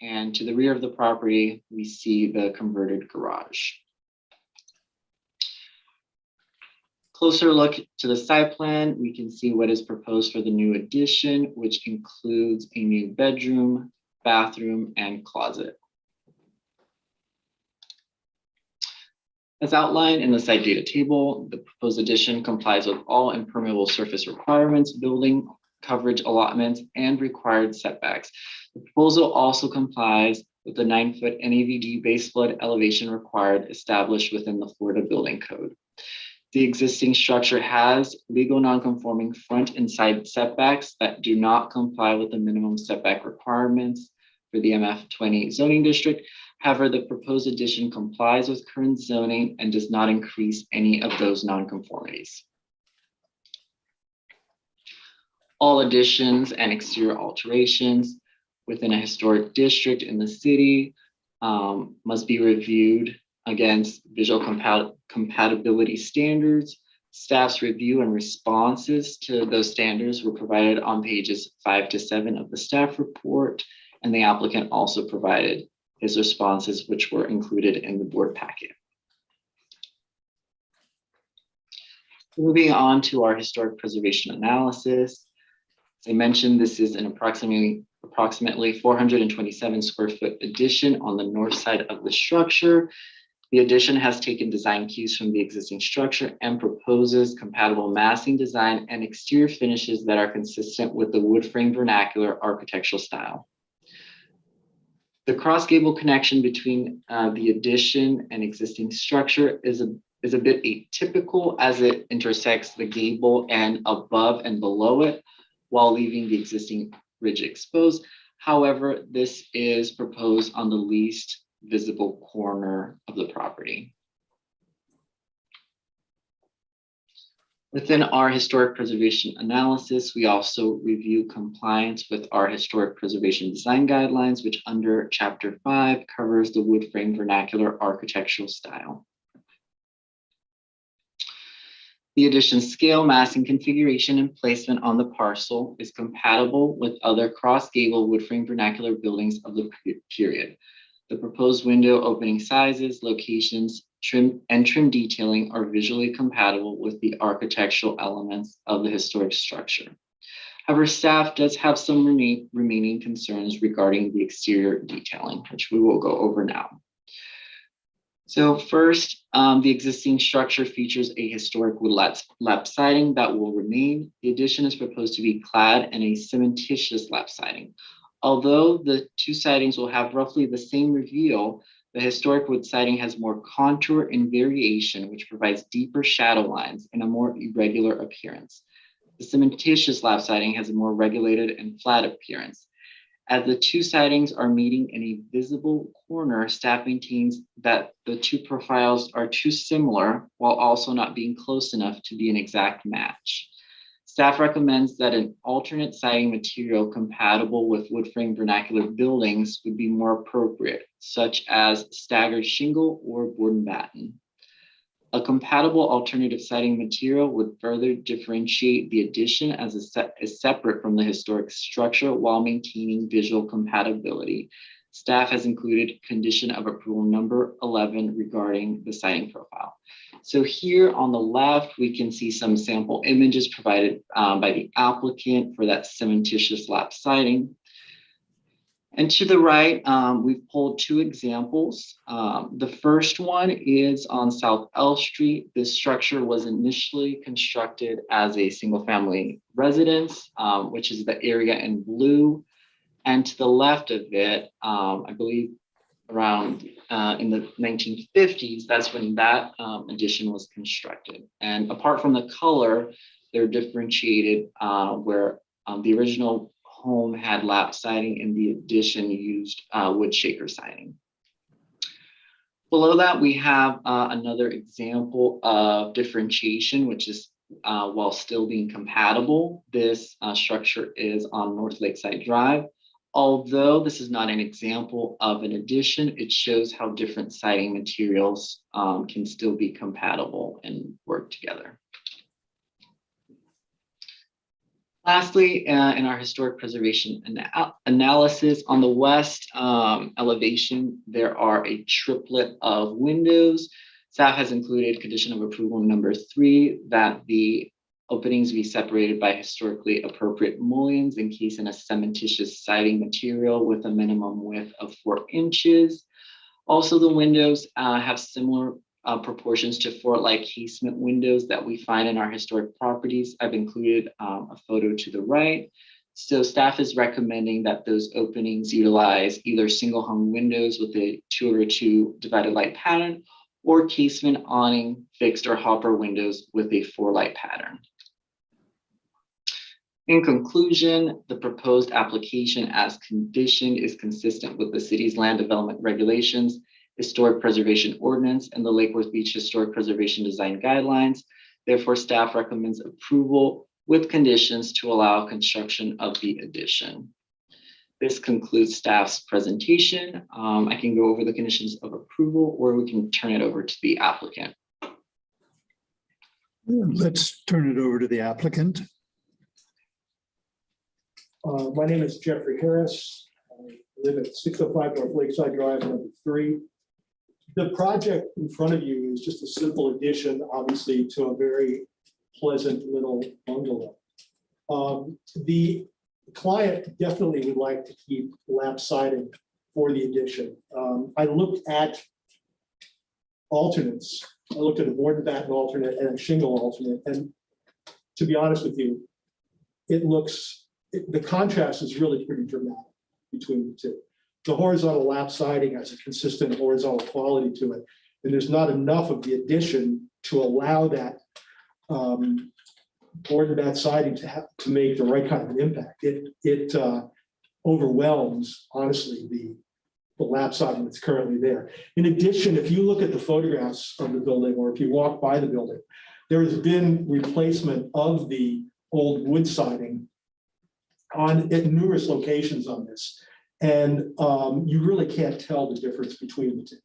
And to the rear of the property, we see the converted garage. Closer look to the site plan, we can see what is proposed for the new addition, which includes a new bedroom, bathroom, and closet. As outlined in the site data table, the proposed addition complies with all impermeable surface requirements, building coverage allotments, and required setbacks. The proposal also complies with the 9-foot NAVD base flood elevation required established within the Florida Building Code. The existing structure has legal non-conforming front and side setbacks that do not comply with the minimum setback requirements for the MF20 zoning district. However, the proposed addition complies with current zoning and does not increase any of those non-conformities. All additions and exterior alterations within a historic district in the city must be reviewed against visual compatibility standards. Staff's review and responses to those standards were provided on pages 5 to 7 of the staff report, and the applicant also provided his responses, which were included in the board packet. Moving on to our historic preservation analysis. As I mentioned, this is an approximately 427 square foot addition on the north side of the structure. The addition has taken design cues from the existing structure and proposes compatible massing design and exterior finishes that are consistent with the wood frame vernacular architectural style. The cross gable connection between the addition and existing structure is a bit atypical, as it intersects the gable and above and below it while leaving the existing ridge exposed. However, this is proposed on the least visible corner of the property. Within our historic preservation analysis, we also review compliance with our historic preservation design guidelines, which under Chapter 5 covers the wood frame vernacular architectural style. The addition's scale, massing, configuration, and placement on the parcel is compatible with other cross-gable wood frame vernacular buildings of the period. The proposed window opening sizes, locations, trim detailing are visually compatible with the architectural elements of the historic structure. However, staff does have some remaining concerns regarding the exterior detailing, which we will go over now. So first, the existing structure features a historic wood lap siding that will remain. The addition is proposed to be clad in a cementitious lap siding. Although the two sidings will have roughly the same reveal, the historic wood siding has more contour and variation, which provides deeper shadow lines and a more irregular appearance. The cementitious lap siding has a more regulated and flat appearance. As the two sidings are meeting in a visible corner, staff maintains that the two profiles are too similar while also not being close enough to be an exact match. Staff recommends that an alternate siding material compatible with wood frame vernacular buildings would be more appropriate, such as staggered shingle or board and batten. A compatible alternative siding material would further differentiate the addition as separate from the historic structure while maintaining visual compatibility. Staff has included condition of approval number 11 regarding the siding profile. So here on the left, we can see some sample images provided by the applicant for that cementitious lap siding. And to the right, we've pulled two examples. The first one is on South L Street. This structure was initially constructed as a single family residence, which is the area in blue. And to the left of it, I believe around in the 1950s, that's when that addition was constructed. And apart from the color, they're differentiated where the original home had lap siding and the addition used wood shaker siding. Below that, we have another example of differentiation, which is while still being compatible. This structure is on North Lakeside Drive. Although this is not an example of an addition, it shows how different siding materials can still be compatible and work together. Lastly, in our historic preservation analysis, on the west elevation, there are a triplet of windows. Staff has included condition of approval number 3 that the openings be separated by historically appropriate mullions encased in a cementitious siding material with a minimum width of 4 inches. Also, the windows have similar proportions to fort-like casement windows that we find in our historic properties. I've included a photo to the right. So staff is recommending that those openings utilize either single hung windows with a 2/2 divided light pattern or casement awning, fixed or hopper windows with a 4-light pattern. In conclusion, the proposed application as conditioned is consistent with the city's land development regulations, historic preservation ordinance, and the Lake Worth Beach Historic Preservation Design Guidelines. Therefore, staff recommends approval with conditions to allow construction of the addition. This concludes staff's presentation. I can go over the conditions of approval, or we can turn it over to the applicant. Let's turn it over to the applicant. My name is Jeffrey Harris. I live at 605 North Lakeside Drive, number 3. The project in front of you is just a simple addition, obviously, to a very pleasant little bungalow. The client definitely would like to keep lap siding for the addition. I looked at alternates. I looked at a board and batten alternate and a shingle alternate, and to be honest with you, the contrast is really pretty dramatic between the two. The horizontal lap siding has a consistent horizontal quality to it, and there's not enough of the addition to allow that board and batten siding to make the right kind of an impact. It overwhelms, honestly, the lap siding that's currently there. In addition, if you look at the photographs of the building, or if you walk by the building, there has been replacement of the old wood siding at numerous locations on this. And you really can't tell the difference between the two.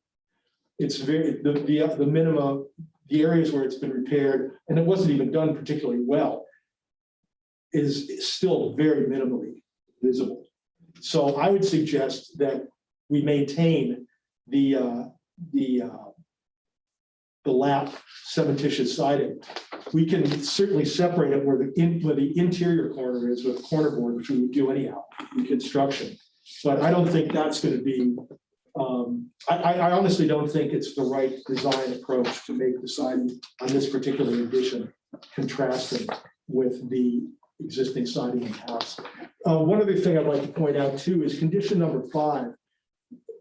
It's the minimum, the areas where it's been repaired, and it wasn't even done particularly well, is still very minimally visible. So I would suggest that we maintain the lap cementitious siding. We can certainly separate it where the interior corner is with a corner board, which we would do anyhow in construction. But I don't think that's going to be, I honestly don't think it's the right design approach to make the siding on this particular addition contrasting with the existing siding in the house. One other thing I'd like to point out too is condition number 5.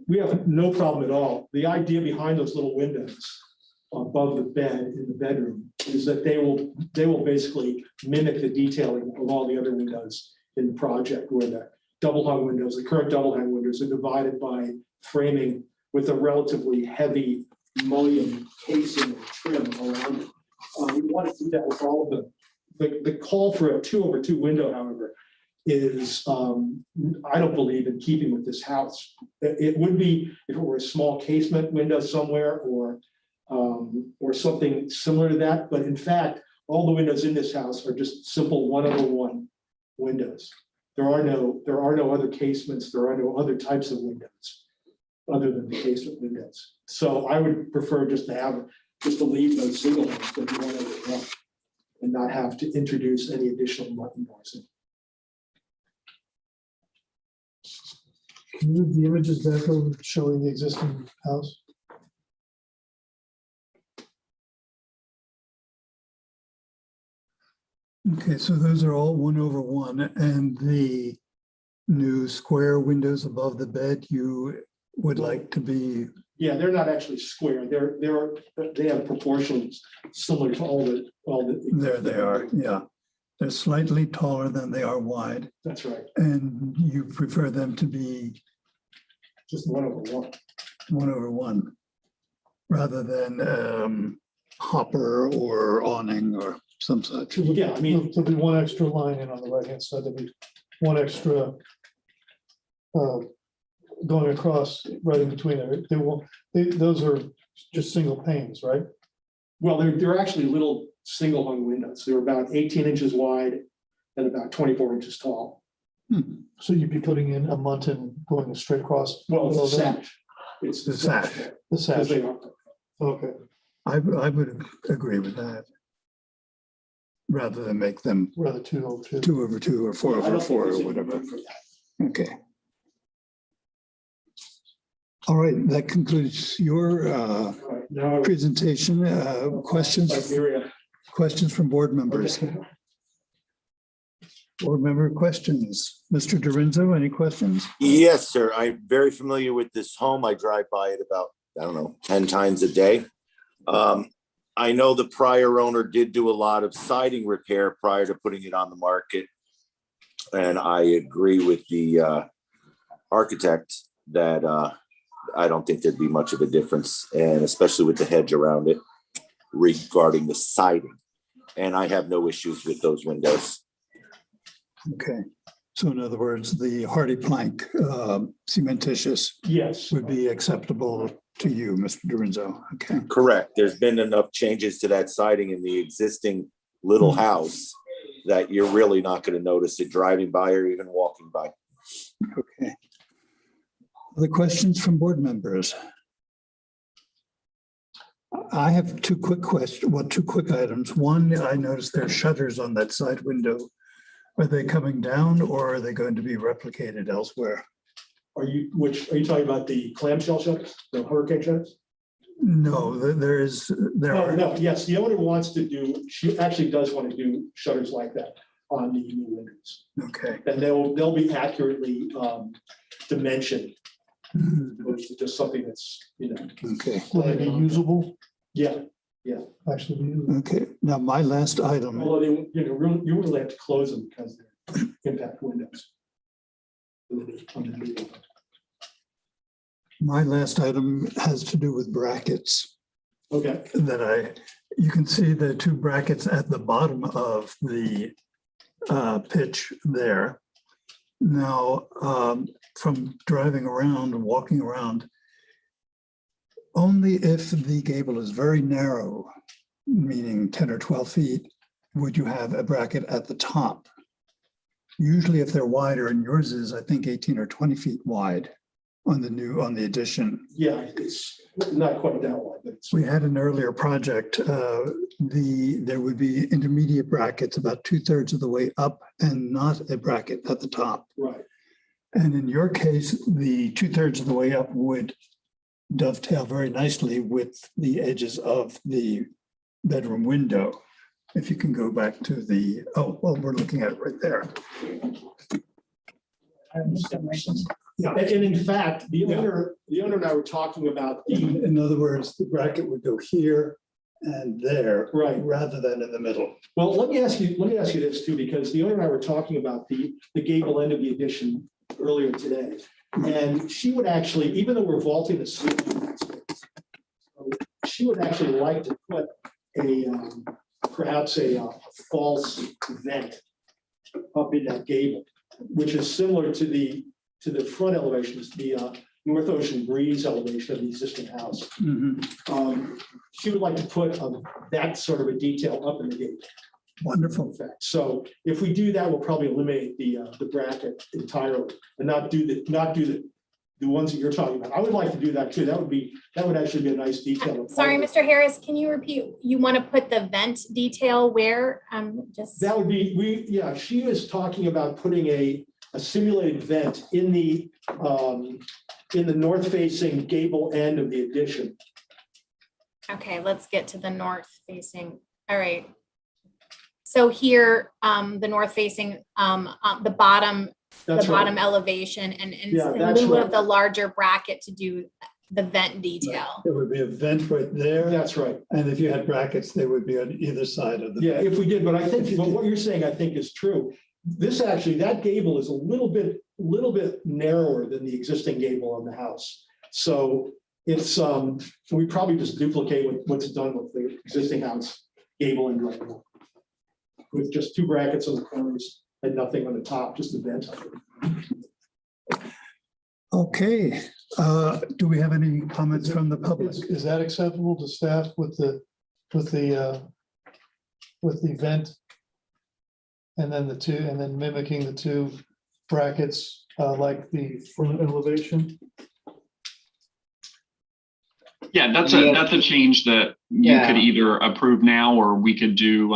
We have no problem at all. The idea behind those little windows above the bed in the bedroom is that they will basically mimic the detailing of all the other windows in the project, where the double hung windows, the current double hung windows, are divided by framing with a relatively heavy mullion casing and trim around it. We want to do that with all of them. The call for a 2/2 window, however, is I don't believe in keeping with this house. It would be if it were a small casement window somewhere, or something similar to that. But in fact, all the windows in this house are just simple 1/1 windows. There are no other casements. There are no other types of windows other than the casement windows. So I would prefer just to leave those single ones that you want to, and not have to introduce any additional button doors in. Can you move the images back over showing the existing house? Okay, so those are all 1/1, and the new square windows above the bed you would like to be. Yeah, they're not actually square. They have proportions similar to all the. There they are, yeah. They're slightly taller than they are wide. That's right. And you prefer them to be just 1/1. 1/1, rather than hopper or awning or some such. Yeah, I mean, there'll be one extra line in on the right-hand side. There'll be one extra going across right in between there. Those are just single panes, right? Well, they're actually little single hung windows. They're about 18 inches wide and about 24 inches tall. So you'd be putting in a muntin going straight across? Well, it's a sash. It's the sash. The sash. They are. Okay. I would agree with that. Rather than make them rather 2/2. 2/2 or 4/4 or whatever. Okay. All right, that concludes your presentation. Questions from board members? Board member questions. Mr. Dorinzo, any questions? Yes, sir. I'm very familiar with this home. I drive by it about, 10 times a day. I know the prior owner did do a lot of siding repair prior to putting it on the market. And I agree with the architect that I don't think there'd be much of a difference, and especially with the hedge around it regarding the siding. And I have no issues with those windows. Okay. So in other words, the hardy plank cementitious would be acceptable to you, Mr. Dorinzo. Okay. Correct. There's been enough changes to that siding in the existing little house that you're really not going to notice it driving by or even walking by. Okay. Other questions from board members? I have two quick items. One, I noticed there are shutters on that side window. Are they coming down or are they going to be replicated elsewhere? Are you talking about the clamshell shutters, the hurricane shutters? No, there are. No, yes, the owner wants to do, she actually does want to do shutters like that on the new windows. Okay. And they'll be accurately dimensioned. Which is just something that's, Okay. Will they be usable? Yeah. Actually, be usable. Okay. Now, my last item. Although they, you really have to close them because they're impact windows. My last item has to do with brackets. Okay. You can see the two brackets at the bottom of the pitch there. Now, from driving around and walking around, only if the gable is very narrow, meaning 10 or 12 feet, would you have a bracket at the top. Usually if they're wider, and yours is, I think, 18 or 20 feet wide on the addition. Yeah, it's not quite that wide, but it's. We had an earlier project, there would be intermediate brackets about 2/3 of the way up and not a bracket at the top. Right. And in your case, the 2/3 of the way up would dovetail very nicely with the edges of the bedroom window. If you can go back to the, we're looking at it right there. Yeah, and in fact, the owner and I were talking about in other words, the bracket would go here and there, right, rather than in the middle. Well, let me ask you this too, because the owner and I were talking about the gable end of the addition earlier today. And she would actually, even though we're vaulting the ceiling, she would actually like to put perhaps a false vent up in that gable, which is similar to the front elevations, the North Ocean breeze elevation of the existing house. She would like to put that sort of a detail up in the gable. Wonderful. So if we do that, we'll probably eliminate the bracket entirely and not do the ones that you're talking about. I would like to do that too. That would actually be a nice detail. Sorry, Mr. Harris, can you repeat? You want to put the vent detail where? That would be, she was talking about putting a simulated vent in the north facing gable end of the addition. Okay, let's get to the north facing. All right. So here, the north facing, the bottom, elevation, and in lieu of the larger bracket to do the vent detail. There would be a vent right there. That's right. And if you had brackets, they would be on either side of the. Yeah, if we did, but I think what you're saying, I think is true. This actually, that gable is a little bit narrower than the existing gable on the house. So it's, we probably just duplicate what's done with the existing house gable and right now, with just two brackets on the corners and nothing on the top, just a vent. Okay, do we have any comments from the public? Is that acceptable to staff with the vent? And then mimicking the two brackets like the front elevation? Yeah, that's a change that you could either approve now, or we could do,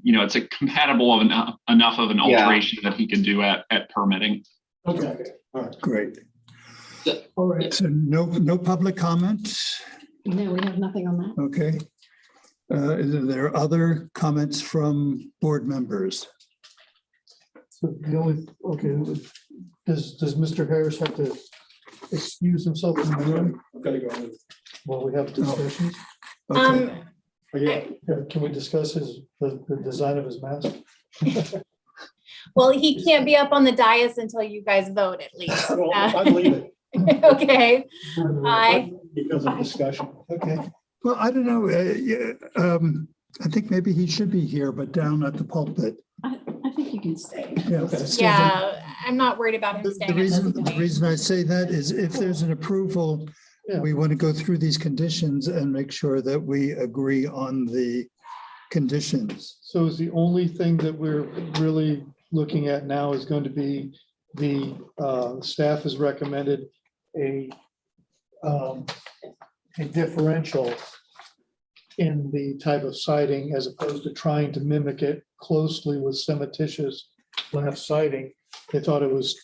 it's a compatible enough of an alteration that he can do at permitting. Okay, all right, great. All right, so no public comment? No, we have nothing on that. Okay. Is there other comments from board members? So the only, does Mr. Harris have to excuse himself from the room? I've got to go. While we have discussions? Can we discuss the design of his mask? Well, he can't be up on the dais until you guys vote at least. I'm leaving. Okay. Bye. Because of discussion. Okay. Well, I don't know. I think maybe he should be here, but down at the pulpit. I think you can stay. Yeah, I'm not worried about him staying. The reason I say that is if there's an approval, we want to go through these conditions and make sure that we agree on the conditions. So is the only thing that we're really looking at now is going to be the staff has recommended a differential in the type of siding as opposed to trying to mimic it closely with cementitious lap siding. They thought it was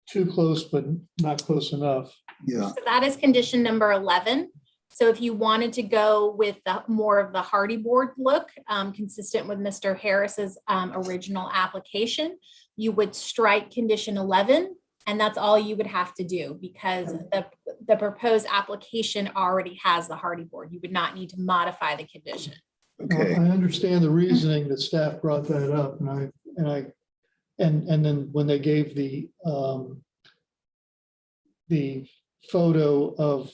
too close, but not close enough. Yeah. So that is condition number 11. So if you wanted to go with the more of the hardy board look, consistent with Mr. Harris's original application, you would strike condition 11, and that's all you would have to do because the proposed application already has the hardy board. You would not need to modify the condition. Okay. I understand the reasoning that staff brought that up, and then when they gave the photo of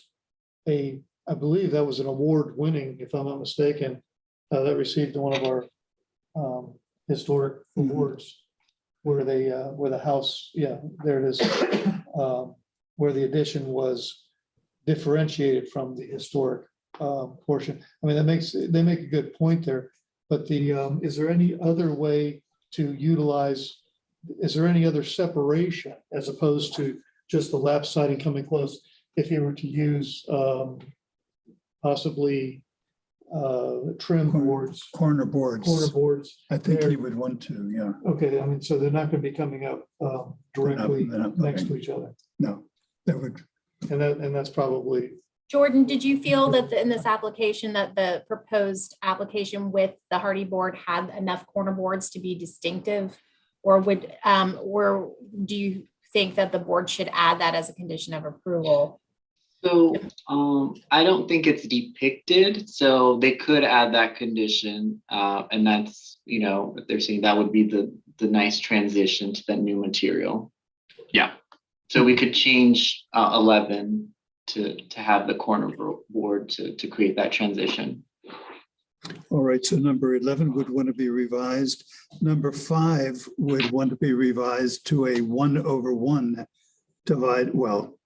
I believe that was an award-winning, if I'm not mistaken, that received one of our historic awards, where the house, yeah, there it is, where the addition was differentiated from the historic portion. I mean, they make a good point there, but is there any other way to utilize, is there any other separation as opposed to just the lap siding coming close? If you were to use possibly trim boards, Corner boards. I think there. he would want to, yeah. Okay, I mean, so they're not going to be coming up directly They're not next to bumping. each other. No, that would, And that's probably, Jordan, did you feel that in this application that the proposed application with the hardy board had enough corner boards to be distinctive? Or do you think that the board should add that as a condition of approval? So I don't think it's depicted, so they could add that condition. And that's, if they're saying that would be the nice transition to that new material. Yeah. So we could change 11 to have the corner board to create that transition. all right, so number 11 would want to be revised. Number 5 would want to be revised to a 1/1 divide, well.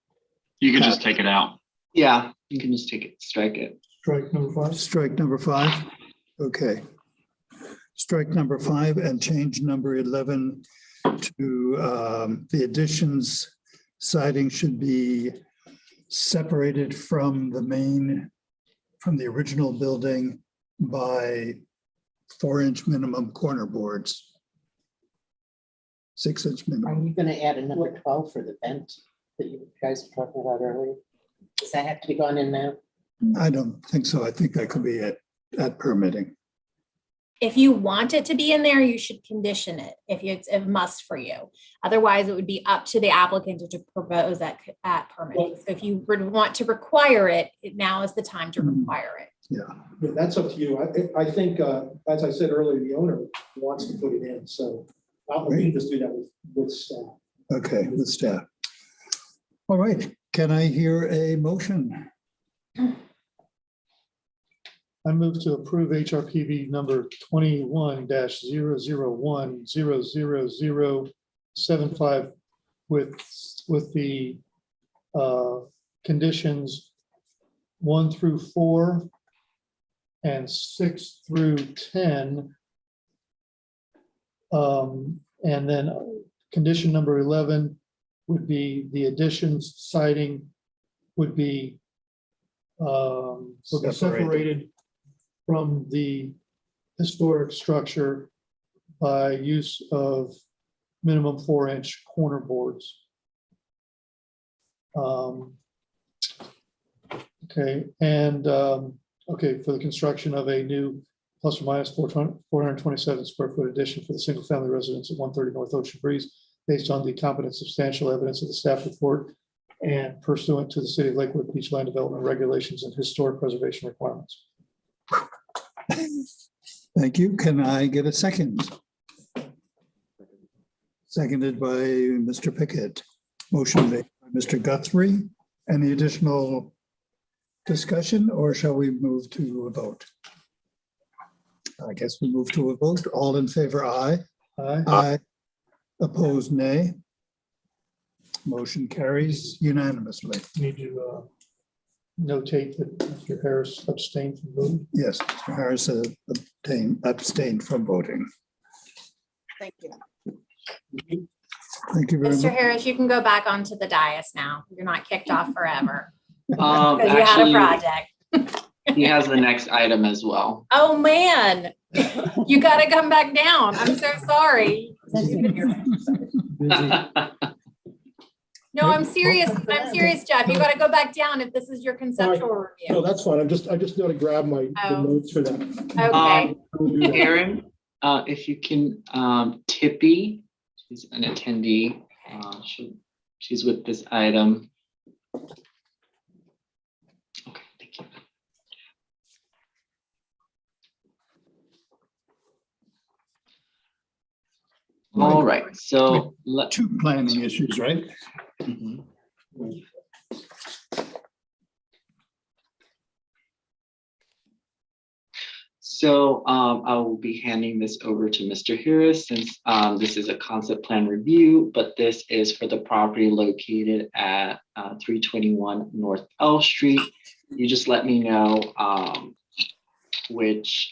You could just take it out. Yeah, you can just strike it. strike number 5. Strike number 5, okay. Strike number 5 and change number 11 to the additions siding should be separated from the original building by 4-inch minimum corner boards. 6-inch minimum. Are you gonna add a number 12 for the vent that you guys were talking about earlier? Does that have to be gone in now? I don't think so. I think that could be at permitting. If you want it to be in there, you should condition it if it's a must for you. Otherwise, it would be up to the applicant to propose that at permitting. So if you would want to require it, now is the time to require it. Yeah. That's up to you. I think, as I said earlier, the owner wants to put it in, so we can just do that with staff. Okay, with staff. All right, can I hear a motion? I move to approve HRPB number 21-001-00075 with the conditions 1 through 4 and 6 through 10. And then condition number 11 would be the additions siding would be separated from the historic structure by use of minimum 4-inch corner boards. Okay, and okay, for the construction of a new plus or minus 427 square foot addition for the single family residence at 130 North Ocean Breeze, based on the competent substantial evidence of the staff report and pursuant to the City of Lakewood Beach Land Development regulations and historic preservation requirements. Thank you. Can I get a second? Seconded by Mr. Pickett. Motion made by Mr. Guthrie. Any additional discussion, or shall we move to a vote? I guess we move to a vote. All in favor, aye. Aye. Aye. Opposed, nay. Motion carries unanimously. Need to notate that Mr. Harris abstained from voting. Yes, Mr. Harris abstained from voting. Thank you. Thank you very Mr. much. Harris, you can go back onto the dais now. You're not kicked off forever. Because you had a Actually, project. he has the next item as well. Oh, man. You got to come back down. I'm so sorry. No, I'm serious. I'm serious, Jeff. You got to go back down if this is your conceptual No, review. that's fine. I just know to grab the Oh. notes for that. Okay. Aaron, if you can, Tippy, she's an attendee. She's with this item. Okay, thank you. All right, so Two planning issues, right? Mhm. So I will be handing this over to Mr. Harris since this is a concept plan review, but this is for the property located at 321 North L Street. You just let me know which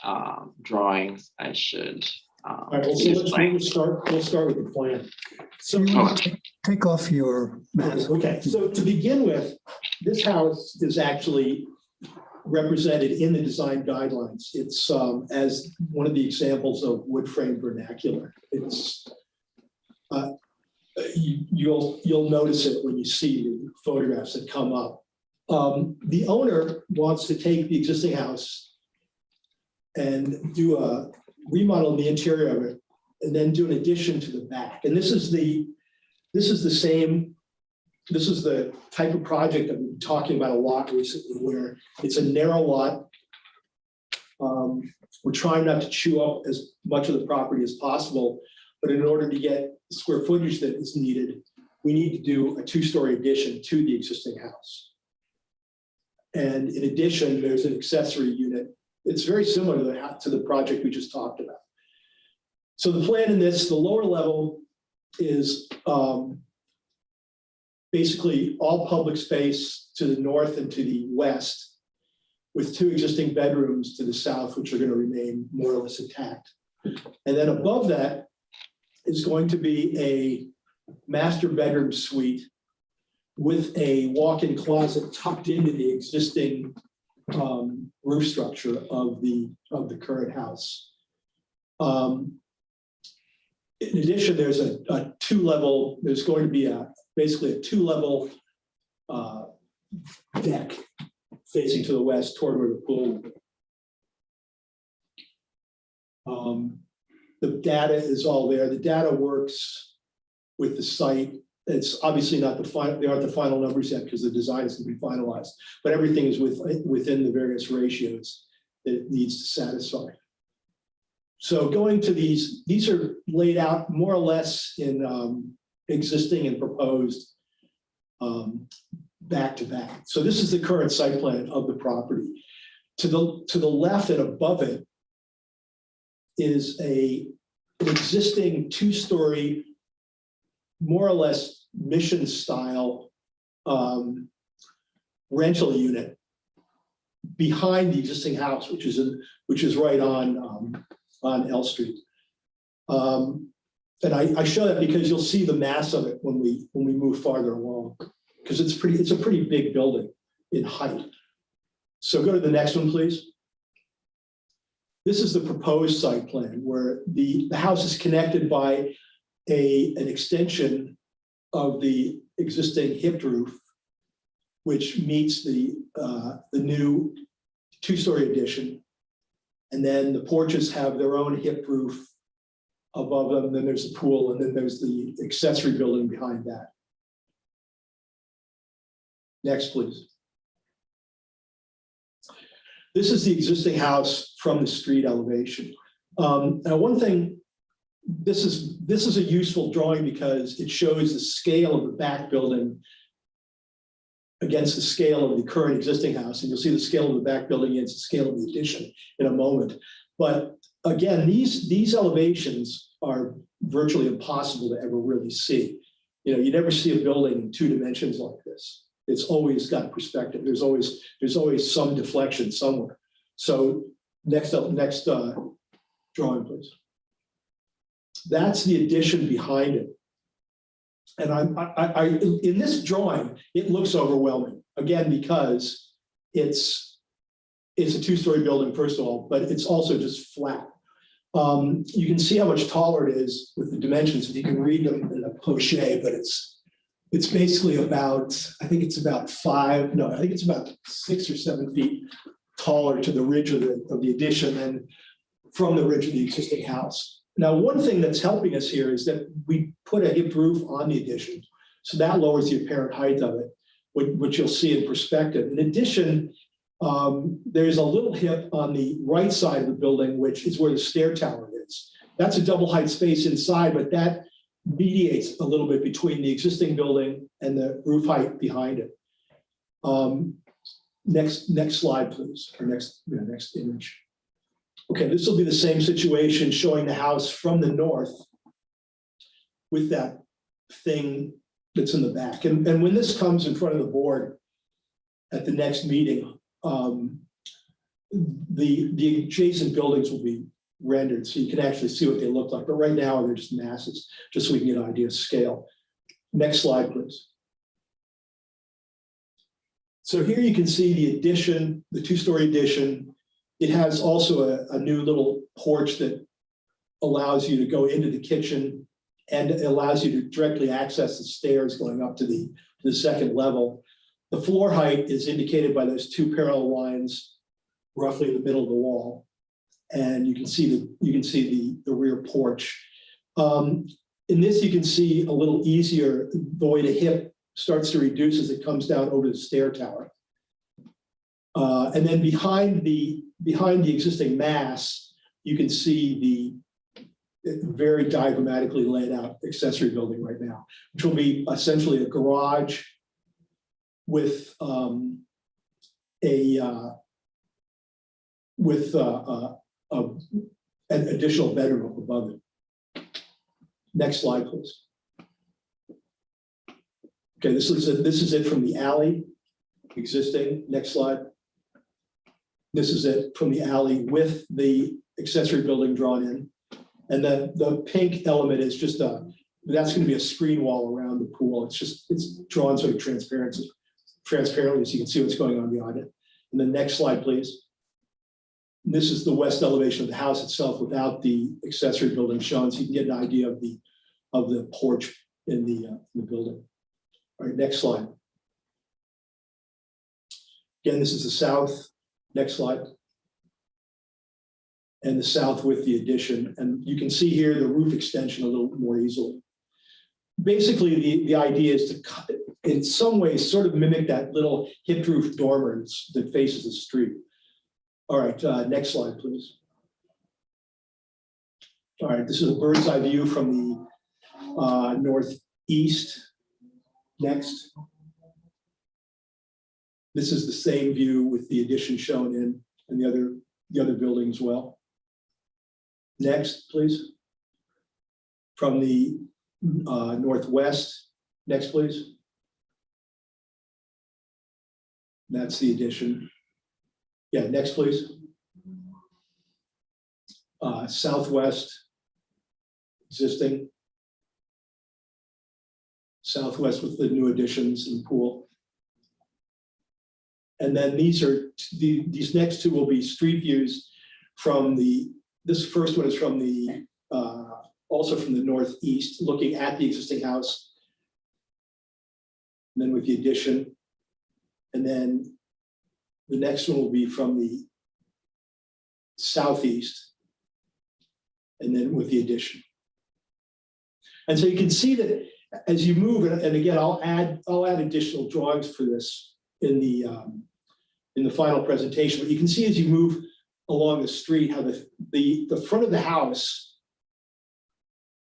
drawings I should. All right, well, so we'll start with the plan. So Take off your mask. Okay, so to begin with, this house is actually represented in the design guidelines. It's as one of the examples of wood frame vernacular. It's you'll notice it when you see the photographs that come up. The owner wants to take the existing house and do a remodel in the interior of it, and then do an addition to the back. And this is the type of project that we've been talking about a lot recently, where it's a narrow lot. We're trying not to chew up as much of the property as possible, but in order to get the square footage that is needed, we need to do a two-story addition to the existing house. And in addition, there's an accessory unit. It's very similar to the project we just talked about. So the plan in this, the lower level is basically all public space to the north and to the west, with two existing bedrooms to the south, which are going to remain more or less intact. And then above that is going to be a master bedroom suite with a walk-in closet tucked into the existing roof structure of the current house. In addition, there's a two-level, there's going to be basically a two-level deck facing to the west toward where the pool will be. The data is all there. The data works with the site. It's obviously not the final, they aren't the final numbers yet because the design isn't been finalized, but everything is within the various ratios that it needs to satisfy. So going to these are laid out more or less in existing and proposed back to back. So this is the current site plan of the property. To the left and above it is an existing two-story, more or less mission style rental unit behind the existing house, which is right on L Street. And I show that because you'll see the mass of it when we move farther along, because it's a pretty big building in height. So go to the next one, please. This is the proposed site plan where the house is connected by an extension of the existing hipped roof, which meets the new two-story addition. And then the porches have their own hipped roof above them. Then there's the pool, and then there's the accessory building behind that. Next, please. This is the existing house from the street elevation. Now, one thing, this is a useful drawing because it shows the scale of the back building against the scale of the current existing house. And you'll see the scale of the back building against the scale of the addition in a moment. But again, these elevations are virtually impossible to ever really see. You know, you never see a building in two dimensions like this. It's always got perspective. There's always some deflection somewhere. So next drawing, please. That's the addition behind it. And in this drawing, it looks overwhelming, again, because it's a 2-story building, first of all, but it's also just flat. You can see how much taller it is with the dimensions, if you can read them in a poche, but it's basically about, I think it's about 6 or 7 feet taller to the ridge of the addition than from the ridge of the existing house. Now, one thing that's helping us here is that we put a hip roof on the addition, so that lowers the apparent height of it, which you'll see in perspective. In addition, there's a little hip on the right side of the building, which is where the stair tower is. That's a double height space inside, but that mediates a little bit between the existing building and the roof height behind it. Next slide, please, or next image. Okay, this will be the same situation, showing the house from the north with that thing that's in the back. And when this comes in front of the board at the next meeting, the adjacent buildings will be rendered so you can actually see what they look like. But right now they're just masses, just so we can get an idea of scale. Next slide, please. So here you can see the addition, the 2-story addition. It has also a new little porch that allows you to go into the kitchen, and it allows you to directly access the stairs going up to the second level. The floor height is indicated by those 2 parallel lines roughly in the middle of the wall. And you can see the rear porch. In this, you can see a little easier the way the hip starts to reduce as it comes down over the stair tower. And then behind the existing mass, you can see the very diagrammatically laid out accessory building right now, which will be essentially a garage with an additional bedroom up above it. Next slide, please. Okay, this is it from the alley existing. Next slide. This is it from the alley with the accessory building drawn in. And the pink element is just that's going to be a screen wall around the pool. It's drawn sort of transparently so you can see what's going on beyond it. And the next slide, please. And this is the west elevation of the house itself without the accessory building shown, so you can get an idea of the porch in the building. All right, next slide. Again, this is the south. Next slide. And the south with the addition. And you can see here the roof extension a little more easily. Basically, the idea is to, in some ways, sort of mimic that little hip roof dormer that faces the street. All right, next slide, please. All right, this is a bird's eye view from the northeast. Next. This is the same view with the addition shown in and the other building as well. Next, please. From the northwest. Next, please. That's the addition. Yeah, next, please. Southwest, existing. Southwest with the new additions in the pool. And then these next two will be street views from this first one is from the, also from the northeast, looking at the existing house. And then with the addition. And then the next one will be from the southeast. And then with the addition. And so you can see that as you move, and again, I'll add additional drawings for this in the final presentation, but you can see as you move along the street how the front of the house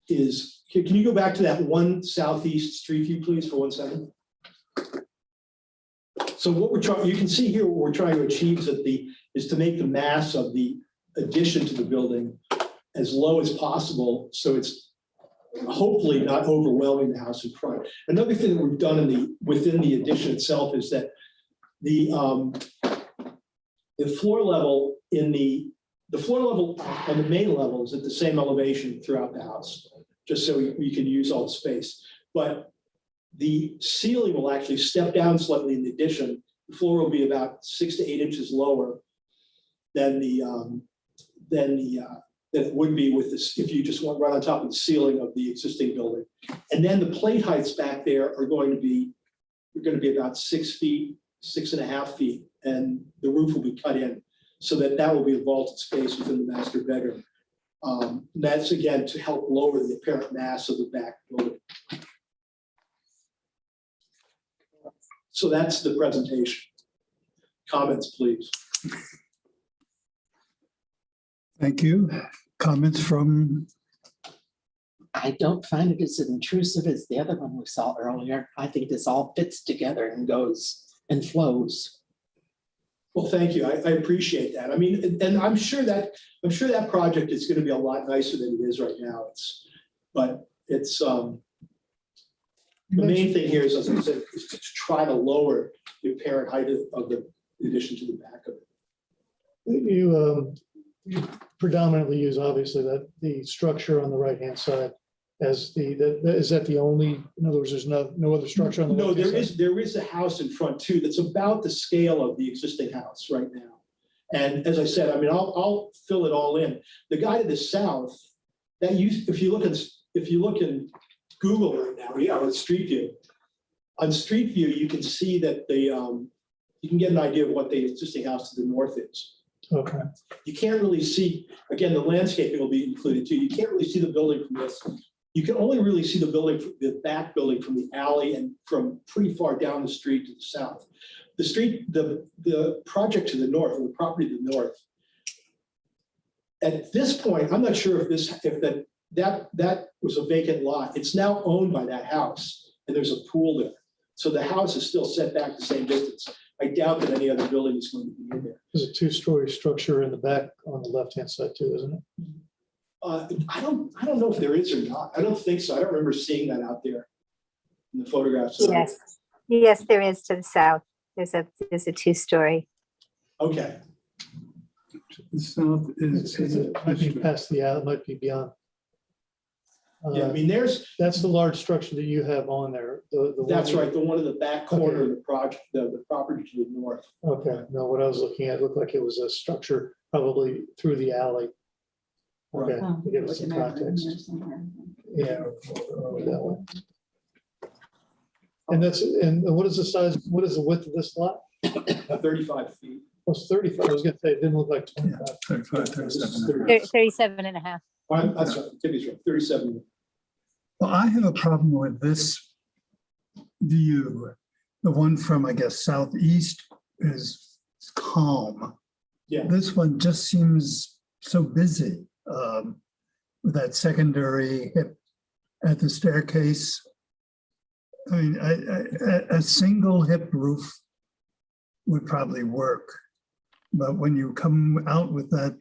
is. Can you go back to that one southeast street view, please, for 1 second? So what we're trying, you can see here what we're trying to achieve is to make the mass of the addition to the building as low as possible, so it's hopefully not overwhelming the house in front. Another thing that we've done within the addition itself is that the floor level on the main level is at the same elevation throughout the house, just so we can use all the space. but the ceiling will actually step down slightly in the addition. The floor will be about 6 to 8 inches lower than than it would be with this, if you just went right on top of the ceiling of the existing building. And then the plate heights back there are going to be about 6 feet, 6.5 feet, and the roof will be cut in so that that will be a vaulted space within the master bedroom. That's again to help lower the apparent mass of the back building. So that's the presentation. Comments, please. Thank you. Comments from, I don't find it as intrusive as the other one we saw earlier. I think this all fits together and goes and flows. Well, thank you. I appreciate that. I mean, and I'm sure that project is going to be a lot nicer than it is right now. The main thing here is, as I said, is to try to lower the apparent height of the addition to the back of it. You predominantly use obviously that the structure on the right-hand side as is that the only, in other words, there's no other structure on the No, left-hand side? there is a house in front too that's about the scale of the existing house right now. And as I said, I mean, I'll fill it all in. The guy to the south, if you look in Google right now, with Street View. On Street View, you can see that you can get an idea of what the existing house to the north is. Okay. You can't really see, again, the landscaping will be included too. You can't really see the building from this. You can only really see the building, the back building from the alley and from pretty far down the street to the south. The project to the north, or the property to the north. At this point, I'm not sure if that was a vacant lot. It's now owned by that house, and there's a pool there. So the house is still set back the same distance. I doubt that any other building is going to be in there. There's a two-story structure in the back on the left-hand side too, isn't it? I don't know if there is or not. I don't think so. I don't remember seeing that out there in the photographs. Yes, there is to the south. There's a two-story. Okay. the south is. It might be past the alley, it might be beyond. Yeah, I mean, That's the large structure that you have on there. That's right, the one in the back corner of the project, the property to the north. Okay, no, what I was looking at looked like it was a structure probably through the alley. Okay, to give us some context. Yeah. or that one. And what is the size, what is the width of this lot? 35 feet. Oh, it's 35, I was gonna say, it didn't look like 25. 35, 37. 37 and a half. That's right, Timmy's right, 37. Well, I have a problem with this view. The one from, I guess, southeast is calm. Yeah. This one just seems so busy with that secondary hip at the staircase. I mean, a single hip roof would probably work. But when you come out with that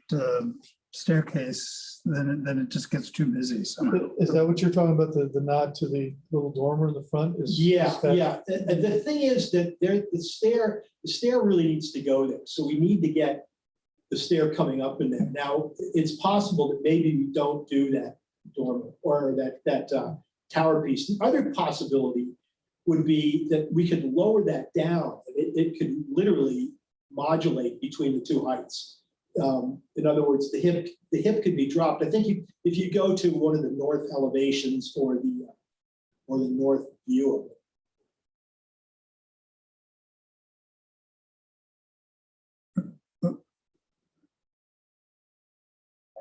staircase, then it just gets too busy somehow. Is that what you're talking about, the nod to the little dormer in the front? Yeah. And the thing is that the stair really needs to go there. So we need to get the stair coming up in there. Now, it's possible that maybe we don't do that dormer or that tower piece. The other possibility would be that we could lower that down. It could literally modulate between the two heights. In other words, the hip could be dropped. I think if you go to one of the north elevations or the north view of it.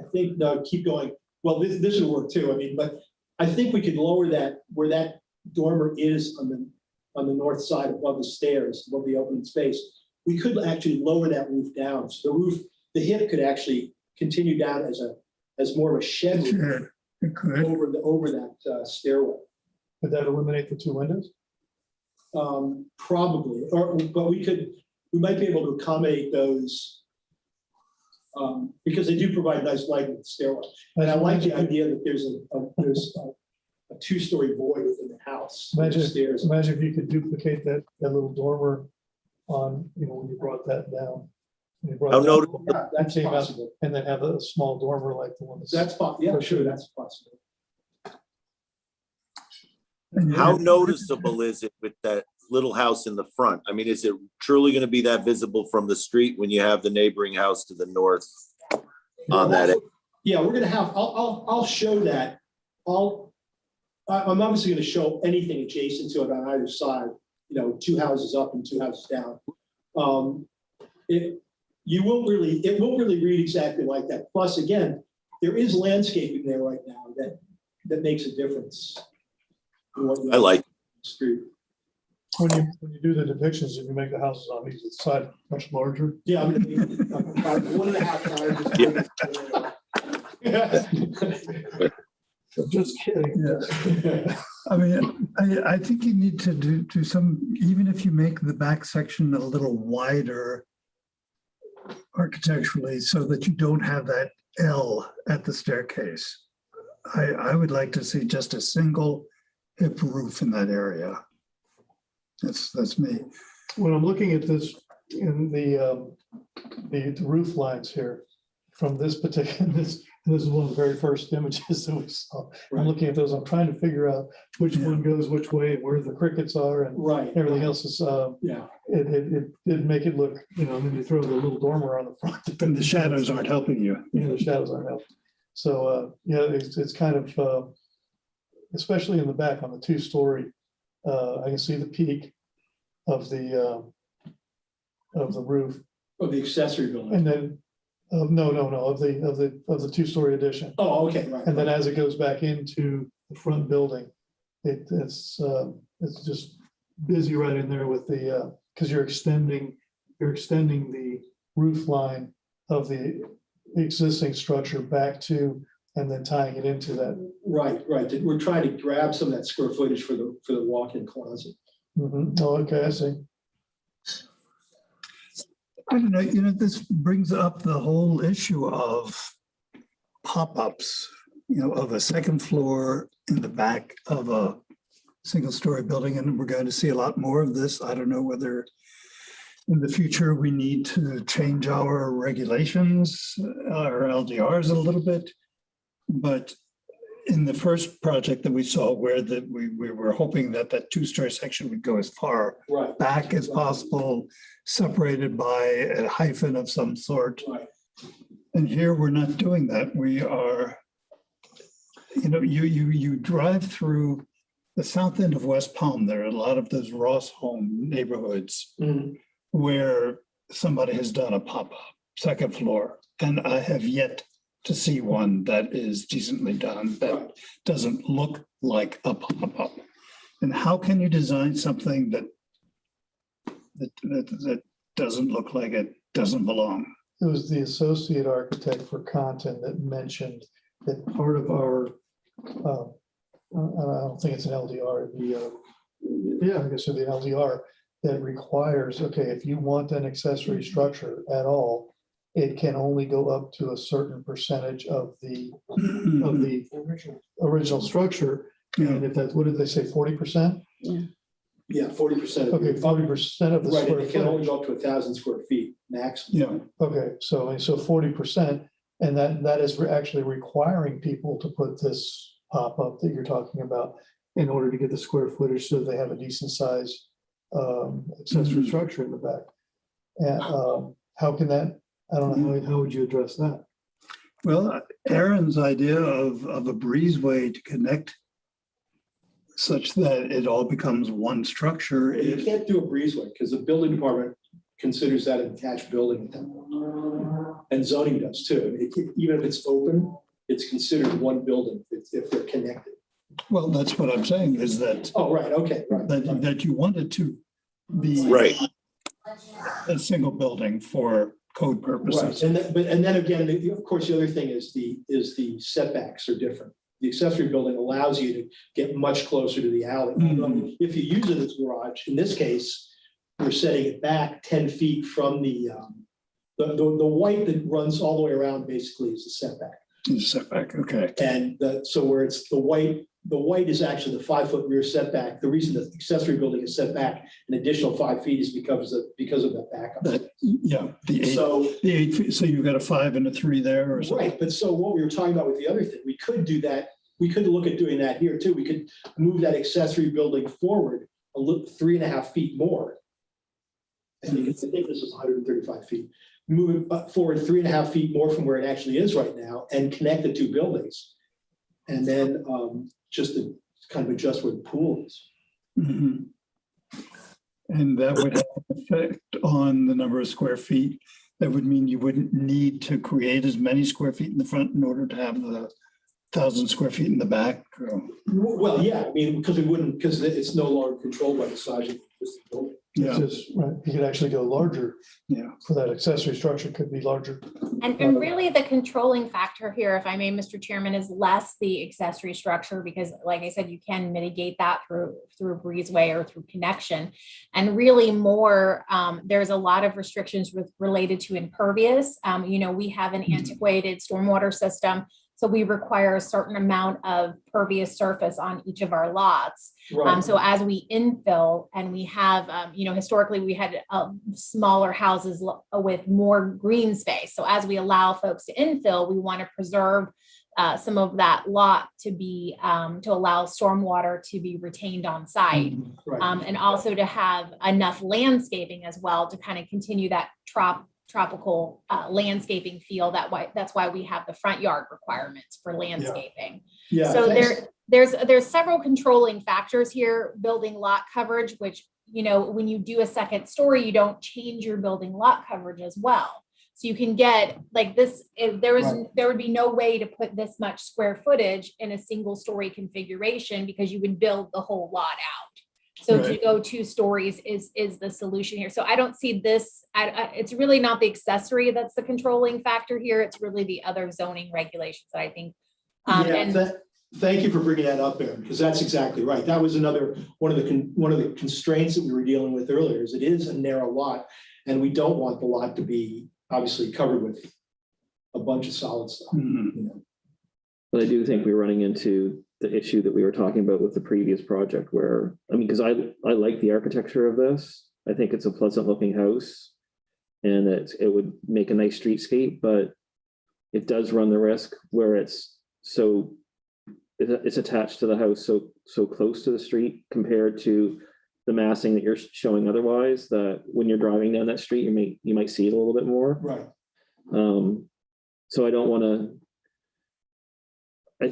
I think, no, keep going. Well, this would work too. I mean, but I think we could lower that where that dormer is on the north side above the stairs, above the open space. We could actually lower that roof down. So the hip could actually continue down as more of a shed roof over that stairway. Would that eliminate the two windows? Probably, but we might be able to accommodate those because they do provide nice light with the stairway. And I like the idea that there's a two-story void within the house. Imagine if you could duplicate that little dormer on, when you brought that down. That's possible. And then have a small dormer like the one That's possible. Yeah, sure, that's possible. How noticeable is it with that little house in the front? I mean, is it truly going to be that visible from the street when you have the neighboring house to the north on that end? Yeah, we're gonna have, I'll show that. I'm obviously gonna show anything adjacent to it on either side, you know, 2 houses up and 2 houses down. It won't really read exactly like that. Plus, again, there is landscaping there right now that makes a difference. I like. Street. When you do the depictions, if you make the houses on each side much larger. Yeah, I'm gonna make it about 1.5 times. Just kidding. Yeah. I mean, I think you need to do some, even if you make the back section a little wider architecturally so that you don't have that L at the staircase. I would like to see just a single hip roof in that area. That's me. When I'm looking at this in the roof lines here from this particular, this is one of the very first images that we saw. I'm looking at those, I'm trying to figure out which one goes which way and where the crickets are and everything else is, it did make it look, you know, then you throw the little dormer on the front. And the shadows aren't helping you. Yeah, the shadows aren't helping. So, yeah, it's kind of, especially in the back on the 2-story, I can see the peak of the roof. Of the accessory building. And then, no, of the 2-story addition. Oh, okay, right. And then as it goes back into the front building, it's just busy right in there with the, because you're extending the roof line of the existing structure back to, and then tying it into that. Right. We're trying to grab some of that square footage for the walk-in closet. Mm-hmm. Oh, okay, I see. I don't know, you know, this brings up the whole issue of pop-ups, you know, of a second floor in the back of a single-story building, and we're going to see a lot more of this. I don't know whether in the future we need to change our regulations, our LDRs a little bit, but in the first project that we saw where we were hoping that 2-story section would go as far back as possible, separated by a hyphen of some sort. And here we're not doing that. We are, you know, you drive through the south end of West Palm. There are a lot of those Ross home neighborhoods where somebody has done a pop-up second floor. And I have yet to see one that is decently done, that doesn't look like a pop-up. And how can you design something that doesn't look like it doesn't belong? It was the associate architect for content that mentioned that part of our, I don't think it's an LDR, I guess it'd be an LDR that requires, okay, if you want an accessory structure at all, it can only go up to a certain percentage of the original structure. And if that's, what did they say, 40%? Yeah, 40%. Okay, 40% of the Right, square and it can only footage. go up to 1,000 square feet maximum. Yeah. Okay, so 40%, and that is actually requiring people to put this pop-up that you're talking about in order to get the square footage so they have a decent size accessory structure in the back. And how can that, I don't know, how would you address that? Well, Aaron's idea of a breezeway to connect such that it all becomes one structure. You can't do a breezeway because the building department considers that an attached building at that point. And zoning does too. Even if it's open, it's considered one building if they're connected. Well, that's what I'm saying is that. Oh, right, okay. That you want it to be. A single building for code purposes. Right, and then again, of course, the other thing is the setbacks are different. The accessory building allows you to get much closer to the alley. If you use it as a garage, in this case, we're setting it back 10 feet from the white that runs all the way around basically is the setback. Setback, okay. And so where it's the white is actually the 5-foot rear setback. The reason the accessory building is set back an additional 5 feet is because of that backup. The 8 feet, so you've got a 5 and a 3 there or something. Right, but so what we were talking about with the other thing, we could do that we could look at doing that here too. We could move that accessory building forward a little 3.5 feet more. And you can, I think this is 135 feet. Move it forward 3.5 feet more from where it actually is right now and connect the two buildings. And then just to kind of adjust where the pool is. Mhm. And that would have an effect on the number of square feet. That would mean you wouldn't need to create as many square feet in the front in order to have the 1,000 square feet in the back. Well, yeah, I mean, because we wouldn't, because it's no longer controlled by the size of the building. Yeah. It's just, right, you could actually go larger. Yeah. For that accessory structure could be larger. And really the controlling factor here, if I may, Mr. Chairman, is less the accessory structure, because like I said, you can mitigate that through breezeway or through connection. And really more, there's a lot of restrictions related to impervious. You know, we have an antiquated stormwater system. So we require a certain amount of pervious surface on each of our lots. Right. So as we infill and we have, you know, historically we had smaller houses with more green space. So as we allow folks to infill, we want to preserve some of that lot to be, to allow stormwater to be retained on site. Right. And also to have enough landscaping as well to kind of continue that tropical landscaping feel. That's why we have the front yard requirements for landscaping. Yeah. So there's several controlling factors here. Building lot coverage, which, you know, when you do a second story, you don't change your building lot coverage as well. So you can get like this, there would be no way to put this much square footage in a single story configuration because you would build the whole lot out. So to go 2 stories is the solution here. So I don't see this, it's really not the accessory that's the controlling factor here. It's really the other zoning regulations that I think. Thank you for bringing that up, Aaron, because that's exactly right. That was another one of the constraints that we were dealing with earlier. Is it is a narrow lot, and we don't want the lot to be obviously covered with a bunch of solid stuff. You know? But I do think we're running into the issue that we were talking about with the previous project where, I mean, because I like the architecture of this. I think it's a pleasant looking house and it would make a nice streetscape, but it does run the risk where it's attached to the house so close to the street compared to the massing that you're showing otherwise, that when you're driving down that street, you might see it a little bit more. Right. So I don't want to,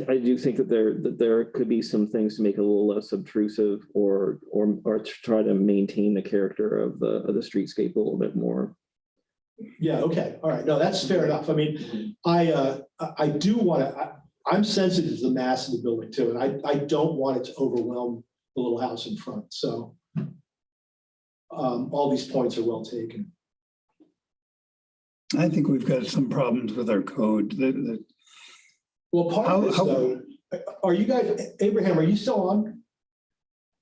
I do think that there could be some things to make it a little less obtrusive or to try to maintain the character of the streetscape a little bit more. Yeah, okay, all right, no, that's fair enough. I mean, I do want to, I'm sensitive to the mass of the building too, and I don't want it to overwhelm the little house in front, so all these points are well taken. I think we've got some problems with our code. Well, part of this though, are you guys, Abraham, are you still on?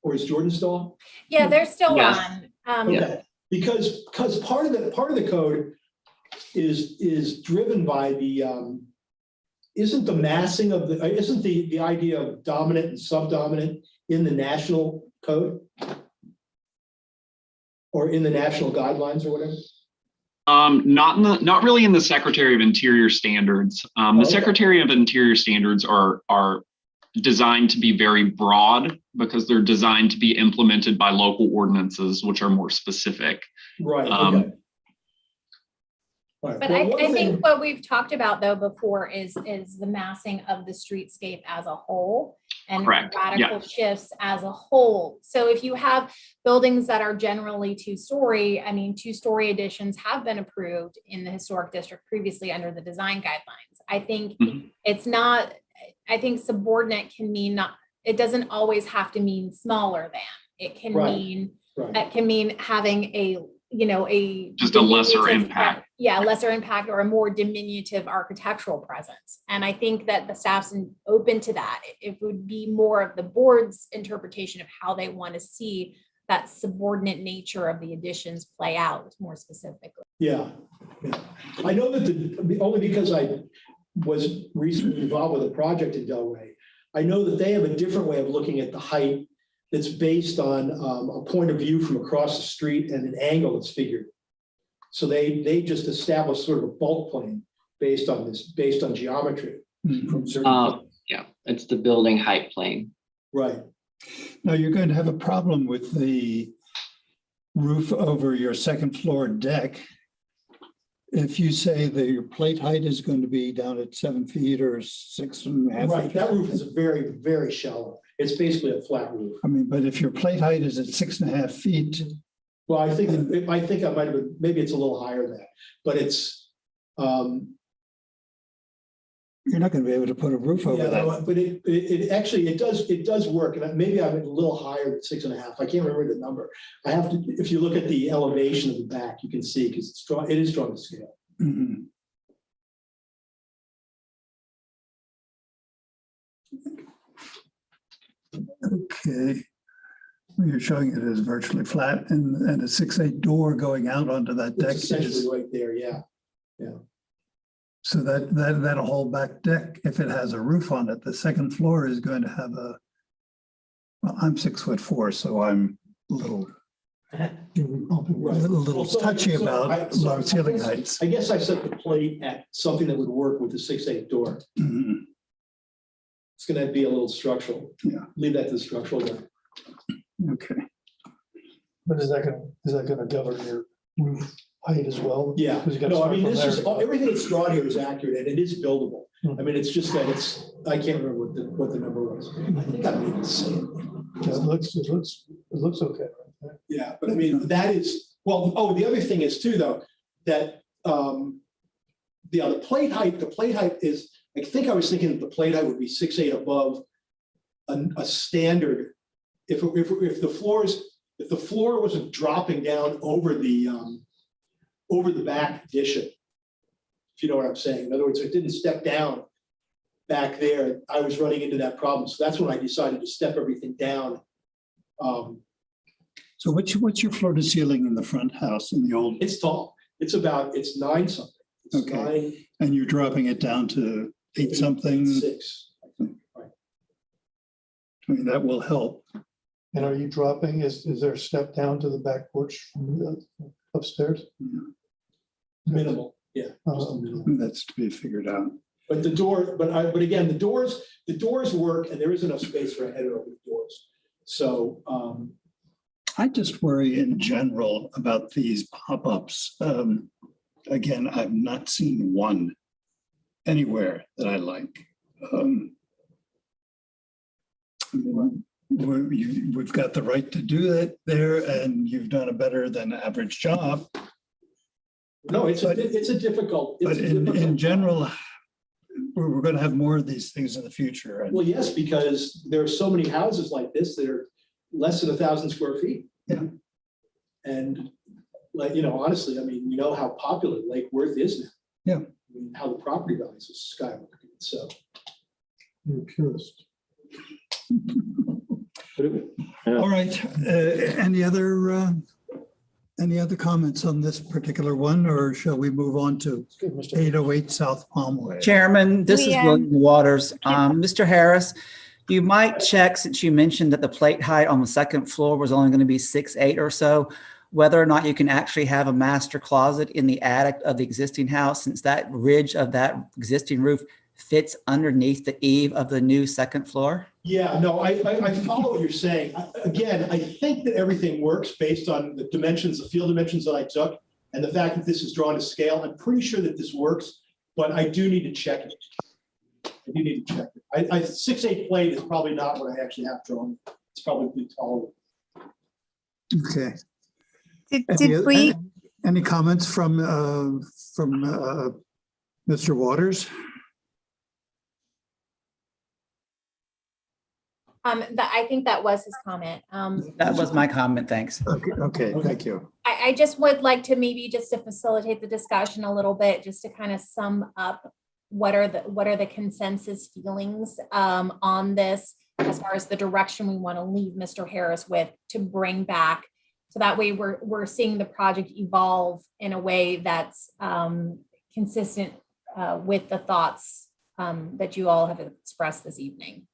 Or is Jordan still on? Yeah, they're still on. Okay, because part of the code is driven by the isn't the massing of isn't the idea of dominant and subdominant in the national code? Or in the national guidelines or whatever? Not really in the Secretary of Interior standards. The Secretary of Interior standards are designed to be very broad because they're designed to be implemented by local ordinances, which are more specific. Right. Okay. But I think what we've talked about though before is the massing of the streetscape as a whole and radical shifts as a whole. So if you have buildings that are generally 2-story, I mean, 2-story additions have been approved in the historic district previously under the design guidelines. I think it's not, I think subordinate can mean not, it doesn't always have to mean smaller than. It can mean, it can mean having a, you know, just a lesser impact. Yeah, lesser impact or a more diminutive architectural presence. And I think that the staff's open to that. It would be more of the board's interpretation of how they want to see that subordinate nature of the additions play out more specifically. Yeah. I know that only because I was recently involved with a project in Delray, I know that they have a different way of looking at the height that's based on a point of view from across the street and an angle that's figured. So they just established sort of a bulk plane based on geometry. From certain yeah, It's the building height plane. Right. Now, you're going to have a problem with the roof over your second floor deck. If you say that your plate height is going to be down at 7 feet or 6.5. Right, that roof is very, very shallow. It's basically a flat roof. I mean, but if your plate height is at 6.5 feet. Well, I think I might have been, maybe it's a little higher than that, but it's, you're not going to be able to put a roof over yeah, that. no, but it actually, it does work. And maybe I went a little higher than 6.5. I can't remember the number. I have to, if you look at the elevation of the back, you can see, because it's strong, it is strong to scale. Mhm. Okay. You're showing it as virtually flat and a 6.8 door going out onto that deck. It's essentially right there, yeah. Yeah. So that whole back deck, if it has a roof on it, the second floor is going to have a, well, I'm 6'4", so I'm a little touchy about low ceiling heights. I guess I set the plate at something that would work with the 6.8 door. Mhm. It's gonna be a little structural. Yeah. Leave that to the structural guy. Okay. But is that gonna govern your roof height as well? Yeah, 'Cause you gotta no, I start mean, from this is, there. everything that's drawn here is accurate and it is buildable. I mean, it's just that I can't remember what the number was. I think I made it say it. Yeah, it looks okay. Yeah, but I mean, that is, well, oh, the other thing is too, though, that the plate height is, I think I was thinking that the plate height would be 6'8" above a standard. If the floor wasn't dropping down over the back addition, if you know what I'm saying. In other words, it didn't step down back there. I was running into that problem. So that's when I decided to step everything down. So what's your floor to ceiling in the front house in the old? It's tall. It's 9 something. It's Okay. And you're dropping it down to 8 something? 6. I mean, that will help. And are you dropping, is there a step down to the back porch from the upstairs? Minimal, yeah. Just a minimal. That's to be figured out. But the door, but again, the doors work and there is enough space for a header over the doors. So I just worry in general about these pop-ups. Again, I've not seen one anywhere that I like. We've got the right to do it there, and you've done a better than average job. no, it's a difficult. But in general, we're going to have more of these things in the future. And Well, yes, because there are so many houses like this that are less than 1,000 square feet. Yeah. And like, honestly, I mean, we know how popular Lake Worth is now. Yeah. I mean, how the property values are skyrocketing. So. You're curious. All right. Any other comments on this particular one, or shall we move on to 808 South Palmway? Chairman, this is We, William Waters. Mr. Harris, you might check, since you mentioned that the plate height on the second floor was only going to be 6'8" or so, whether or not you can actually have a master closet in the attic of the existing house, since that ridge of that existing roof fits underneath the eave of the new second floor? Yeah, no, I follow what you're saying. Again, I think that everything works based on the dimensions, the field dimensions that I took, and the fact that this is drawn to scale. I'm pretty sure that this works, but I do need to check it. I do need to check it. 6'8" plate is probably not what I actually have drawn. It's probably taller. Okay. Did we, Any comments from Mr. Waters? I think that was his comment. That was my comment, thanks. Okay, thank you. I just would like to maybe just to facilitate the discussion a little bit, just to kind of sum up what are the consensus feelings on this, as far as the direction we want to leave Mr. Harris with to bring back. So that way we're seeing the project evolve in a way that's consistent with the thoughts that you all have expressed this evening.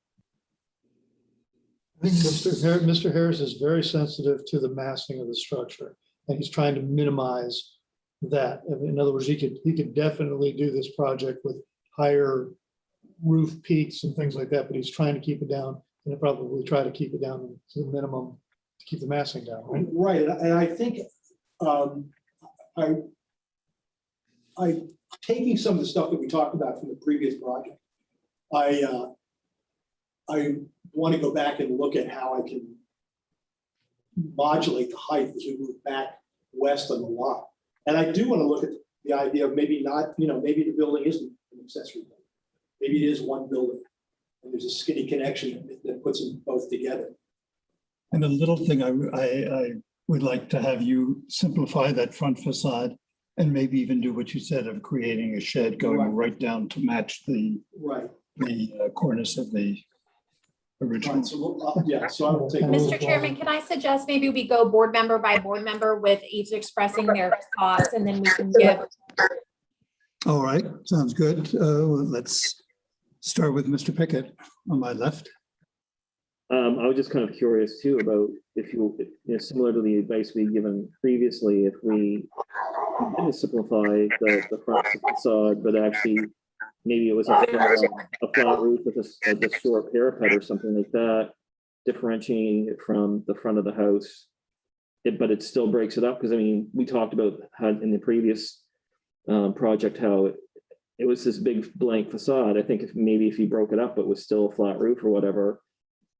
I think Mr. Harris is very sensitive to the massing of the structure, and he's trying to minimize that. In other words, he could definitely do this project with higher roof peaks and things like that, but he's trying to keep it down, and he'll probably try to keep it down to the minimum to keep the massing down, right? Right, and I think I taking some of the stuff that we talked about from the previous project, I want to go back and look at how I can modulate the height as we move back west on the lot. And I do want to look at the idea of maybe not, maybe the building isn't an accessory building. Maybe it is one building and there's a skinny connection that puts them both together. And a little thing I would like to have you simplify that front facade and maybe even do what you said of creating a shed going right down to match the cornice of the original. Right, so yeah, so I will take. Mr. Chairman, can I suggest maybe we go board member by board member with each expressing their thoughts, and then we can give. All right, sounds good. Let's start with Mr. Pickett on my left. I was just kind of curious too about if similar to the advice we've given previously, if we didn't simplify the front facade, but actually maybe it was a flat roof with a short parapet or something like that, differentiating it from the front of the house, but it still breaks it up. Because I mean, we talked about how in the previous project how it was this big blank facade. I think if you broke it up, it was still a flat roof or whatever,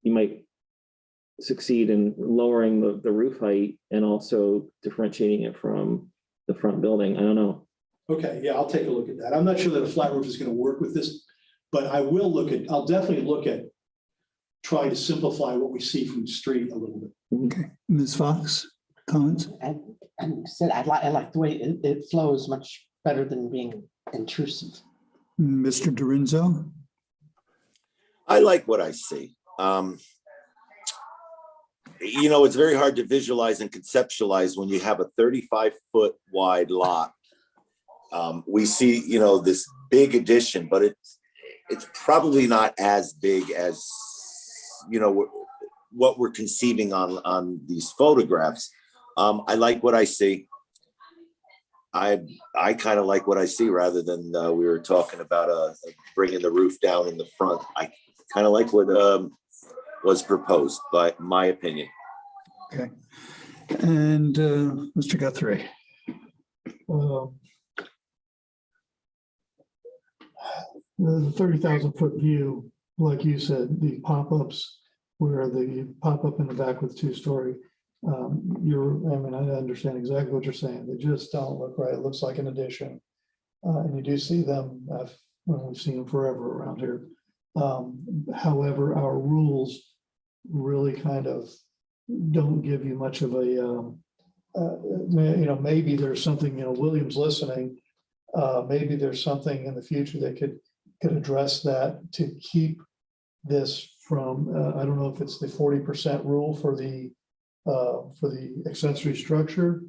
you might succeed in lowering the roof height and also differentiating it from the front building. I don't know. Okay, yeah, I'll take a look at that. I'm not sure that a flat roof is going to work with this, but I'll definitely look at trying to simplify what we see from the street a little bit. Okay, Ms. Fox, comments? And said I like the way it flows much better than being intrusive. Mr. Dorinzo? I like what I see. It's very hard to visualize and conceptualize when you have a 35-foot wide lot. We see, this big addition, but it's probably not as big as, what we're conceiving on these photographs. I like what I see. I kind of like what I see rather than we were talking about bringing the roof down in the front. I kind of like what was proposed, by my opinion. Okay. And Mr. Guthrie? The 30,000-foot view, like you said, the pop-ups where the pop-up in the back with two-story, I understand exactly what you're saying. They just don't look right. It looks like an addition. And you do see them, we've seen them forever around here. However, our rules really kind of don't give you much of a, maybe there's something, William's listening. Maybe there's something in the future that could address that to keep this from, I don't know if it's the 40% rule for the accessory structure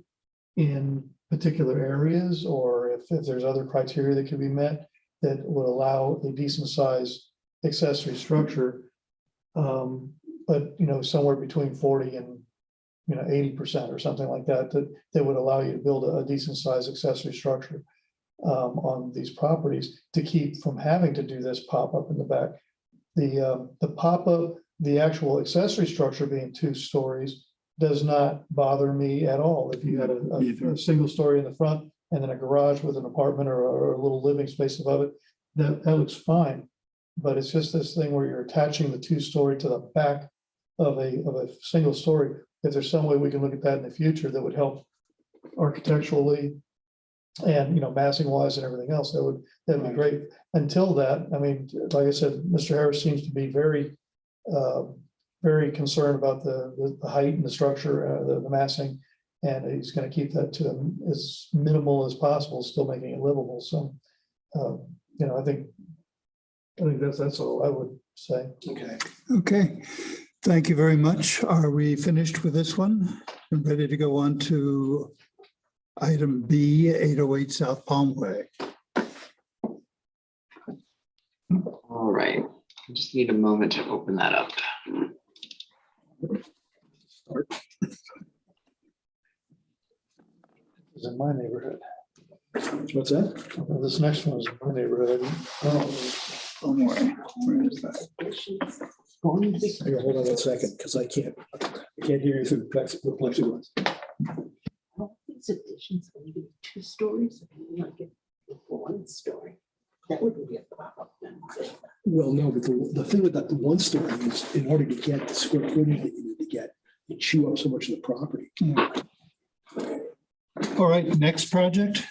in particular areas, or if there's other criteria that can be met that would allow a decent size accessory structure. But somewhere between 40 and 80% or something like that, that would allow you to build a decent size accessory structure on these properties to keep from having to do this pop-up in the back. The pop-up, the actual accessory structure being 2 stories does not bother me at all. If you had a single story in the front and then a garage with an apartment or a little living space above it, that looks fine. But it's just this thing where you're attaching the 2-story to the back of a single story. If there's some way we can look at that in the future that would help architecturally and massing wise and everything else, that'd be great. Until that, I mean, like I said, Mr. Harris seems to be very very concerned about the height and the structure, the massing, and he's going to keep that to as minimal as possible, still making it livable. So I think that's all I would say. Okay, thank you very much. Are we finished with this one? I'm ready to go on to item B, 808 South Palm Way. All right, I just need a moment to open that up. It's in my neighborhood. What's that? This next one is in my neighborhood. somewhere. Where is that? Hang on, hold on 1 second, because I can't hear you through the plexiglass. These additions are maybe 2 stories, if you want to get 1 story. That wouldn't be a problem then. Well, no, but the thing with that, the 1 story is in order to get the square footage that you need to get, you chew up so much of the property. All right, next project.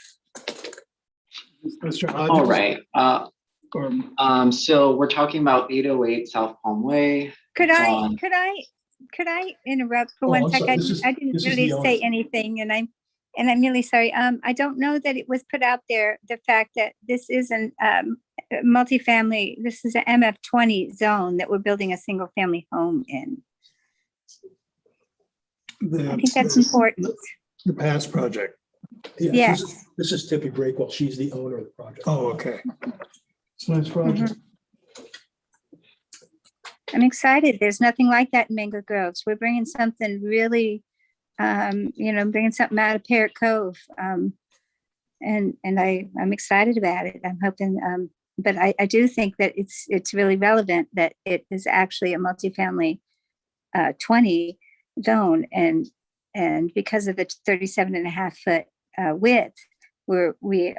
Mr. Hodges? All right. Or- So we're talking about 808 South Palm Way. Could on- I interrupt for Oh, one I'm sorry. second? This is- I didn't this is really the say owner. anything and I'm really sorry. I don't know that it was put out there, the fact that this is an multifamily, this is an MF20 zone that we're building a single family home in. I think that's important. The past project. Yeah, Yes. this is Tippy Breakwell. She's the owner of the project. Oh, okay. It's a nice project. I'm excited. There's nothing like that in Mango Groves. We're bringing something really, bringing something out of Parrot Cove. And I'm excited about it. I'm hoping, but I do think that it's really relevant that it is actually a multifamily 20 zone, and because of the 37.5 foot width, we're only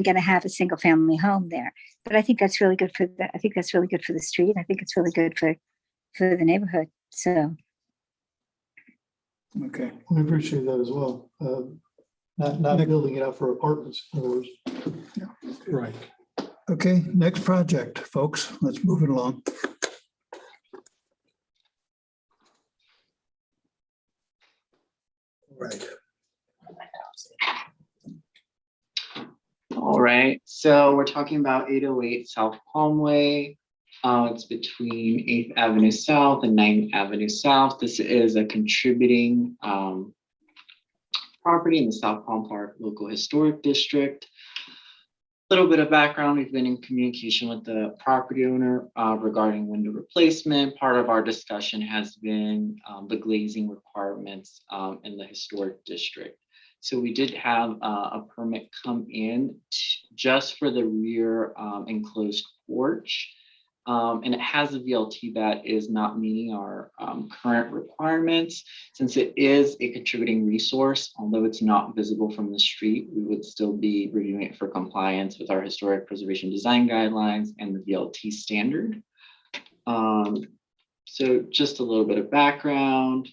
going to have a single family home there. But I think that's really good for the street. I think it's really good for the neighborhood. So. Okay. We appreciate that as well. Not building it out for apartments, in other words. Right. Okay, next project, folks. Let's move it along. Right. All right, so we're talking about 808 South Palm Way. It's between 8th Avenue South and 9th Avenue South. This is a contributing property in the South Palm Park Local Historic District. Little bit of background, we've been in communication with the property owner regarding window replacement. Part of our discussion has been the glazing requirements in the historic district. So we did have a permit come in just for the rear enclosed porch. And it has a VLT that is not meeting our current requirements. Since it is a contributing resource, although it's not visible from the street, we would still be reviewing it for compliance with our historic preservation design guidelines and the VLT standard. So just a little bit of background.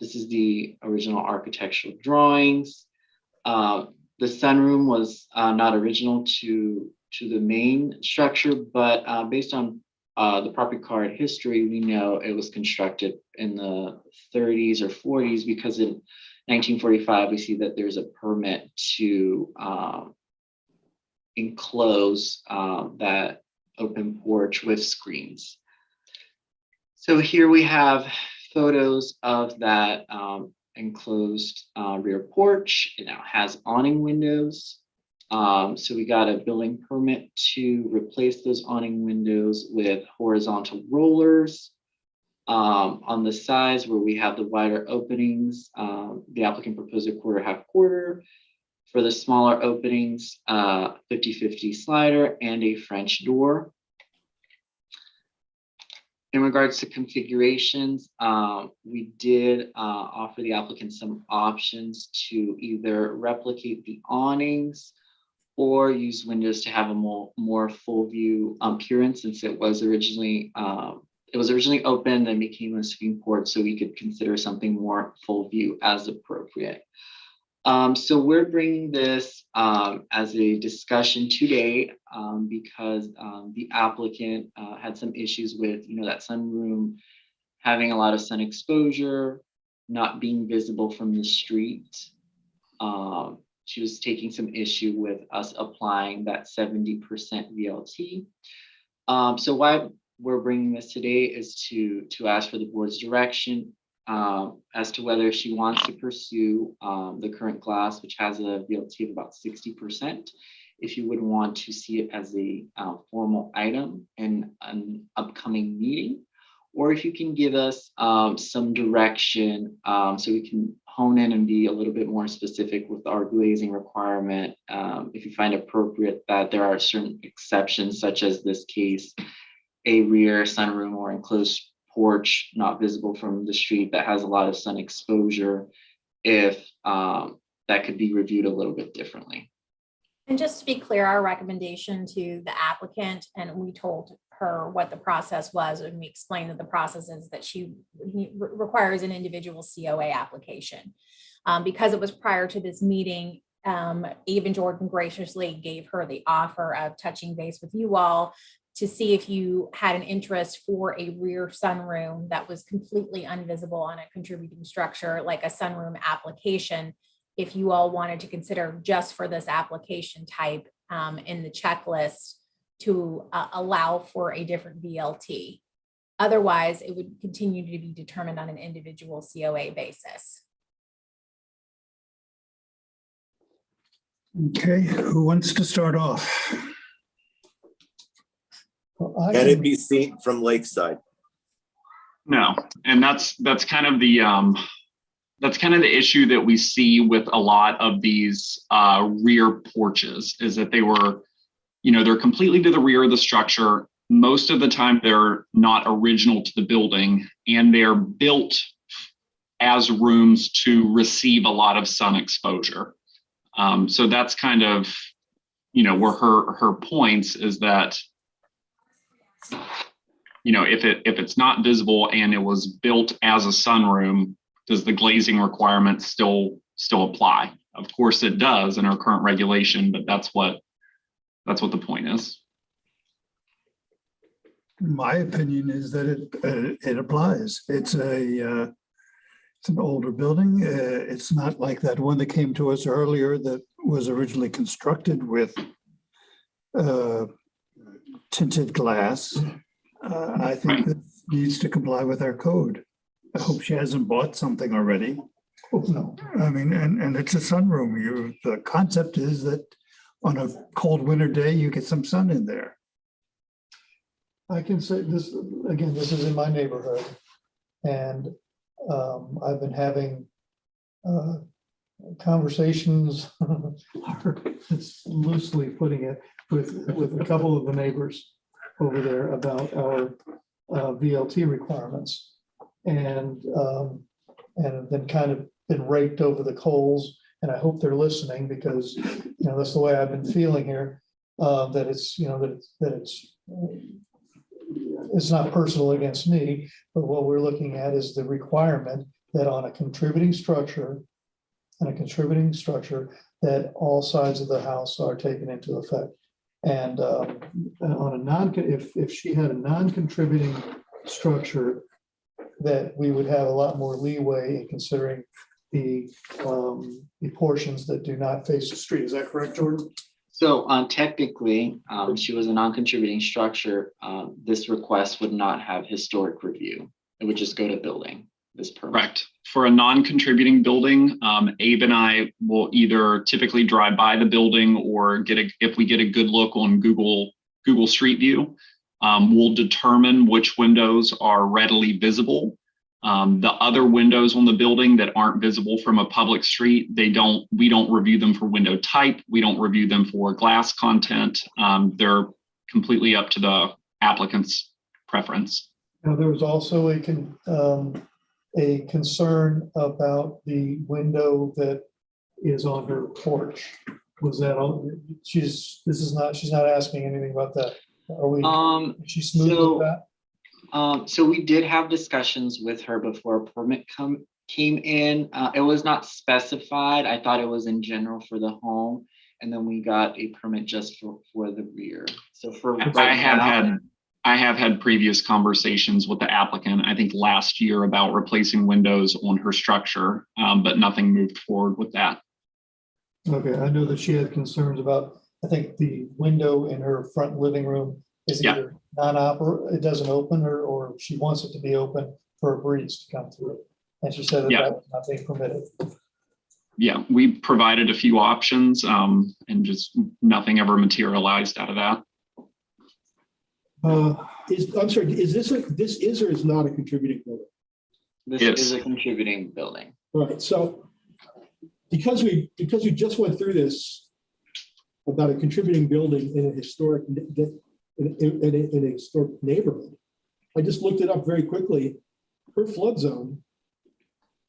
This is the original architectural drawings. The sunroom was not original to the main structure, but based on the property card history, we know it was constructed in the 30s or 40s, because in 1945, we see that there's a permit to enclose that open porch with screens. So here we have photos of that enclosed rear porch. It now has awning windows. So we got a building permit to replace those awning windows with horizontal rollers. On the sides where we have the wider openings, the applicant proposed a quarter. For the smaller openings, 50-50 slider and a French door. In regards to configurations, we did offer the applicant some options to either replicate the awnings or use windows to have a more full view appearance, since it was originally open and became a screen porch, so we could consider something more full view as appropriate. So we're bringing this as a discussion today because the applicant had some issues with, that sunroom having a lot of sun exposure, not being visible from the street. She was taking some issue with us applying that 70% VLT. So why we're bringing this today is to ask for the board's direction as to whether she wants to pursue the current glass, which has a VLT of about 60%. If you would want to see it as a formal item in an upcoming meeting, or if you can give us some direction so we can hone in and be a little bit more specific with our glazing requirement. If you find appropriate that there are certain exceptions, such as this case, a rear sunroom or enclosed porch not visible from the street that has a lot of sun exposure, if that could be reviewed a little bit differently. And just to be clear, our recommendation to the applicant, and we told her what the process was, and we explained that the process is that she requires an individual COA application. Because it was prior to this meeting, Abe and Jordan graciously gave her the offer of touching base with you all to see if you had an interest for a rear sunroom that was completely invisible on a contributing structure, like a sunroom application, if you all wanted to consider just for this application type in the checklist to allow for a different VLT. Otherwise, it would continue to be determined on an individual COA basis. Okay, who wants to start off? Can it be seen from Lakeside? No, and that's kind of the issue that we see with a lot of these rear porches, is that they were, they're completely to the rear of the structure. Most of the time they're not original to the building, and they're built as rooms to receive a lot of sun exposure. So that's kind of, where her points is that, if it's not visible and it was built as a sunroom, does the glazing requirement still apply? Of course it does in our current regulation, but that's what the point is. My opinion is that it applies. It's an older building. It's not like that one that came to us earlier that was originally constructed with tinted glass. I think that needs to comply with our code. I hope she hasn't bought something already. Oh, no, I mean, and it's a sunroom. The concept is that on a cold winter day, you get some sun in there. I can say this, again, this is in my neighborhood. And I've been having conversations, it's loosely putting it, with a couple of the neighbors over there about our VLT requirements. And have been kind of been raked over the coals, and I hope they're listening, because that's the way I've been feeling here. That it's not personal against me, but what we're looking at is the requirement that on a contributing structure, that all sides of the house are taken into effect. And on a if she had a non-contributing structure, that we would have a lot more leeway in considering the portions that do not face the street. Is that correct, Jordan? So technically, she was a non-contributing structure. This request would not have historic review. It would just go to building, this permit. Correct. For a non-contributing building, Abe and I will either typically drive by the building, or if we get a good look on Google Street View, we'll determine which windows are readily visible. The other windows on the building that aren't visible from a public street, we don't review them for window type. We don't review them for glass content. They're completely up to the applicant's preference. Now, there was also a concern about the window that is on her porch. Was that all? She's not asking anything about that. Are we? Is she smooth with that? So we did have discussions with her before a permit came in. It was not specified. I thought it was in general for the home, and then we got a permit just for the rear. So I have had previous conversations with the applicant, I think last year, about replacing windows on her structure, but nothing moved forward with that. Okay, I know that she had concerns about, I think the window in her front living room is either non-operable, it doesn't open, or she wants it to be open for a breeze to come through. And she said that was not being permitted. Yeah, we provided a few options, and just nothing ever materialized out of that. I'm sorry, this is or is not a contributing building? This is a contributing building. All right, so because we just went through this about a contributing building in a historic in a historic neighborhood, I just looked it up very quickly. Her flood zone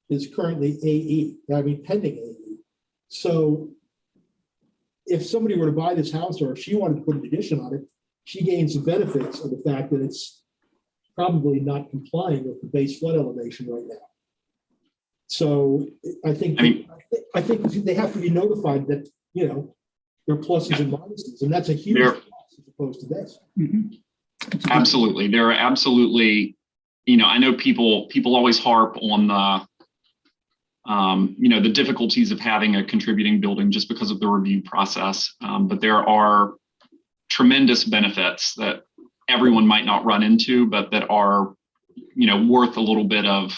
is currently AE, I mean pending AE. So if somebody were to buy this house, or if she wanted to put an addition on it, she gains the benefits of the fact that it's probably not complying with the base flood elevation right now. So I think they have to be notified that, you know, there are pluses and minuses, and that's a huge plus as opposed to this. Absolutely. There are absolutely, you know, I know people always harp on the, you know, the difficulties of having a contributing building just because of the review process. But there are tremendous benefits that everyone might not run into, but that are, you know, worth a little bit of,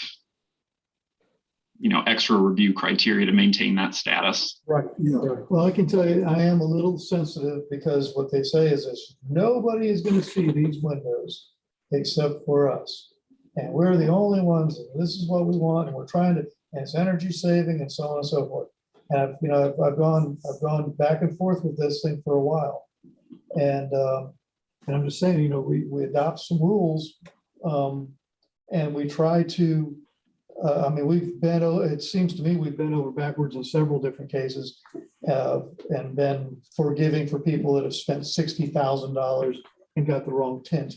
you know, extra review criteria to maintain that status. Right. Yeah. Well, I can tell you, I am a little sensitive because what they say is this: nobody is going to see these windows except for us, and we're the only ones. And this is what we want, and we're trying to. And it's energy saving, and so on and so forth. And I've gone back and forth with this thing for a while, and I'm just saying, you know, we adopt some rules, and we try to. I mean, it seems to me we've been over backwards in several different cases, and been forgiving for people that have spent $60,000 and got the wrong tint.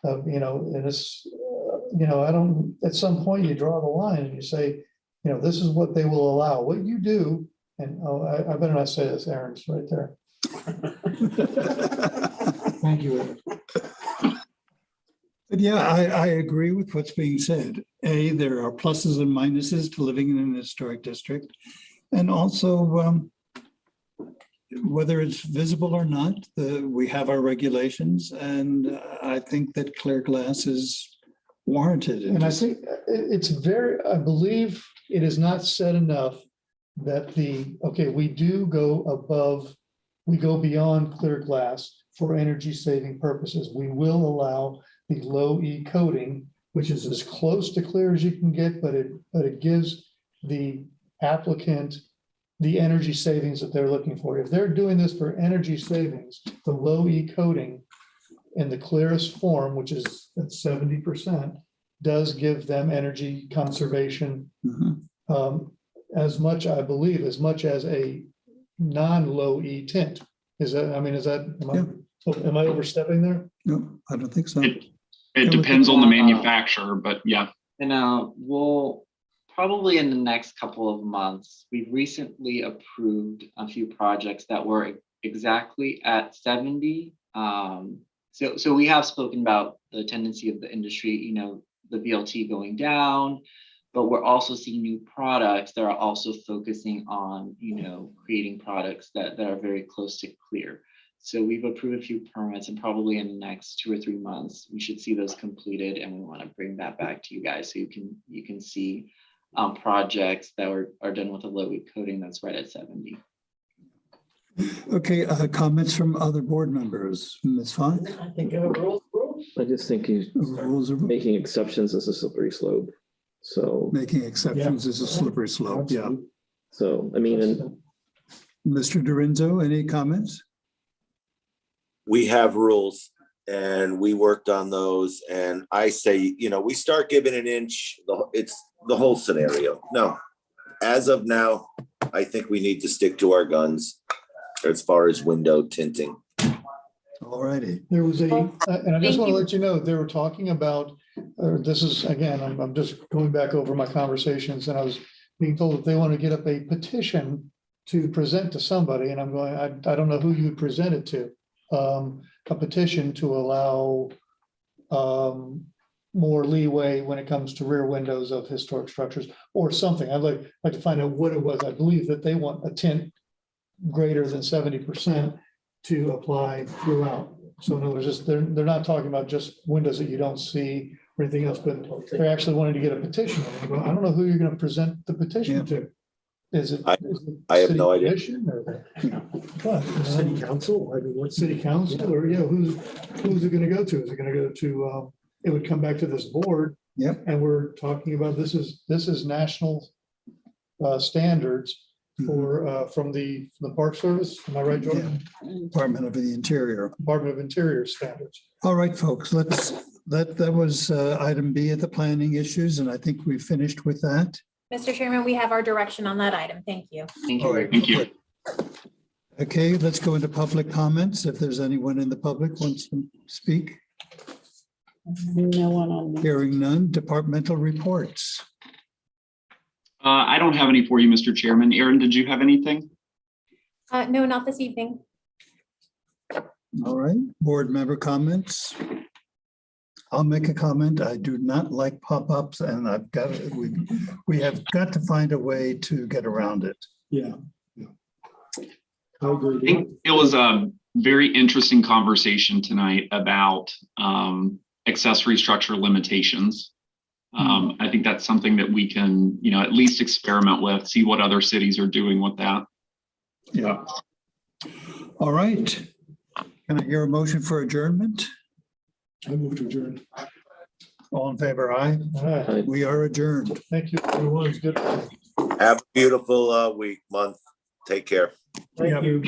You know, and it's, you know, at some point you draw the line and you say, you know, this is what they will allow. What you do, and I better not say this, Aaron's right there. Thank you, Aaron. But yeah, I agree with what's being said. There are pluses and minuses to living in an historic district. And also, whether it's visible or not, we have our regulations. And I think that clear glass is warranted. And I think it's I believe it is not said enough that we do go beyond clear glass for energy saving purposes. We will allow the low E coating, which is as close to clear as you can get, but it gives the applicant the energy savings that they're looking for. If they're doing this for energy savings, the low E coating in the clearest form, which is at 70%, does give them energy conservation as much, I believe, as much as a non-low E tint. Am I overstepping there? No, I don't think so. It depends on the manufacturer, but yeah. And we'll probably in the next couple of months, we've recently approved a few projects that were exactly at 70. So we have spoken about the tendency of the industry, you know, the VLT going down, but we're also seeing new products that are also focusing on, you know, creating products that are very close to clear. So we've approved a few permits, and probably in the next 2 or 3 months, we should see those completed, and we want to bring that back to you guys so you can see projects that are done with a low E coating that's right at 70. Okay, comments from other board members. Ms. Fox? I just think making exceptions is a slippery slope. So making exceptions is a slippery slope. Yeah. So I mean, Mr. Dorinzo, any comments? We have rules and we worked on those. And I say, you know, we start giving an inch, it's the whole scenario. No, as of now, I think we need to stick to our guns as far as window tinting. All righty. There was and I just want to let you know, they were talking about, this is, again, I'm just going back over my conversations, and I was being told that they want to get up a petition to present to somebody, and I'm going, I don't know who you would present it to. A petition to allow more leeway when it comes to rear windows of historic structures or something. I'd like to find out what it was. I believe that they want a tint greater than 70% to apply throughout. So in other words, they're not talking about just windows that you don't see or anything else, but they're actually wanting to get a petition. I don't know who you're going to present the petition to. Is it? I have no idea. City council? I mean, what city council, or who's it going to go to? Is it going to go to? It would come back to this board. Yep. And we're talking about this is national standards for, from the Park Service. Am I right, Jordan? Department of the Interior. Department of Interior standards. All right, folks, that was item B at the planning issues, and I think we finished with that. Mr. Chairman, we have our direction on that item. Thank you. Thank All you. right. Thank you. Okay, let's go into public comments. If there's anyone in the public wants to speak. No one on. Hearing none. Departmental reports. I don't have any for you, Mr. Chairman. Aaron, did you have anything? No, not this evening. All right, board member comments. I'll make a comment. I do not like pop-ups, and we have got to find a way to get around it. Yeah. I I agree. think it was a very interesting conversation tonight about accessory structure limitations. I think that's something that we can, at least experiment with, see what other cities are doing with that. Yeah. All right. Can I hear a motion for adjournment? I move to adjourn. All in favor, aye? Aye. We are adjourned. Thank you, everyone. It's good. Have a beautiful week, month. Take care. Thank you.